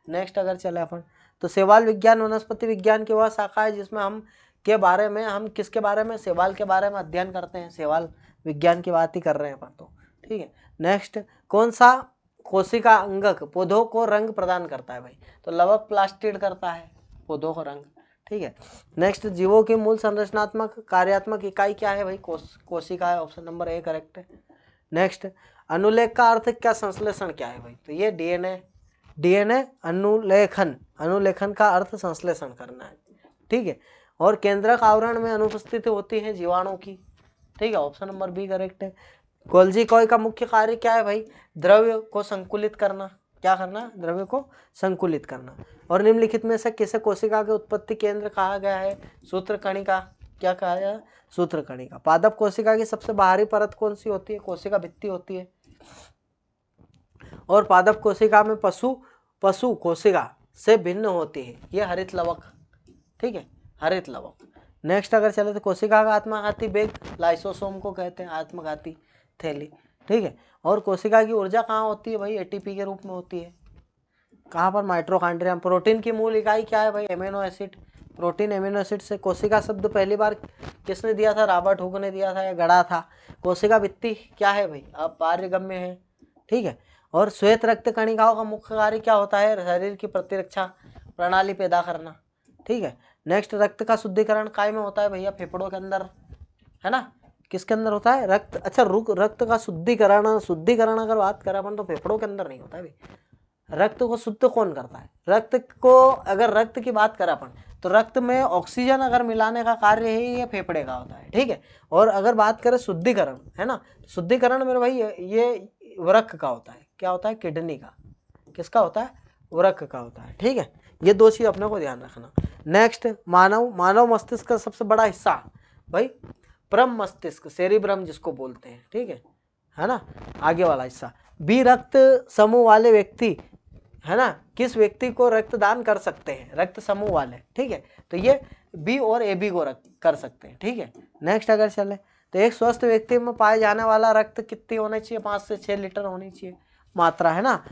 नेक्स्ट अगर चले अपन तो शैवाल विज्ञान वनस्पति विज्ञान की वह शाखा है जिसमें हम के बारे में, हम किसके बारे में, शैवाल के बारे में अध्ययन करते हैं, शैवाल विज्ञान की बात ही कर रहे हैं अपन तो, ठीक है। नेक्स्ट, कौन सा कोशिका अंगक पौधों को रंग प्रदान करता है भाई, तो लवक प्लास्टिड करता है पौधों को रंग, ठीक है। नेक्स्ट, जीवों की मूल संरचनात्मक कार्यात्मक इकाई क्या है भाई, कोशिका है, ऑप्शन नंबर ए करेक्ट है। नेक्स्ट, अनुलेख का अर्थ क्या, संश्लेषण क्या है भाई, तो ये डीएनए अनुलेखन का अर्थ संश्लेषण करना है, ठीक है। और केंद्रक आवरण में अनुपस्थिति होती है जीवाणु की, ठीक है, ऑप्शन नंबर बी करेक्ट है। गोल्जी कॉय का मुख्य कार्य क्या है भाई, द्रव्य को संकुलित करना, क्या करना, द्रव्य को संकुलित करना। और निम्नलिखित में से किसे कोशिका के उत्पत्ति केंद्र कहा गया है, सूत्रकणिका, क्या कहा गया, सूत्रकणिका। पादप कोशिका की सबसे बाहरी परत कौन सी होती है, कोशिका भित्ति होती है। और पादप कोशिका में पशु कोशिका से भिन्न होती है, ये हरित लवक, ठीक है, हरित लवक। नेक्स्ट अगर चले तो कोशिका का आत्मघाती वेग लाइसोसोम को कहते हैं, आत्मघाती थैली, ठीक है। और कोशिका की ऊर्जा कहाँ होती है भाई, एटीपी के रूप में होती है, कहाँ पर, माइटोकॉन्ड्रिया। प्रोटीन की मूल इकाई क्या है भाई, amino acid, protein amino acid से। कोशिका शब्द पहली बार किसने दिया था, रॉबर्ट हुक ने दिया था या गढ़ा था। कोशिका भित्ति क्या है भाई, अब पारगम्य है, ठीक है। और श्वेत रक्त कणिकाओं का मुख्य कार्य क्या होता है, शरीर की प्रतिरक्षा प्रणाली पैदा करना, ठीक है। नेक्स्ट, रक्त का शुद्धिकरण काय में होता है भैया, फेफड़ों के अंदर, है ना, किसके अंदर होता है, रक्त, अच्छा रक्त का शुद्धिकरण अगर बात करें अपन तो फेफड़ों के अंदर नहीं होता है भाई। रक्त को शुद्ध कौन करता है, रक्त को, अगर रक्त की बात करें अपन तो रक्त में ऑक्सीजन अगर मिलाने का कार्य है ये फेफड़े का होता है, ठीक है। और अगर बात करें शुद्धिकरण, है ना, शुद्धिकरण मेरे भाई ये वृक्क का होता है, क्या होता है, किडनी का, किसका होता है, वृक्क का होता है, ठीक है। ये दो चीज अपने को ध्यान रखना। नेक्स्ट, मानव मस्तिष्क का सबसे बड़ा हिस्सा भाई परम मस्तिष्क, सेरिब्रम जिसको बोलते हैं, ठीक है ना, आगे वाला हिस्सा। बी रक्त समूह वाले व्यक्ति, है ना, किस व्यक्ति को रक्तदान कर सकते हैं, रक्त समूह वाले, ठीक है, तो ये बी और ए बी को कर सकते हैं, ठीक है। नेक्स्ट अगर चले तो एक स्वस्थ व्यक्ति में पाए जाने वाला रक्त कितनी होनी चाहिए, 5 से 6 लीटर होनी चाहिए मात्रा, है ना।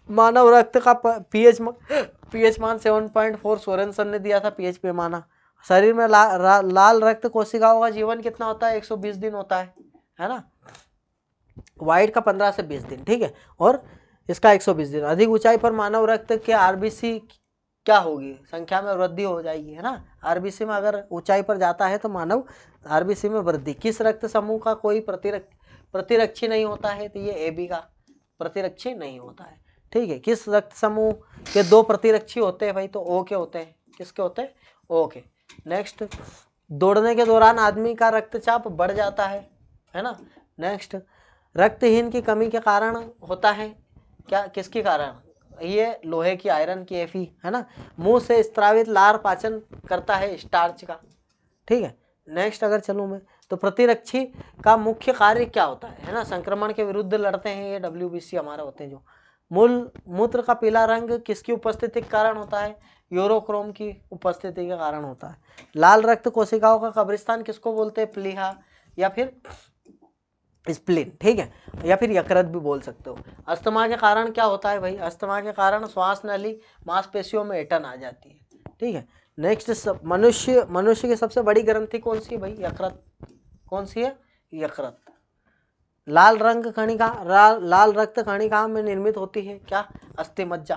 मानव रक्त का पीएच मान 7.4 सोरेनसन ने दिया था पीएच पैमाना। शरीर में लाल रक्त कोशिकाओं का जीवन कितना होता है, 120 दिन होता है ना। व्हाइट का 15 से 20 दिन, ठीक है, और इसका 120 दिन। अधिक ऊंचाई पर मानव रक्त के आरबीसी क्या होगी, संख्या में वृद्धि हो जाएगी, है ना। आरबीसी में अगर ऊंचाई पर जाता है तो मानव आरबीसी में वृद्धि। किस रक्त समूह का कोई प्रतिरक्षी नहीं होता है, तो ये एबी का प्रतिरक्षी नहीं होता है, ठीक है। किस रक्त समूह के 2 प्रतिरक्षी होते हैं भाई, तो ओ के होते हैं, किसके होते हैं, ओ के। नेक्स्ट, दौड़ने के दौरान आदमी का रक्तचाप बढ़ जाता है ना। नेक्स्ट, रक्तहीन की कमी के कारण होता है क्या, किसके कारण, ये लोहे की, आयरन की, एफी, है ना। मुंह से स्त्रावित लार पाचन करता है स्टार्च का, ठीक है। नेक्स्ट अगर चलूँ मैं तो प्रतिरक्षी का मुख्य कार्य क्या होता है ना, संक्रमण के विरुद्ध लड़ते हैं, ये WBC हमारे होते हैं। जो मूत्र का पीला रंग किसकी उपस्थिति के कारण होता है, यूरोक्रोम की उपस्थिति के कारण होता है। लाल रक्त कोशिकाओं का कब्रिस्तान किसको बोलते हैं, प्लीहा या फिर स्प्लीन, ठीक है, या फिर यकृत भी बोल सकते हो। अस्थमा के कारण क्या होता है भाई, अस्थमा के कारण श्वास नली मांसपेशियों में ऐंठन आ जाती है, ठीक है। नेक्स्ट, मनुष्य की सबसे बड़ी ग्रंथि कौन सी है भाई, यकृत, कौन सी है, यकृत। लाल रक्त कणिका में निर्मित होती है क्या, अस्थिमज्जा,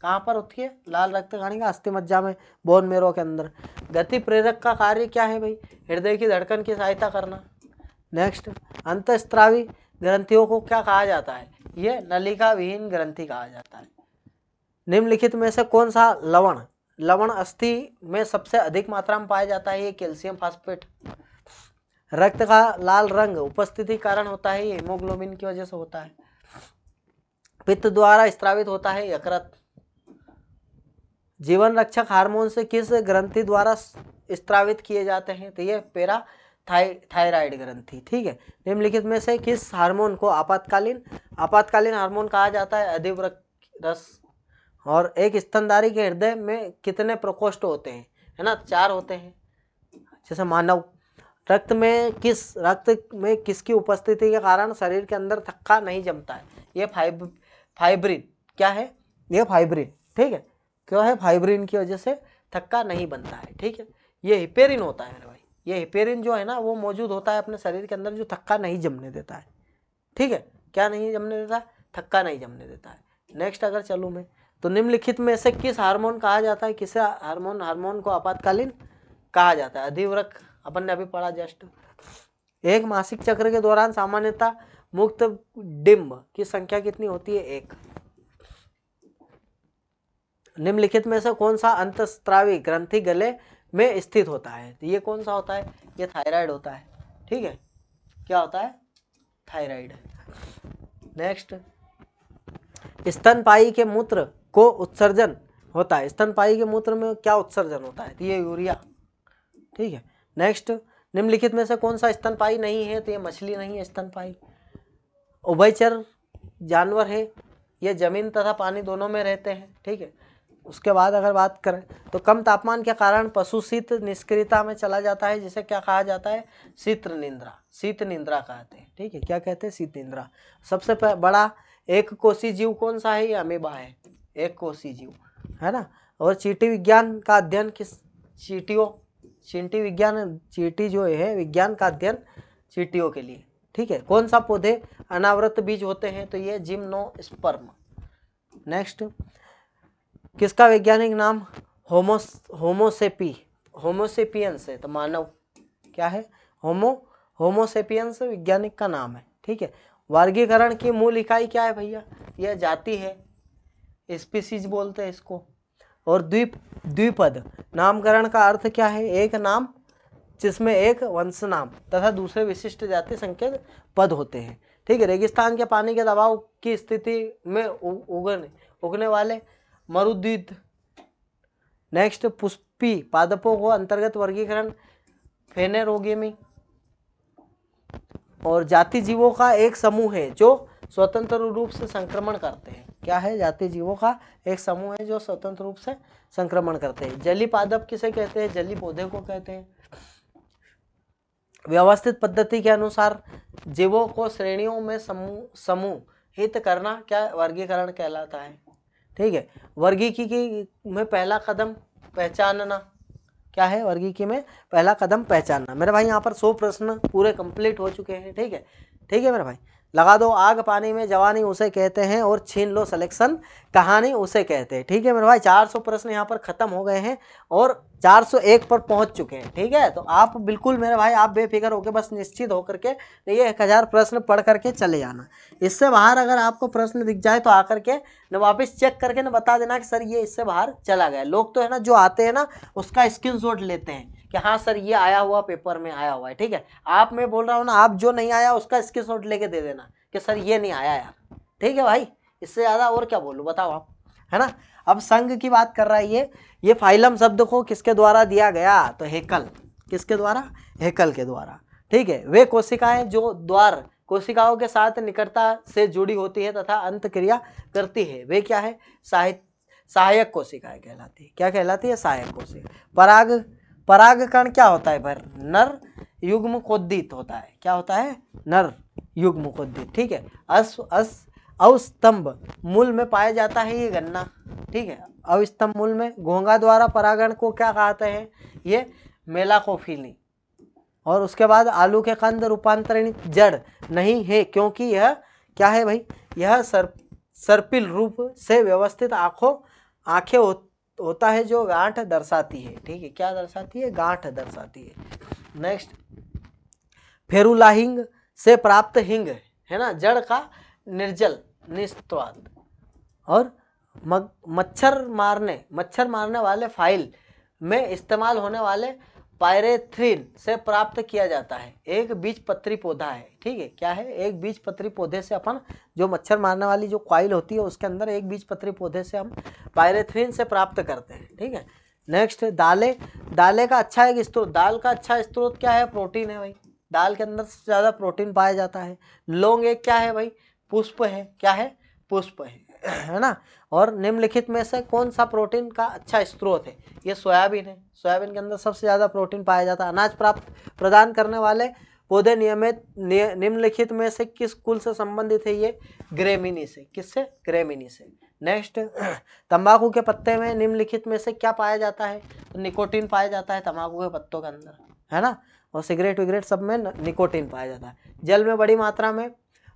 कहाँ पर होती है, लाल रक्त कणिका अस्थिमज्जा में, बोन मेरो के अंदर। गति प्रेरक का कार्य क्या है भाई, हृदय की धड़कन की सहायता करना। नेक्स्ट, अंतःस्त्रावी ग्रंथियों को क्या कहा जाता है, ये नलिका विहीन ग्रंथि कहा जाता है। निम्नलिखित में से कौन सा लवण अस्थि में सबसे अधिक मात्रा में पाया जाता है, ये कैल्शियम फास्फेट। रक्त का लाल रंग उपस्थिति कारण होता है, ये हीमोग्लोबिन की वजह से होता है। पित्त द्वारा स्त्रावित होता है यकृत। जीवन रक्षक हार्मोन से किस ग्रंथि द्वारा स्त्रावित किए जाते हैं, तो ये थायराइड ग्रंथि, ठीक है। निम्नलिखित में से किस हार्मोन को आपातकालीन हार्मोन कहा जाता है, अधिवृक्क रस। और एक स्तनधारी के हृदय में कितने प्रकोष्ठ होते हैं, है ना, 4 होते हैं। जैसे मानव रक्त में किसकी उपस्थिति के कारण शरीर के अंदर थक्का नहीं जमता है, ये फाइब्रिन, क्या है, ये फाइब्रिन, ठीक है, क्यों है, फाइब्रिन की वजह से थक्का नहीं बनता है, ठीक है। ये हिपेरिन होता है मेरे भाई। ये हिपेरिन जो है ना वो मौजूद होता है अपने शरीर के अंदर, जो थक्का नहीं जमने देता है। ठीक है, क्या नहीं जमने देता है? थक्का नहीं जमने देता है। नेक्स्ट अगर चलूँ मैं, तो निम्नलिखित में से किस हार्मोन कहा जाता है, किसे हार्मोन को आपातकालीन कहा जाता है? अधिवृक्क, अपन ने अभी पढ़ा जस्ट। एक मासिक चक्र के दौरान सामान्यतः मुक्त डिम्ब की संख्या कितनी होती है? 1। निम्नलिखित में से कौन सा अंतस्त्रावी ग्रंथि गले में स्थित होता है? तो ये कौन सा होता है? ये थायराइड होता है। ठीक है, क्या होता है? थायराइड। नेक्स्ट, स्तनपायी के मूत्र को उत्सर्जन होता है। स्तनपायी के मूत्र में क्या उत्सर्जन होता है? तो ये यूरिया। ठीक है, नेक्स्ट, निम्नलिखित में से कौन सा स्तनपायी नहीं है? तो ये मछली नहीं है स्तनपायी। उभयचर जानवर है, ये जमीन तथा पानी दोनों में रहते हैं। ठीक है, उसके बाद अगर बात करें तो कम तापमान के कारण पशु शीत निष्क्रियता में चला जाता है, जिसे क्या कहा जाता है? शीत निंद्रा। शीत निंद्रा कहते हैं। ठीक है, क्या कहते हैं? शीत निंद्रा। सबसे बड़ा एक कोशी जीव कौन सा है? ये अमीबा है, एक कोशी जीव है ना। और चींटी विज्ञान का अध्ययन किस चींटियों, चींटी विज्ञान, चींटी जो है विज्ञान का अध्ययन चींटियों के लिए। ठीक है, कौन सा पौधे अनावृत बीज होते हैं? तो ये जिम्नोस्पर्म। नेक्स्ट, किसका वैज्ञानिक नाम होमोसेपियंस है? तो मानव। क्या है? होमोसेपियंस वैज्ञानिक का नाम है। ठीक है, वर्गीकरण की मूल इकाई क्या है भैया? यह जाति है, स्पीसीज बोलते हैं इसको। और द्विपद नामकरण का अर्थ क्या है? एक नाम जिसमें एक वंश नाम तथा दूसरे विशिष्ट जाति संकेत पद होते हैं। ठीक है, रेगिस्तान के पानी के दबाव की स्थिति में उगने वाले मरुद्वीप। नेक्स्ट, पुष्पी पादपों को अंतर्गत वर्गीकरण फेनेरोगेमी। और जाति जीवों का एक समूह है जो स्वतंत्र रूप से संक्रमण करते हैं। क्या है? जाति जीवों का एक समूह है जो स्वतंत्र रूप से संक्रमण करते हैं। जली पादप किसे कहते हैं? जली पौधे को कहते हैं। व्यवस्थित पद्धति के अनुसार जीवों को श्रेणियों में समूहित करना क्या वर्गीकरण कहलाता है? ठीक है, वर्गीकी में पहला कदम पहचानना। क्या है? वर्गीकी में पहला कदम पहचानना। मेरे भाई यहाँ पर 100 प्रश्न पूरे कंप्लीट हो चुके हैं। ठीक है, ठीक है मेरे भाई। लगा दो आग पानी में जवानी उसे कहते हैं, और छीन लो सिलेक्शन कहानी उसे कहते हैं। ठीक है मेरे भाई, 400 प्रश्न यहाँ पर खत्म हो गए हैं और 401 पर पहुँच चुके हैं। ठीक है, तो आप बिल्कुल मेरे भाई आप बेफिक्र होकर बस निश्चित होकर के ये 1000 प्रश्न पढ़ करके चले जाना। इससे बाहर अगर आपको प्रश्न दिख जाए तो आकर के न वापस चेक करके न बता देना कि सर ये इससे बाहर चला गया। लोग तो है ना जो आते हैं ना उसका स्क्रीनशॉट लेते हैं कि हाँ सर ये आया हुआ पेपर में आया हुआ है। ठीक है, आप मैं बोल रहा हूँ ना, आप जो नहीं आया उसका स्क्रीनशॉट लेके दे देना कि सर ये नहीं आया यार। ठीक है भाई, इससे ज़्यादा और क्या बोलूँ बताओ आप, है ना। अब संघ की बात कर रहा है ये फाइलम शब्द को किसके द्वारा दिया गया? तो हेकल। किसके द्वारा? हेकल के द्वारा। ठीक है, वे कोशिकाएं जो द्वार कोशिकाओं के साथ निकटता से जुड़ी होती है तथा अंत क्रिया करती है, वे क्या है? सहायक कोशिकाएं कहलाती है। क्या कहलाती है? सहायक कोशिका। परागकण क्या होता है? पर नर युग्मकोद्दीत होता है। क्या होता है? नर युग्मकोद्दीत। ठीक है, अवस्तंभ मूल में पाया जाता है ये गन्ना। ठीक है, अवस्तंभ मूल में। घोंघा द्वारा परागण को क्या कहते हैं? ये मेलाकोफिली। और उसके बाद आलू के कंद रूपांतरित जड़ नहीं है क्योंकि यह क्या है भाई? यह सर्पिल रूप से व्यवस्थित आंखें होता है जो गांठ दर्शाती है। ठीक है, क्या दर्शाती है? गांठ दर्शाती है। नेक्स्ट, फेरुलाहिंग से प्राप्त हिंग है ना, जड़ का निर्जल निस्वाद। और मच्छर मारने वाले फाइल में इस्तेमाल होने वाले पायरेथ्रिन से प्राप्त किया जाता है। एक बीजपत्री पौधा है। ठीक है, क्या है? एक बीजपत्री पौधे से अपन जो मच्छर मारने वाली जो कॉइल होती है उसके अंदर एक बीजपत्री पौधे से हम पायरेथ्रिन से प्राप्त करते हैं। ठीक है, नेक्स्ट, दालें का अच्छा एक स्रोत। दाल का अच्छा स्रोत क्या है? प्रोटीन है भाई। दाल के अंदर सबसे ज़्यादा प्रोटीन पाया जाता है। लौंग एक क्या है भाई? पुष्प है। क्या है? पुष्प है ना। और निम्नलिखित में से कौन सा प्रोटीन का अच्छा स्रोत है? ये सोयाबीन है। सोयाबीन के अंदर सबसे ज़्यादा प्रोटीन पाया जाता है। अनाज प्रदान करने वाले पौधे निम्नलिखित में से किस कुल से संबंधित है? ये ग्रेमिनी से। किससे? ग्रेमिनी से। नेक्स्ट, तंबाकू के पत्ते में निम्नलिखित में से क्या पाया जाता है? तो निकोटीन पाया जाता है तंबाकू के पत्तों के अंदर, है ना। और सिगरेट विगरेट सब में निकोटीन पाया जाता है। जल में बड़ी मात्रा में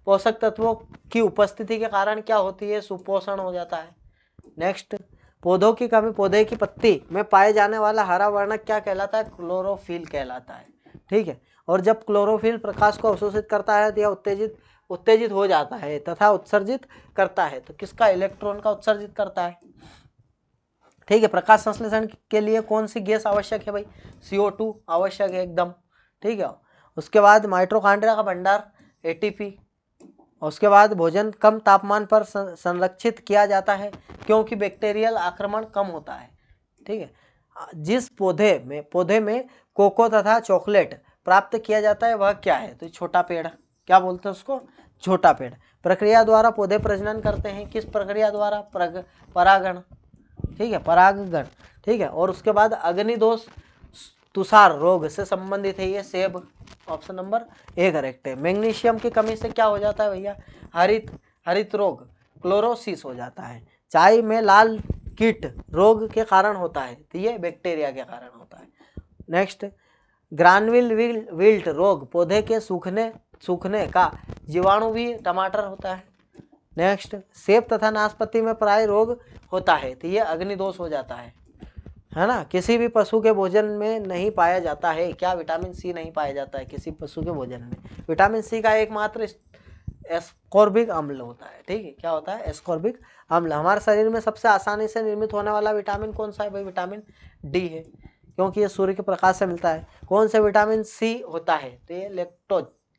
पोषक तत्वों की उपस्थिति के कारण क्या होती है? सुपोषण हो जाता है। नेक्स्ट, पौधों की कमी, पौधे की पत्ती में पाए जाने वाला हरा वर्णक क्या कहलाता है? क्लोरोफिल कहलाता है। ठीक है। और जब क्लोरोफिल प्रकाश को अवशोषित करता है तो यह उत्तेजित हो जाता है तथा उत्सर्जित करता है। तो किसका? इलेक्ट्रॉन का उत्सर्जित करता है। ठीक है। प्रकाश संश्लेषण के लिए कौन सी गैस आवश्यक है भाई? CO2 आवश्यक है एकदम। ठीक है। उसके बाद माइटोकॉन्ड्रिया का भंडार ATP। उसके बाद भोजन कम तापमान पर संरक्षित किया जाता है क्योंकि बैक्टीरियल आक्रमण कम होता है। ठीक है। जिस पौधे में कोको तथा चॉकलेट प्राप्त किया जाता है वह क्या है? तो छोटा पेड़। क्या बोलते हैं उसको? छोटा पेड़। प्रक्रिया द्वारा पौधे प्रजनन करते हैं। किस प्रक्रिया द्वारा? परागण। ठीक है, परागण। ठीक है। और उसके बाद अग्निदोष तुषार रोग से संबंधित है ये सेब। ऑप्शन नंबर ए करेक्ट है। मैग्नीशियम की कमी से क्या हो जाता है भैया? हरित रोग, क्लोरोसिस हो जाता है। चाय में लाल कीट रोग के कारण होता है, तो ये बैक्टीरिया के कारण होता है। नेक्स्ट, ग्रानविल विल्ट रोग पौधे के सूखने का जीवाणु भी टमाटर होता है। नेक्स्ट, सेब तथा नाशपाती में प्राय रोग होता है, तो ये अग्निदोष हो जाता है ना। किसी भी पशु के भोजन में नहीं पाया जाता है। क्या? विटामिन C नहीं पाया जाता है किसी पशु के भोजन में। विटामिन C का एकमात्र एस्कॉर्बिक अम्ल होता है। ठीक है। क्या होता है? एस्कॉर्बिक अम्ल। हमारे शरीर में सबसे आसानी से निर्मित होने वाला विटामिन कौन सा है भाई? विटामिन D है, क्योंकि ये सूर्य के प्रकाश से मिलता है। कौन से विटामिन C होता है? तो ये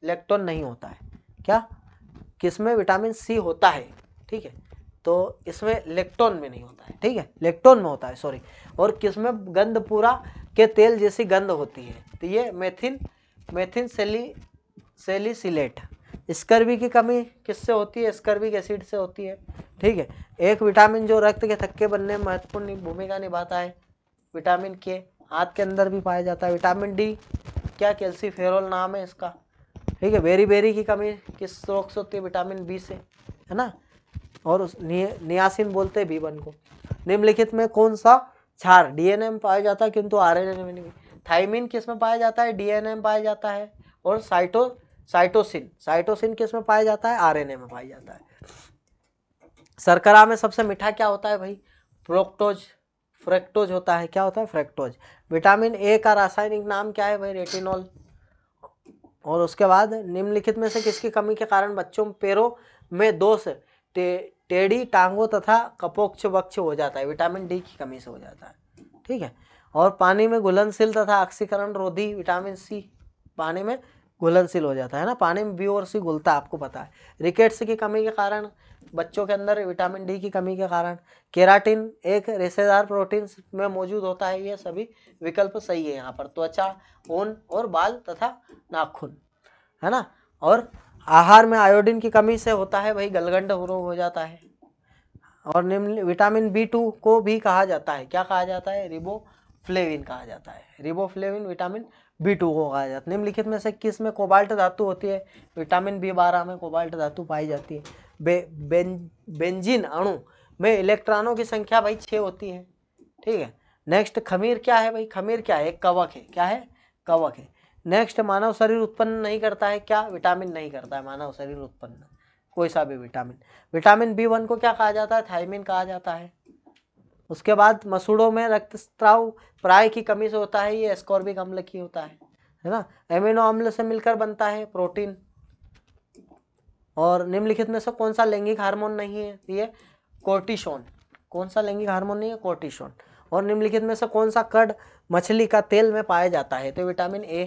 लेक्टोन नहीं होता है। क्या? किसमें विटामिन C होता है? ठीक है, तो इसमें लेक्टोन में नहीं होता है। ठीक है, लेक्टोन में होता है, सॉरी। और किसमें गंधपूरा के तेल जैसी गंध होती है? तो ये मेथिन सेलिसिलेट। स्कर्वी की कमी किससे होती है? स्कर्विक एसिड से होती है। ठीक है। एक विटामिन जो रक्त के थक्के बनने में महत्वपूर्ण भूमिका निभाता है, विटामिन के, हाथ के अंदर भी पाया जाता है। विटामिन D क्या? कैल्सीफेरोल नाम है इसका। ठीक है। बेरी की कमी किस रोग से होती है? विटामिन B से, है ना। और उस नियासिन बोलते हैं B1 को। निम्नलिखित में कौन सा क्षार DNA में पाया जाता है किंतु RNA में नहीं? थाइमिन किस में पाया जाता है? DNA में पाया जाता है। और साइटोसिन किस में पाया जाता है? RNA में पाया जाता है। शर्करा में सबसे मीठा क्या होता है भाई? फ्रक्टोज होता है। क्या होता है? फ्रक्टोज। विटामिन A का रासायनिक नाम क्या है भाई? रेटिनॉल। और उसके बाद निम्नलिखित में से किसकी कमी के कारण बच्चों में पैरों में दोष, टेढ़ी टांगों तथा कपोक्ष वक्ष हो जाता है? विटामिन D की कमी से हो जाता है। ठीक है। और पानी में घुलनशील तथा ऑक्सीकरण रोधी विटामिन C पानी में घुलनशील हो जाता है ना। पानी में B और C घुलता है, आपको पता है। रिकेट्स की कमी के कारण बच्चों के अंदर विटामिन D की कमी के कारण केराटिन एक रेशेदार प्रोटीन में मौजूद होता है। ये सभी विकल्प सही है यहाँ पर। त्वचा, ऊन और बाल तथा नाखून, है ना। और आहार में आयोडीन की कमी से होता है भाई गलगंड रोग हो जाता है। और निम्न विटामिन B2 को भी कहा जाता है, क्या कहा जाता है? रिबोफ्लेविन कहा जाता है। रिबोफ्लेविन विटामिन B2 को कहा जाता है। निम्नलिखित में से किस में कोबाल्ट धातु होती है? विटामिन B12 में कोबाल्ट धातु पाई जाती है। बेंजीन अणु में इलेक्ट्रॉनों की संख्या भाई 6 होती है। ठीक है। नेक्स्ट, खमीर क्या है भाई? खमीर क्या है? एक कवक है। क्या है? कवक है। नेक्स्ट, मानव शरीर उत्पन्न नहीं करता है, क्या? विटामिन नहीं करता है मानव शरीर उत्पन्न कोई सा भी विटामिन। विटामिन B1 को क्या कहा जाता है? थायमिन कहा जाता है। उसके बाद मसूड़ों में रक्तस्राव प्राय की कमी से होता है, ये एस्कॉर्बिक अम्ल की होता है ना। एमिनो अम्ल से मिलकर बनता है प्रोटीन। और निम्नलिखित में से कौन सा लैंगिक हार्मोन नहीं है? ये कोर्टिसोन। कौन सा लैंगिक हार्मोन नहीं है? कोर्टिसोन। और निम्नलिखित में से कौन सा कड मछली का तेल में पाया जाता है? तो vitamin A।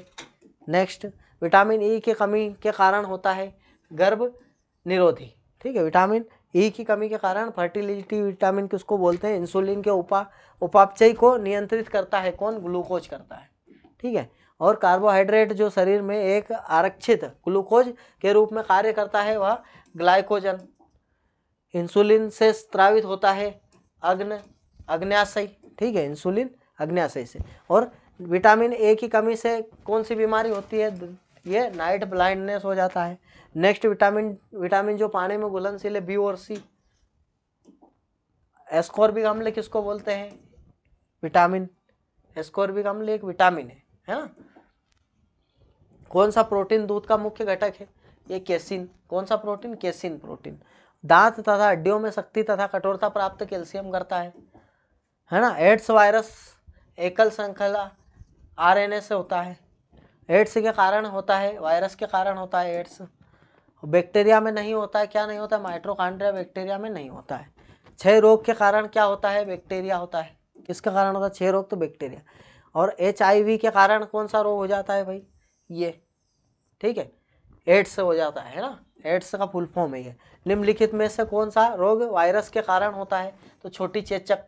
Next, vitamin E की कमी के कारण होता है गर्भ निरोधी। ठीक है। विटामिन E की कमी के कारण फर्टिलिटी विटामिन किसको बोलते हैं? इंसुलिन के उपापचय को नियंत्रित करता है कौन? ग्लूकोज करता है। ठीक है। और कार्बोहाइड्रेट जो शरीर में एक आरक्षित ग्लूकोज के रूप में कार्य करता है वह ग्लाइकोजन। इंसुलिन से स्रावित होता है अग्न्याशय। ठीक है, इंसुलिन अग्न्याशय से। और विटामिन A की कमी से कौन सी बीमारी होती है? ये नाइट ब्लाइंडनेस हो जाता है। नेक्स्ट विटामिन जो पानी में घुलनशील है, बी और सी। एस्कॉर्बिक अम्ल किसको बोलते हैं? विटामिन। एस्कॉर्बिक अम्ल एक विटामिन है ना। कौन सा प्रोटीन दूध का मुख्य घटक है? ये केसिन। कौन सा प्रोटीन? Casein protein. दांत तथा हड्डियों में शक्ति तथा कठोरता प्राप्त कैल्शियम करता है ना। एड्स वायरस एकल श्रृंखला आरएनए से होता है। एड्स के कारण होता है, वायरस के कारण होता है एड्स। बैक्टीरिया में नहीं होता है। क्या नहीं होता है? माइटोकॉन्ड्रिया बैक्टीरिया में नहीं होता है। क्षय रोग के कारण क्या होता है? बैक्टीरिया होता है। किसके कारण होता है क्षय रोग? तो बैक्टीरिया। और HIV के कारण कौन सा रोग हो जाता है भाई? ये, ठीक है, एड्स से हो जाता है ना। एड्स का फुल फॉर्म है ये। निम्नलिखित में से कौन सा रोग वायरस के कारण होता है? तो छोटी चेचक,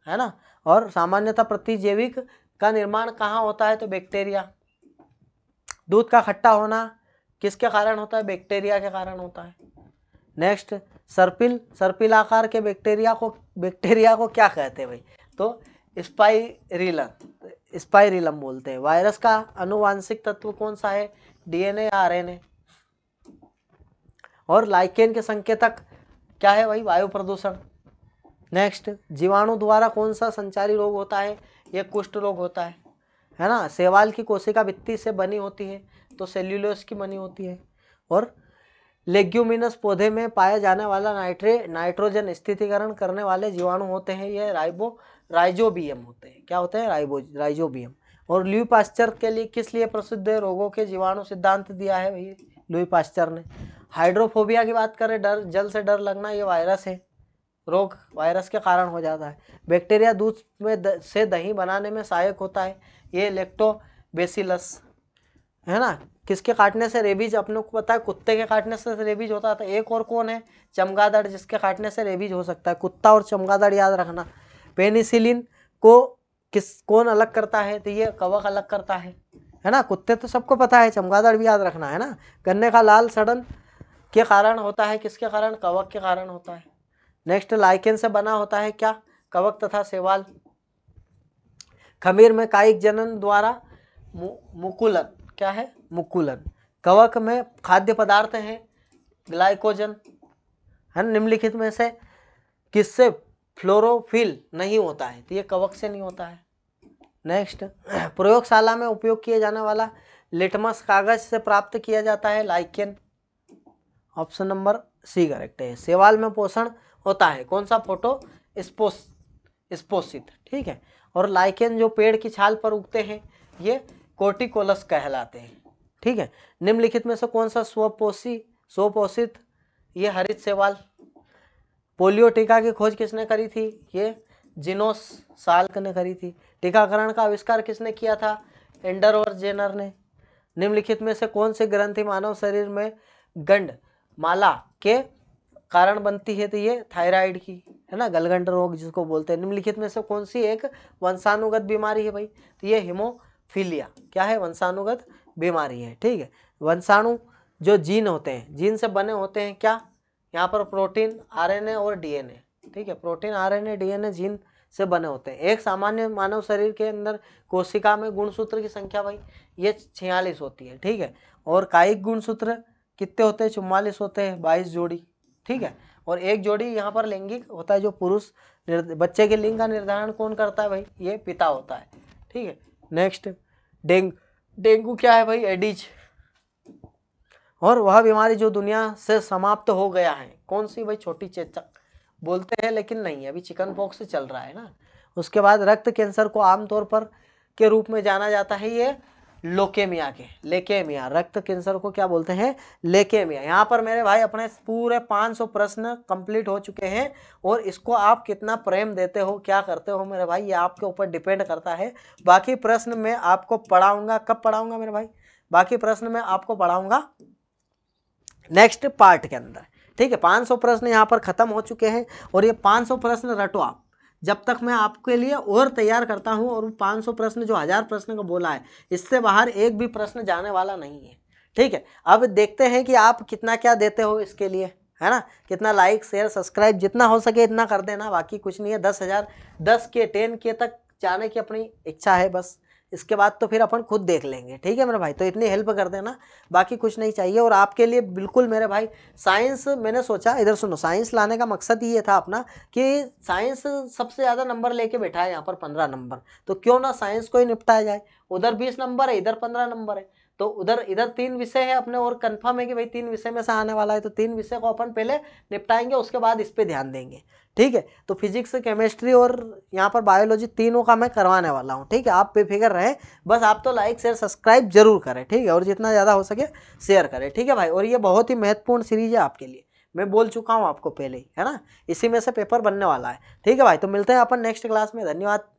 है ना। और सामान्यतः प्रतिजैविक का निर्माण कहाँ होता है? तो बैक्टीरिया। दूध का खट्टा होना किसके कारण होता है? बैक्टीरिया के कारण होता है। नेक्स्ट, सर्पिल आकार के बैक्टीरिया को क्या कहते हैं भाई? तो स्पाइरिलम बोलते हैं। वायरस का आनुवांशिक तत्व कौन सा है? DNA या RNA। और लाइकेन के संकेतक क्या है भाई? वायु प्रदूषण। नेक्स्ट, जीवाणु द्वारा कौन सा संचारी रोग होता है? ये कुष्ठ रोग होता है ना। शैवाल की कोशिका भित्ति से बनी होती है, तो सेल्यूलोज की बनी होती है। और लेग्यूमिनस पौधे में पाया जाने वाला नाइट्रोजन स्थितीकरण करने वाले जीवाणु होते हैं, ये राइजोबियम होते हैं। क्या होते हैं? राइजोबियम। और लुई पास्चर के लिए किस लिए प्रसिद्ध है? रोगों के जीवाणु सिद्धांत दिया है भाई लुई पास्चर ने। हाइड्रोफोबिया की बात करें, डर, जल से डर लगना, ये वायरस है। रोग वायरस के कारण हो जाता है। बैक्टीरिया दूध में से दही बनाने में सहायक होता है, ये लैक्टोबैसिलस, है ना। किसके काटने से रेबीज? अपने को पता है कुत्ते के काटने से रेबीज होता था। एक और कौन है? चमगादड़, जिसके काटने से रेबीज हो सकता है। कुत्ता और चमगादड़ याद रखना। पेनिसिलिन को कौन अलग करता है? तो ये कवक अलग करता है ना। कुत्ते तो सबको पता है, चमगादड़ भी याद रखना, है ना। गन्ने का लाल सड़न के कारण होता है, किसके कारण? कवक के कारण होता है। नेक्स्ट, लाइकेन से बना होता है क्या? कवक तथा शैवाल। खमीर में कायिक जनन द्वारा मुकुलन, क्या है? मुकुलन। कवक में खाद्य पदार्थ हैं, ग्लाइकोजन, है। निम्नलिखित में से किससे फ्लोरोफिल नहीं होता है? तो ये कवक से नहीं होता है। नेक्स्ट, प्रयोगशाला में उपयोग किए जाने वाला लिटमस कागज से प्राप्त किया जाता है, lichen. Option number C correct है। शैवाल में पोषण होता है, कौन सा? फोटो स्पोसित, ठीक है। और लाइकेन जो पेड़ की छाल पर उगते हैं, ये कोर्टिकोलस कहलाते हैं, ठीक है। निम्नलिखित में से कौन सा स्वपोषित? ये हरित शैवाल। पोलियो टीका की खोज किसने करी थी? ये जिनोस साल्क ने करी थी। टीकाकरण का आविष्कार किसने किया था? एंडर और जेनर ने। निम्नलिखित में से कौन सी ग्रंथि मानव शरीर में गंड माला के कारण बनती है? तो ये थायराइड की, है ना, गलगंड रोग जिसको बोलते हैं। निम्नलिखित में से कौन सी एक वंशानुगत बीमारी है भाई? तो ये हीमोफीलिया, क्या है? वंशानुगत बीमारी है, ठीक है। वंशाणु जो जीन होते हैं, जीन से बने होते हैं, क्या? यहाँ पर प्रोटीन, RNA और DNA, ठीक है। प्रोटीन, RNA, DNA जीन से बने होते हैं। एक सामान्य मानव शरीर के अंदर कोशिका में गुणसूत्र की संख्या भाई ये 46 होती है, ठीक है। और कायिक गुणसूत्र कितने होते हैं? 44 होते हैं, 22 जोड़ी, ठीक है। और एक जोड़ी यहाँ पर लैंगिक होता है, जो पुरुष। बच्चे के लिंग का निर्धारण कौन करता है भाई? ये पिता होता है, ठीक है। नेक्स्ट, डेंगू क्या है भाई? एडिज। और वह बीमारी जो दुनिया से समाप्त हो गया है, कौन सी भाई? छोटी चेचक बोलते हैं लेकिन नहीं, अभी चिकन पॉक्स से चल रहा है ना। उसके बाद रक्त कैंसर को आमतौर पर के रूप में जाना जाता है, ये लेकेमिया। रक्त कैंसर को क्या बोलते हैं? लेकेमिया। यहाँ पर मेरे भाई अपने पूरे 500 प्रश्न कंप्लीट हो चुके हैं, और इसको आप कितना प्रेम देते हो, क्या करते हो मेरे भाई, ये आपके ऊपर डिपेंड करता है। बाकी प्रश्न मैं आपको पढ़ाऊंगा। कब पढ़ाऊंगा मेरे भाई? बाकी प्रश्न मैं आपको पढ़ाऊंगा नेक्स्ट पार्ट के अंदर, ठीक है। 500 प्रश्न यहाँ पर खत्म हो चुके हैं, और ये 500 प्रश्न रटो आप, जब तक मैं आपके लिए और तैयार करता हूँ। और 500 प्रश्न जो 1000 प्रश्न का बोला है, इससे बाहर एक भी प्रश्न जाने वाला नहीं है, ठीक है। अब देखते हैं कि आप कितना क्या देते हो इसके लिए, है ना। कितना लाइक, शेयर, सब्सक्राइब, जितना हो सके इतना कर देना। बाकी कुछ नहीं है। 10,000, 10K, 10K तक जाने की अपनी इच्छा है, बस इसके बाद तो फिर अपन खुद देख लेंगे, ठीक है मेरे भाई। तो इतनी हेल्प कर देना, बाकी कुछ नहीं चाहिए। और आपके लिए बिल्कुल मेरे भाई साइंस, मैंने सोचा इधर सुनो, साइंस लाने का मकसद ये था अपना कि साइंस सबसे ज़्यादा नंबर लेके बैठा है यहाँ पर 15 नंबर, तो क्यों ना साइंस को ही निपटाया जाए। उधर 20 नंबर है, इधर 15 नंबर है, तो उधर इधर 3 विषय है अपने, और कंफर्म है कि भाई 3 विषय में से आने वाला है, तो 3 विषय को अपन पहले निपटाएंगे, उसके बाद इस पे ध्यान देंगे, ठीक है। तो फिजिक्स, केमिस्ट्री और यहाँ पर बायोलॉजी तीनों का मैं करवाने वाला हूँ, ठीक है। आप बेफिक्र रहें, बस आप तो लाइक शेयर सब्सक्राइब जरूर करें, ठीक है, और जितना ज़्यादा हो सके शेयर करें, ठीक है भाई। और ये बहुत ही महत्वपूर्ण सीरीज है आपके लिए, मैं बोल चुका हूँ आपको पहले ही, है ना, इसी में से पेपर बनने वाला है, ठीक है भाई। तो मिलते हैं अपन नेक्स्ट क्लास में, धन्यवाद।